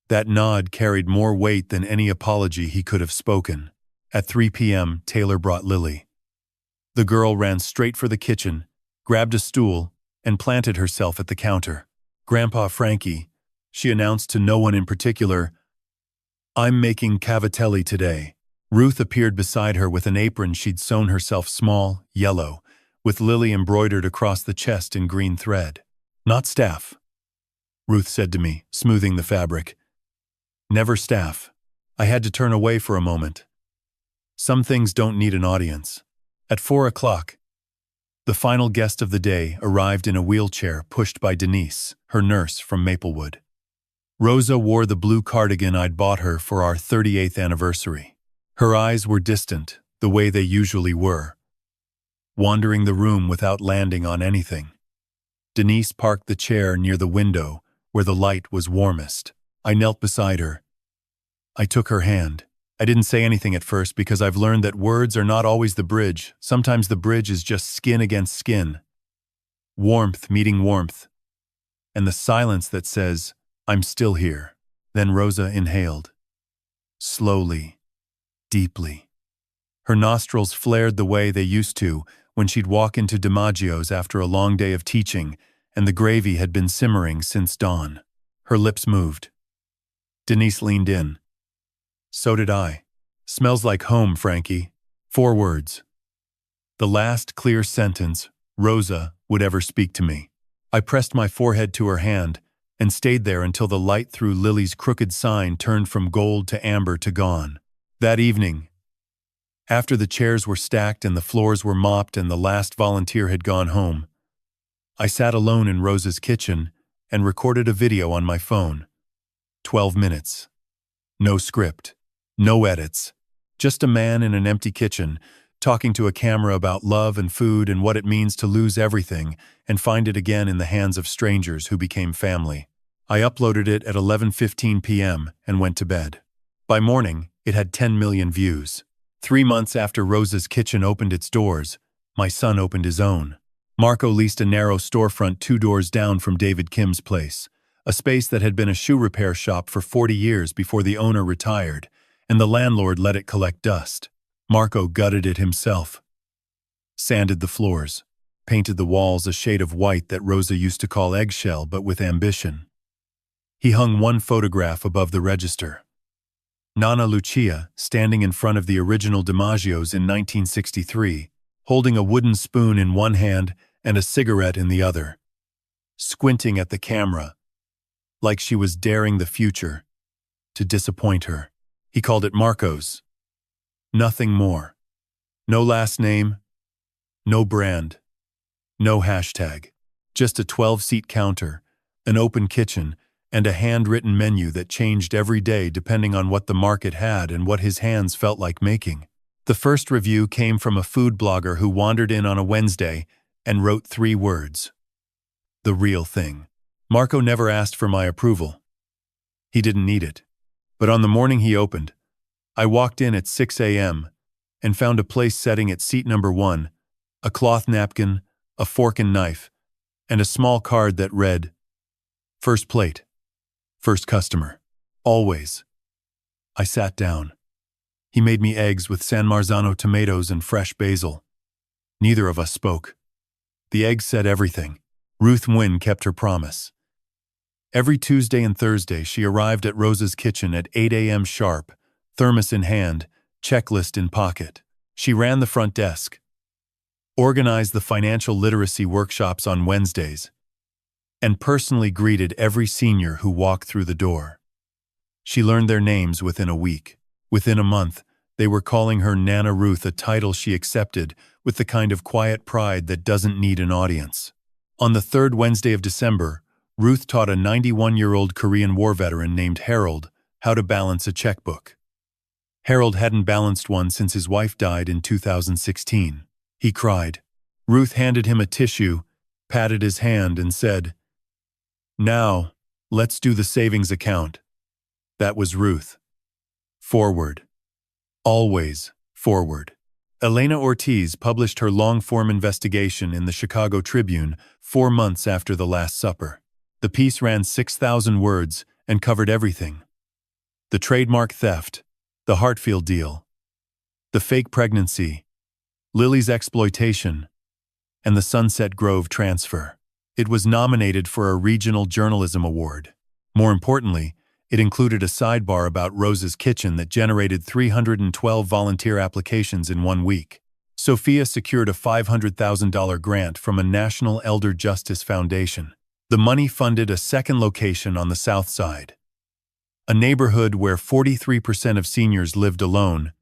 That nod carried more weight than any apology he could have spoken. At 3 p.m., Taylor brought Lily. The girl ran straight for the kitchen, grabbed a stool, and planted herself at the counter. "Grandpa Frankie," she announced to no one in particular, "I'm making cavatelli today." Ruth appeared beside her with an apron she'd sewn herself small, yellow, with Lily embroidered across the chest in green thread. "Not staff," Ruth said to me, smoothing the fabric. "Never staff." I had to turn away for a moment. Some things don't need an audience. At 4 o'clock, the final guest of the day arrived in a wheelchair pushed by Denise, her nurse from Maplewood. Rosa wore the blue cardigan I'd bought her for our 38th anniversary. Her eyes were distant, the way they usually were, wandering the room without landing on anything. Denise parked the chair near the window, where the light was warmest. I knelt beside her. I took her hand. I didn't say anything at first because I've learned that words are not always the bridge. Sometimes the bridge is just skin against skin. Warmth meeting warmth. And the silence that says, "I'm still here." Then Rosa inhaled. Slowly, deeply. Her nostrils flared the way they used to when she'd walk into DiMaggio's after a long day of teaching and the gravy had been simmering since dawn. Her lips moved. Denise leaned in. So did I. "Smells like home, Frankie." 4 words. The last clear sentence Rosa would ever speak to me. I pressed my forehead to her hand and stayed there until the light through Lily's crooked sign turned from gold to amber to gone. That evening, after the chairs were stacked and the floors were mopped and the last volunteer had gone home, I sat alone in Rosa's kitchen and recorded a video on my phone. 12 minutes. No script. No edits. Just a man in an empty kitchen, talking to a camera about love and food and what it means to lose everything and find it again in the hands of strangers who became family. I uploaded it at 11:15 p.m. and went to bed. By morning, it had 10 million views. 3 months after Rosa's kitchen opened its doors, my son opened his own. Marco leased a narrow storefront 2 doors down from David Kim's place, a space that had been a shoe repair shop for 40 years before the owner retired, and the landlord let it collect dust. Marco gutted it himself, sanded the floors, painted the walls a shade of white that Rosa used to call eggshell but with ambition. He hung one photograph above the register. Nonna Lucia, standing in front of the original DiMaggio's in 1963, holding a wooden spoon in one hand and a cigarette in the other, squinting at the camera, like she was daring the future to disappoint her. He called it Marco's. Nothing more. No last name, no brand, no hashtag. Just a 12-seat counter, an open kitchen, and a handwritten menu that changed every day depending on what the market had and what his hands felt like making. The first review came from a food blogger who wandered in on a Wednesday and wrote 3 words. The real thing. Marco never asked for my approval. He didn't need it. But on the morning he opened, I walked in at 6 a.m. and found a place setting at seat number 1, a cloth napkin, a fork and knife, and a small card that read, "First plate, first customer, always." I sat down. He made me eggs with San Marzano tomatoes and fresh basil. Neither of us spoke. The eggs said everything. Ruth Nguyen kept her promise. Every Tuesday and Thursday she arrived at Rosa's kitchen at 8 a.m. sharp, thermos in hand, checklist in pocket. She ran the front desk, organized the financial literacy workshops on Wednesdays, and personally greeted every senior who walked through the door. She learned their names within a week. Within a month, they were calling her Nana Ruth, a title she accepted with the kind of quiet pride that doesn't need an audience. On the 3rd Wednesday of December, Ruth taught a 91-year-old Korean War veteran named Harold how to balance a checkbook. Harold hadn't balanced one since his wife died in 2016. He cried. Ruth handed him a tissue, patted his hand, and said, "Now, let's do the savings account." That was Ruth. Forward. Always forward. Elena Ortiz published her long-form investigation in the Chicago Tribune 4 months after the Last Supper. The piece ran 6,000 words and covered everything. The trademark theft, the Hartfield deal, the fake pregnancy, Lily's exploitation, and the Sunset Grove transfer. It was nominated for a regional journalism award. More importantly, it included a sidebar about Rose's kitchen that generated 312 volunteer applications in 1 week. Sophia secured a $500,000 grant from a National Elder Justice Foundation. The money funded a second location on the South Side, a neighborhood where 43% of seniors lived alone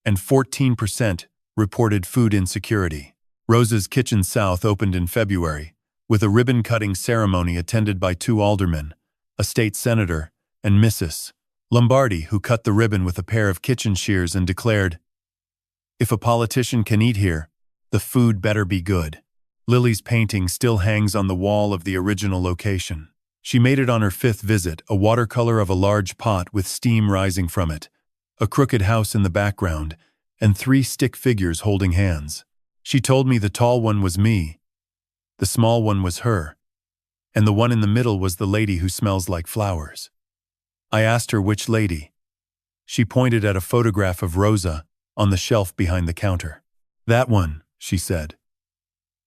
and 14% reported food insecurity. Rose's Kitchen South opened in February, with a ribbon-cutting ceremony attended by 2 aldermen, a state senator, and Mrs. Lombardi, who cut the ribbon with a pair of kitchen shears and declared, "If a politician can eat here, the food better be good." Lily's painting still hangs on the wall of the original location. She made it on her 5th visit, a watercolor of a large pot with steam rising from it, a crooked house in the background, and 3 stick figures holding hands. She told me the tall one was me, the small one was her, and the one in the middle was the lady who smells like flowers. I asked her which lady. She pointed at a photograph of Rosa on the shelf behind the counter. "That one," she said.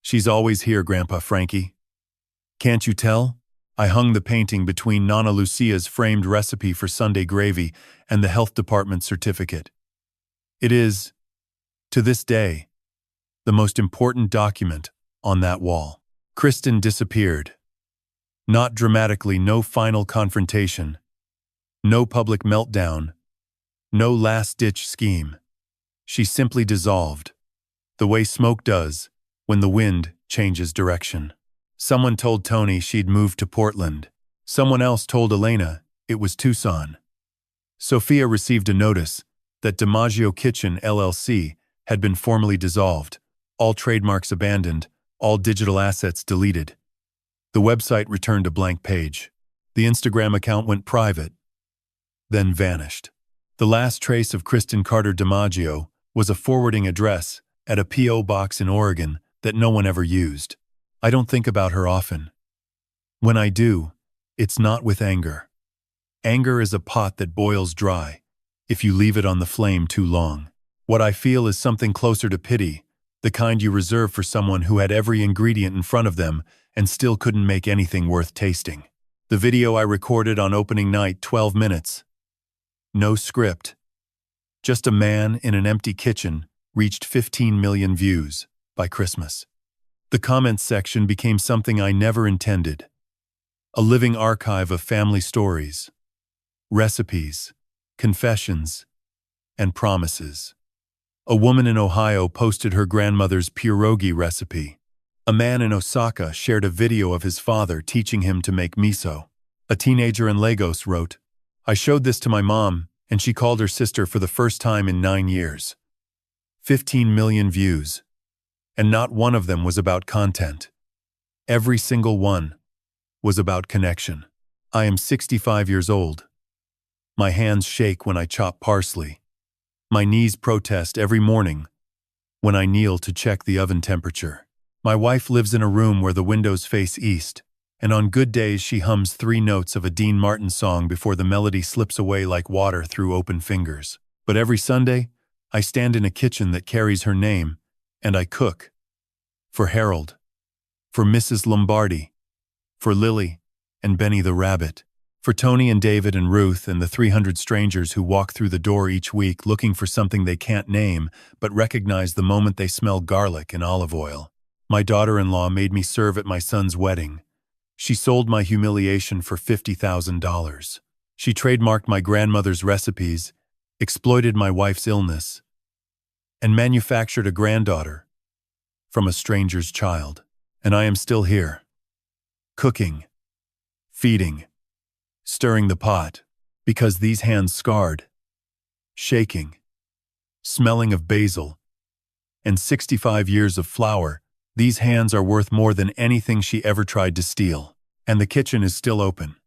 "She's always here, Grandpa Frankie. Can't you tell? I hung the painting between Nana Lucia's framed recipe for Sunday gravy and the health department certificate. It is, to this day, the most important document on that wall." Kristen disappeared. Not dramatically, no final confrontation, no public meltdown, no last-ditch scheme. She simply dissolved, the way smoke does when the wind changes direction. Someone told Tony she'd moved to Portland. Someone else told Elena it was Tucson. Sophia received a notice that DiMaggio Kitchen LLC had been formally dissolved, all trademarks abandoned, all digital assets deleted. The website returned a blank page. The Instagram account went private, then vanished. The last trace of Kristen Carter DiMaggio was a forwarding address at a P.O. box in Oregon that no one ever used. I don't think about her often. When I do, it's not with anger. Anger is a pot that boils dry if you leave it on the flame too long. What I feel is something closer to pity, the kind you reserve for someone who had every ingredient in front of them and still couldn't make anything worth tasting. The video I recorded on opening night, 12 minutes. No script. Just a man in an empty kitchen, reached 15 million views by Christmas. The comments section became something I never intended. A living archive of family stories, recipes, confessions, and promises. A woman in Ohio posted her grandmother's pierogi recipe. A man in Osaka shared a video of his father teaching him to make miso. A teenager in Lagos wrote, "I showed this to my mom, and she called her sister for the first time in 9 years. 15 million views. And not one of them was about content. Every single one was about connection. I am 65 years old. My hands shake when I chop parsley. My knees protest every morning when I kneel to check the oven temperature. My wife lives in a room where the windows face east, and on good days she hums 3 notes of a Dean Martin song before the melody slips away like water through open fingers. But every Sunday, I stand in a kitchen that carries her name, and I cook. For Harold, for Mrs. Lombardi, for Lily and Benny the rabbit, for Tony and David and Ruth and the 300 strangers who walk through the door each week looking for something they can't name but recognize the moment they smell garlic and olive oil. My daughter-in-law made me serve at my son's wedding. She sold my humiliation for $50,000. She trademarked my grandmother's recipes, exploited my wife's illness, and manufactured a granddaughter from a stranger's child. And I am still here, cooking, feeding, stirring the pot, because these hands scarred, shaking, smelling of basil, and 65 years of flour, these hands are worth more than anything she ever tried to steal. And the kitchen is still open.